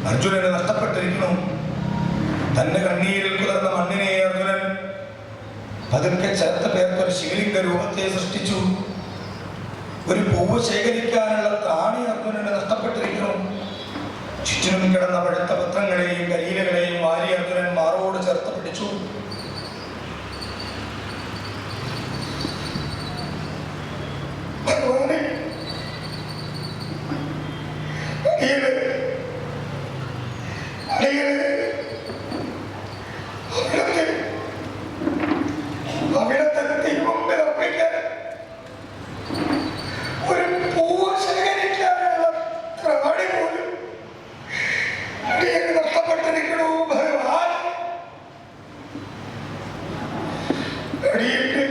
അർജുനന് നഷ്ടപ്പെട്ടിരിക്കുന്നു. തന്റെ കണ്ണീരിൽ കുതിർന്ന മണ്ണിനെ അർജുനൻ പതുക്കെ ചേർത്ത് പേർത്തൊരു ശിവലിംഗ രൂപത്തെ സൃഷ്ടിച്ചു. ഒരു പൂവ് ശേഖരിക്കാനുള്ള ത്രാണി അർജുനന് നഷ്ടപ്പെട്ടിരിക്കുന്നു. ചുറ്റിനും കിടന്ന പഴുത്ത പത്രങ്ങളെയും കരിയിലകളെയും വാരി അർജുനൻ മാറോട് ചേർത്ത് പിടിച്ചു. അവിടത്തെ തിരുമുമ്പിലർപ്പിക്കാൻ ഒരു പൂവ് ശേഖരിക്കാനുള്ള ത്രാണി പോലും നഷ്ടപ്പെട്ടിരിക്കണു. ഭഗവാൻ, അടിയന്റെ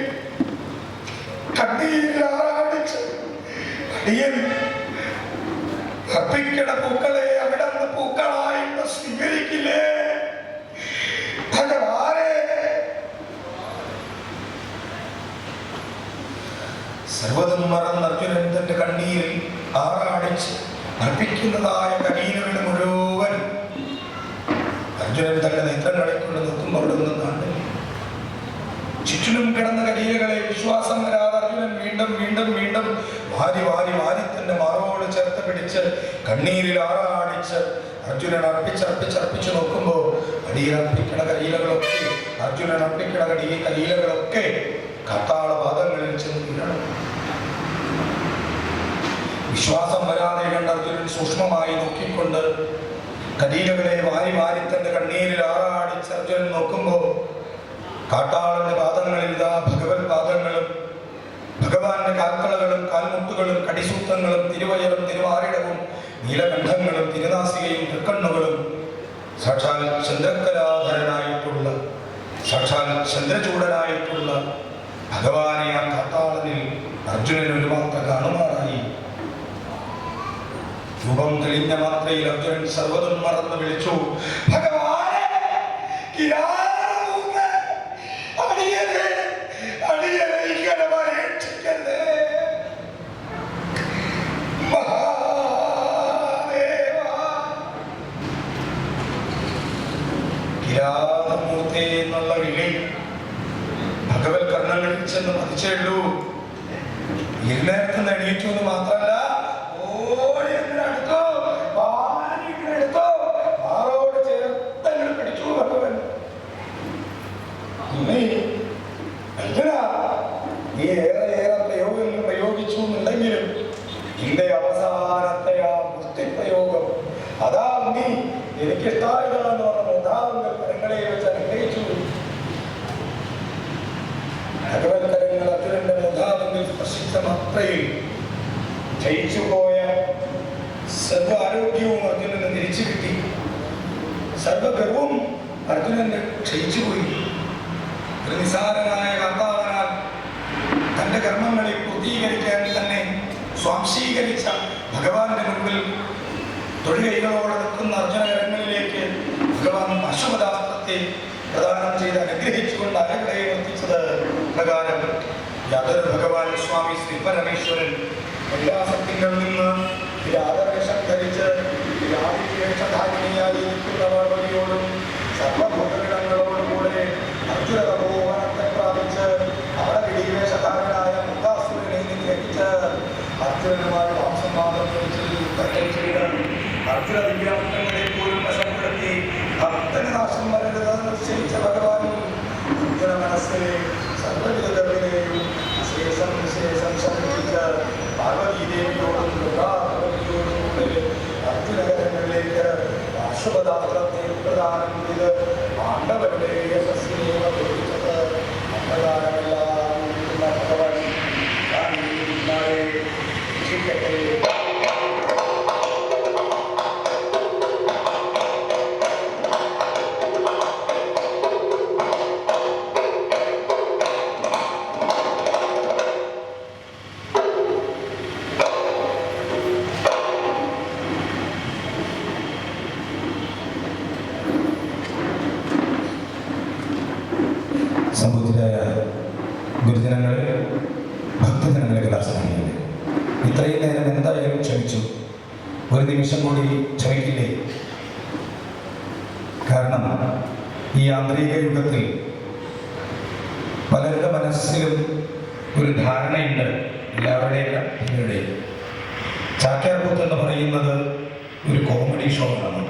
കണ്ണീരിലാറാടിച്ച് അടിയൻ അർപ്പിക്കണ പൂക്കളെ അവിടുന്ന് പൂക്കളായിട്ട് സ്വീകരിക്കില്ലേ? ഭഗവാനെ, സർവ്വതും മറന്ന് അർജുനൻ തന്റെ കണ്ണീരിൽ ആറാടിച്ച് അർപ്പിക്കുന്നതായ കരീനകളുടെ മുഴുവൻ അർജുനൻ തന്റെ നേത്രങ്ങളെ കൊണ്ട് നോക്കുമ്പോൾ അവിടെ നിന്ന് കാണുന്നു. ചുറ്റിലും കിടന്ന കരിയിലകളെ വിശ്വാസം വരാതെ അർജുനൻ വീണ്ടും വാരി തന്റെ മാറോട് ചേർത്ത് പിടിച്ച് കണ്ണീരിൽ ആറാടിച്ച് അർജുനൻ അർപ്പിച്ച് നോക്കുമ്പോ അടിയിലർപ്പിക്കണ കരിയിലകളൊക്കെ അർജുനൻ അർപ്പിക്കണ കരിയിലകളൊക്കെ കാട്ടാള പാദങ്ങളിൽ ചെന്ന് വീഴണം. വിശ്വാസം വരാതെ കണ്ട അർജുനൻ സൂക്ഷ്മമായി നോക്കിക്കൊണ്ട് കരിയിലകളെ വാരി തന്റെ കണ്ണീരിൽ ആറാടിച്ച് അർജുനൻ നോക്കുമ്പോ കാട്ടാളന്റെ പാദങ്ങളിൽ ഇതാ ഭഗവത് പാദങ്ങളും ഭഗവാന്റെ കാൽക്കളകളും കാൽമുട്ടുകളും കടിസൂത്രങ്ങളും തിരുവയറും തിരുവാരിടവും നീലകണ്ഠങ്ങളും തിരുനാസികയും തൃക്കണ്ണുകളും സാക്ഷാൽ ചന്ദ്രകലാധരനായിട്ടുള്ള സാക്ഷാൽ ചന്ദ്രചൂടനായിട്ടുള്ള ഭഗവാനെ ആ കാട്ടാളനിൽ അർജുനൻ ഒരു മാത്ര കാണുമാറായി. രൂപം തെളിഞ്ഞ മാത്രയിൽ അർജുനൻ സർവ്വതും മറന്ന് വിളിച്ചു, ഭഗവാനെ, കിരാതമൂർത്തേ എന്നുള്ള വിളി ഭഗവത് കർണങ്ങളിൽ ചെന്ന് പതിച്ചേള്ളൂ. ഇരുന്നേരത്ത് എണീറ്റു എന്ന് മാത്രമല്ല, ഓടി അടുത്തോ എടുത്തോ ആറോട് ചേർത്തങ്ങൾ പിടിച്ചു ഭഗവൻ. അർജുന, നീ ഏറെ പ്രയോഗങ്ങൾ പ്രയോഗിച്ചു എന്നുണ്ടെങ്കിലും നിന്റെ അവസാനത്തെ ആ മുക്തിപ്രയോഗം, അതാ നീ എനിക്കിഷ്ടായതാന്ന് പറഞ്ഞ മുഖാവങ്ങൾ കരങ്ങളെ വെച്ച് അനുഗ്രഹിച്ചു. ഭഗവത്കരങ്ങൾ അർജുനന്റെ മുഖാവങ്ങൾ സ്പർശിച്ച മാത്രയിൽ ജയിച്ചുപോയ സർവ ആരോഗ്യവും അർജുനന് തിരിച്ചു കിട്ടി. സർവഗർവവും അർജുനന് ക്ഷയിച്ചുപോയി. ഒരു നിസാരനായ കർത്താവനാൽ തന്റെ കർമ്മങ്ങളെ പൂർത്തീകരിക്കാൻ തന്നെ സ്വാംശീകരിച്ച ഭഗവാന്റെ മുൻപിൽ തൊഴികൈകളോടെ നിൽക്കുന്ന അർജുനകരങ്ങളിലേക്ക് ഭഗവാൻ അശ്വപദാസ്ത്രത്തെ പ്രദാനം ചെയ്ത് അനുഗ്രഹിച്ചുകൊണ്ട് അരകളെ വർത്തിച്ചത് പ്രകാരം യാതൊരു ഭഗവാൻ സ്വാമി ശ്രീ പരമേശ്വരൻ എല്ലാ സത്യങ്ങളിൽ നിന്ന് ആദർശം ധരിച്ച് ആദിവേഷധാരിണിയായിരിക്കുന്ന പാർവതിയോടും സർവഭൂതഗണങ്ങളോടും കൂടെ അർജുന തപോവനത്തെ പ്രാപിച്ച് അവിടെ വിടിവേഷധാരനായ മുക്താസുരനെ നിഗ്രഹിച്ച് അർജുനനുമായി മാംസമാതം ചെയ്ത് അർജുന വിദ്യാർത്ഥികളെ പോലും വശപ്പെടുത്തി ഭക്തന് നാശം വരരുതെന്ന് നിശ്ചയിച്ച ഭഗവാൻ അർജുന മനസ്സിലെ സർവവിധ ഗർഭിനെയും വിശേഷം ശമിപ്പിച്ച് പാർവതീദേവിയോടും ദുർഗാഭഗവതിയോടും കൂടെ അർജുനകരങ്ങളിലേക്ക് അശ്വപദാസ്ത്രത്തെ പ്രദാനം ചെയ്ത് പാണ്ഡവരുടെ യശസ്സിനെ പ്രകടിപ്പിച്ചത് അപ്രകാരമെല്ലാം ഭഗവാൻ രക്ഷിക്കട്ടെ. സംബുദ്ധരായ ഗുരുജനങ്ങളെ, ഭക്തജനങ്ങളെ, കലാസ്വാമികളെ, ഇത്രയും നേരം എന്തായാലും ക്ഷമിച്ചു. ഒരു നിമിഷം കൂടി ക്ഷമിക്കില്ലേ? കാരണം ഈ ആന്തരിക യുഗത്തിൽ പലരുടെ മനസ്സിലും ഒരു ധാരണയുണ്ട്, എല്ലാവരുടെയും ഇവരുടെയും. ചാക്യാർകൂത്ത് എന്ന് പറയുന്നത് ഒരു കോമഡി ഷോ ആണ്.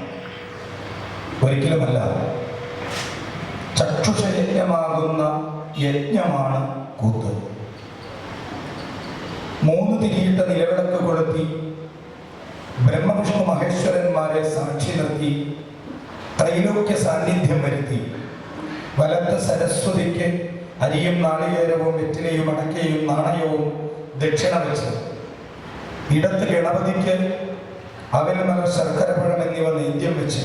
ഒരിക്കലുമല്ല. ചക്ഷുഷയജ്ഞമാകുന്ന യജ്ഞമാണ് കൂത്ത്. 3 തിരിയിട്ട നിലവിളക്ക് കൊളുത്തി ബ്രഹ്മവിഷ്ണു മഹേശ്വരന്മാരെ സാക്ഷി നിർത്തി ത്രൈലോക്യ സാന്നിധ്യം വരുത്തി വലത്ത് സരസ്വതിക്ക് അരിയും നാളികേരവും വെറ്റിലയും അടക്കയും നാണയവും ദക്ഷിണ വെച്ച് ഇടത്ത് ഗണപതിക്ക് അവൽമല ശർക്കരപ്പഴം എന്നിവ നേദ്യം വെച്ച്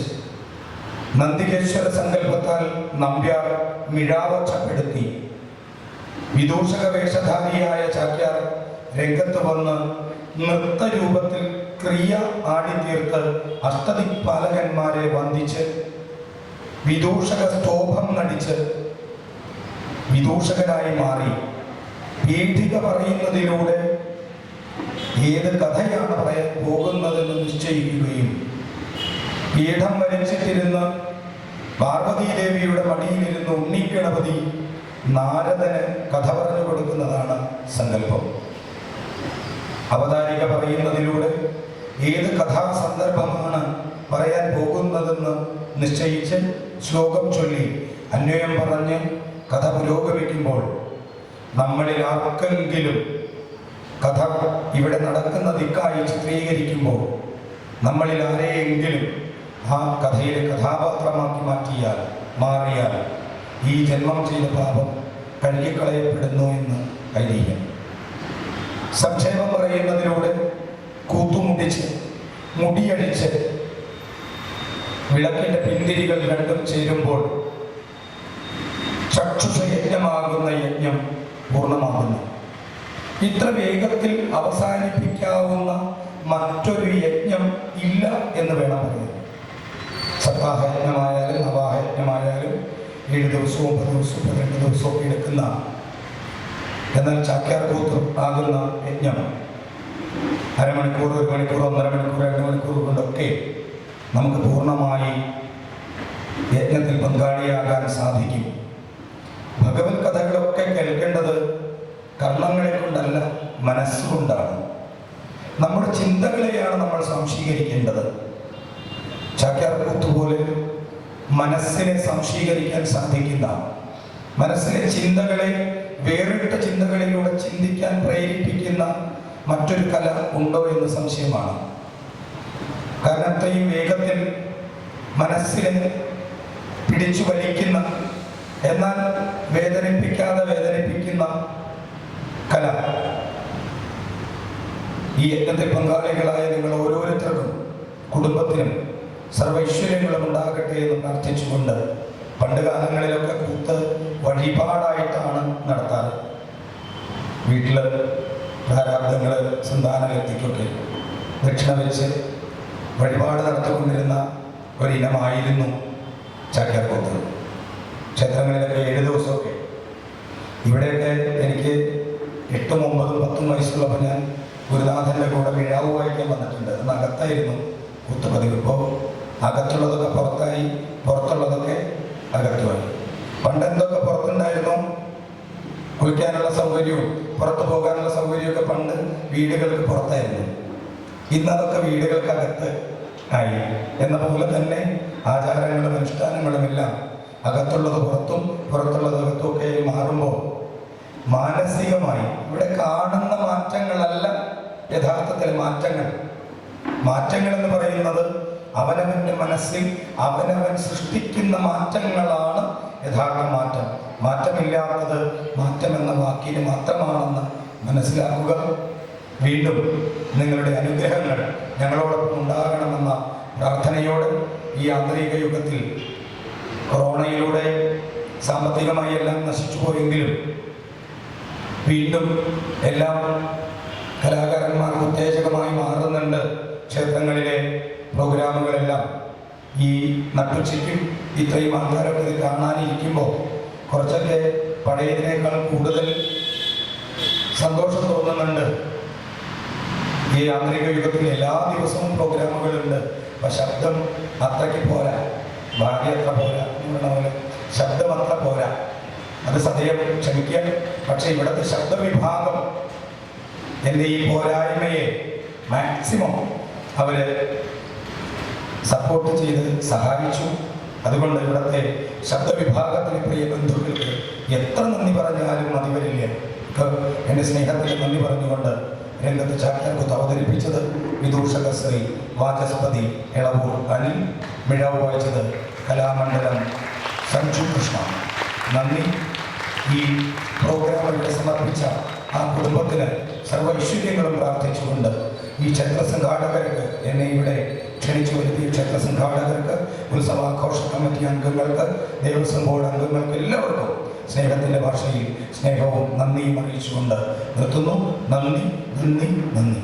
നന്ദികേശ്വര സങ്കല്പത്താൽ നമ്പ്യാർ മിഴാവച്ചപ്പെടുത്തി വിദൂഷക വേഷധാരിയായ ചാക്യാർ രംഗത്ത് വന്ന് നൃത്തരൂപത്തിൽ ക്രിയ ആടിത്തീർത്ത് അഷ്ടദിക്പാലകന്മാരെ വന്ദിച്ച് വിദൂഷക സ്തോഭം നടിച്ച് വിദൂഷകനായി മാറി പീഠിക പറയുന്നതിലൂടെ ഏത് കഥയാണ് പറയാൻ പോകുന്നതെന്ന് നിശ്ചയിക്കുകയും പീഠം വലിച്ചിട്ടിരുന്ന് പാർവതീദേവിയുടെ മടിയിലിരുന്ന് ഉണ്ണിഗണപതി നാരദന് കഥ പറഞ്ഞു കൊടുക്കുന്നതാണ് സങ്കല്പം. അവതാരിക പറയുന്നതിലൂടെ ഏത് കഥാസന്ദർഭമാണ് പറയാൻ പോകുന്നതെന്ന് നിശ്ചയിച്ച് ശ്ലോകം ചൊല്ലി അന്വയം പറഞ്ഞ് കഥ പുരോഗമിക്കുമ്പോൾ നമ്മളിൽ ആർക്കെങ്കിലും കഥ ഇവിടെ നടക്കുന്ന ദിക്കായി ചിത്രീകരിക്കുമ്പോൾ നമ്മളിൽ ആരെയെങ്കിലും ആ കഥയിലെ കഥാപാത്രമാക്കി മാറിയാൽ ഈ ജന്മം ചെയ്ത പാപം കഴുകിക്കളയപ്പെടുന്നു എന്ന് കരുതിയും സംക്ഷേപം പറയുന്നതിലൂടെ കൂത്തുമുട്ടിച്ച് മുടിയടിച്ച് വിളക്കിന്റെ പിന്തിരികൾ രണ്ടും ചേരുമ്പോൾ ചക്ഷുഷയജ്ഞമാകുന്ന യജ്ഞം പൂർണ്ണമാകുന്നു. ഇത്ര വേഗത്തിൽ അവസാനിപ്പിക്കാവുന്ന മറ്റൊരു യജ്ഞം ഇല്ല എന്ന് വേണം പറയാൻ. സപ്താഹയജ്ഞമായാലും നവാഹയജ്ഞമായാലും 7 ദിവസവും 10 ദിവസവും 12 ദിവസവും എടുക്കുന്ന, എന്നാൽ ചാക്യാർകൂത്ത് ആകുന്ന യജ്ഞം അരമണിക്കൂർ, 1 മണിക്കൂർ, 1.5 മണിക്കൂർ, 2 മണിക്കൂർ കൊണ്ടൊക്കെ നമുക്ക് പൂർണ്ണമായി യജ്ഞത്തിൽ പങ്കാളിയാകാൻ സാധിക്കും. ഭഗവത് കഥകളൊക്കെ കേൾക്കേണ്ടത് കർണങ്ങളെ കൊണ്ടല്ല, മനസ്സുകൊണ്ടാണ്. നമ്മുടെ ചിന്തകളെയാണ് നമ്മൾ സംശീകരിക്കേണ്ടത്. ചാക്യാർകൂത്ത് പോലെ മനസ്സിനെ സംശീകരിക്കാൻ സാധിക്കുന്ന മനസ്സിലെ ചിന്തകളെ വേറിട്ട ചിന്തകളിലൂടെ ചിന്തിക്കാൻ പ്രേരിപ്പിക്കുന്ന മറ്റൊരു കല ഉണ്ടോ എന്ന് സംശയമാണ്. കാരണം അത്രയും വേഗത്തിൽ മനസ്സിനെ പിടിച്ചു വലിക്കുന്ന, എന്നാൽ വേദനിപ്പിക്കുന്ന കല. ഈ യജ്ഞത്തിൽ പങ്കാളികളായ നിങ്ങൾ ഓരോരുത്തർക്കും കുടുംബത്തിനും സർവൈശ്വര്യങ്ങളും ഉണ്ടാകട്ടെ എന്ന് പ്രാർത്ഥിച്ചുകൊണ്ട്, പണ്ട് കാലങ്ങളിലൊക്കെ കൂത്ത് വഴിപാടായിട്ടാണ് നടത്താറ്. വീട്ടിൽ പ്രാരാബ്ദങ്ങൾ സന്താനമെത്തിക്കൊക്കെ ദക്ഷിണ വെച്ച് വഴിപാട് നടത്തിക്കൊണ്ടിരുന്ന ഒരിനമായിരുന്നു ചാക്യാർകൂത്ത്. ക്ഷേത്രങ്ങളിലൊക്കെ 7 ദിവസമൊക്കെ. ഇവിടെയൊക്കെ എനിക്ക് 8, 9, 10 വയസ്സുള്ളപ്പോൾ ഞാൻ ഗുരുനാഥൻ്റെ കൂടെ മിഴാവ് വായിക്കാൻ വന്നിട്ടുണ്ട്. അന്ന് അകത്തായിരുന്നു കൂത്ത് പതിവ്. ഇപ്പോൾ അകത്തുള്ളതൊക്കെ പുറത്തായി, പുറത്തുള്ളതൊക്കെ അകത്തുമായി. പണ്ട് എന്തൊക്കെ പുറത്തുണ്ടായിരുന്നു, കുളിക്കാനുള്ള സൗകര്യവും പുറത്തു പോകാനുള്ള സൗകര്യമൊക്കെ പണ്ട് വീടുകൾക്ക് പുറത്തായിരുന്നു. ഇന്നതൊക്കെ വീടുകൾക്കകത്ത് ആയി. എന്ന പോലെ തന്നെ ആചാരങ്ങളും അനുഷ്ഠാനങ്ങളുമെല്ലാം അകത്തുള്ളത് പുറത്തും പുറത്തുള്ളത് അകത്തും ഒക്കെ മാറുമ്പോൾ മാനസികമായി ഇവിടെ കാണുന്ന മാറ്റങ്ങളല്ല യഥാർത്ഥത്തിൽ മാറ്റങ്ങൾ എന്ന് പറയുന്നത് അവനവൻ്റെ മനസ്സിൽ അവനവൻ സൃഷ്ടിക്കുന്ന മാറ്റങ്ങളാണ് യഥാർത്ഥ മാറ്റം. മാറ്റമില്ലാത്തത് മാറ്റം എന്ന വാക്കിന് മാത്രമാണെന്ന് മനസ്സിലാക്കുക. വീണ്ടും നിങ്ങളുടെ അനുഗ്രഹങ്ങൾ ഞങ്ങളോടൊപ്പം ഉണ്ടാകണമെന്ന പ്രാർത്ഥനയോടെ ഈ ആന്തരിക യുഗത്തിൽ കൊറോണയിലൂടെ സാമ്പത്തികമായി എല്ലാം നശിച്ചു പോയെങ്കിലും വീണ്ടും എല്ലാം കലാകാരന്മാർക്ക് ഉത്തേജകമായി മാറുന്നുണ്ട്. ക്ഷേത്രങ്ങളിലെ പ്രോഗ്രാമുകളെല്ലാം ഈ നട്ടുച്ചയ്ക്കും ഇത്രയും ആൾക്കാരൊക്കെ ഇത് കാണാനിരിക്കുമ്പോൾ കുറച്ചൊക്കെ പഴയതിനേക്കാൾ കൂടുതൽ സന്തോഷം തോന്നുന്നുണ്ട്. ഈ ആന്തരിക യുഗത്തിൽ എല്ലാ ദിവസവും പ്രോഗ്രാമുകളുണ്ട്. അപ്പം ശബ്ദം അത്രയ്ക്ക് പോരാ, ഭാഗ്യ അത്ര പോരാ എന്ന് പറഞ്ഞ പോലെ ശബ്ദം അത്ര പോരാ. അത് സദയം ക്ഷമിക്കുക. പക്ഷെ ഇവിടുത്തെ ശബ്ദവിഭാഗം എൻ്റെ ഈ പോരായ്മയെ മാക്സിമം അവർ സപ്പോർട്ട് ചെയ്ത് സഹായിച്ചു. അതുകൊണ്ട് ഇവിടുത്തെ ശബ്ദവിഭാഗത്തിലെ പ്രിയ ബന്ധുക്കൾക്ക് എത്ര നന്ദി പറഞ്ഞാലും മതി വരില്ല. എൻ്റെ സ്നേഹത്തിന് നന്ദി പറഞ്ഞുകൊണ്ട് രംഗത്ത് ചാക്യാർകൂത്ത് അവതരിപ്പിച്ചത് വിദൂഷക ശ്രീ വാചസ്പതി എളവൂർ അനിൽ, മിഴാവ് വായിച്ചത് കലാമണ്ഡലം സഞ്ജു കൃഷ്ണ. നന്ദി. ഈ പ്രോഗ്രാമുകളെ സമർപ്പിച്ച ആ കുടുംബത്തിന് സർവ്വ ഐശ്വര്യങ്ങളും പ്രാർത്ഥിച്ചുകൊണ്ട് ഈ ക്ഷേത്ര സംഘാടകർക്ക്, എന്നെ ഇവിടെ ക്ഷണിച്ചു വരുത്തിയ ക്ഷേത്ര സംഘാടകർക്ക്, ഉത്സവാഘോഷ കമ്മിറ്റി അംഗങ്ങൾക്ക്, ദേവസ്വം ബോർഡ് അംഗങ്ങൾക്ക് എല്ലാവർക്കും സ്നേഹത്തിൻ്റെ ഭാഷയിൽ സ്നേഹവും നന്ദിയും അറിയിച്ചുകൊണ്ട് നിർത്തുന്നു. നന്ദി, നന്ദി, നന്ദി.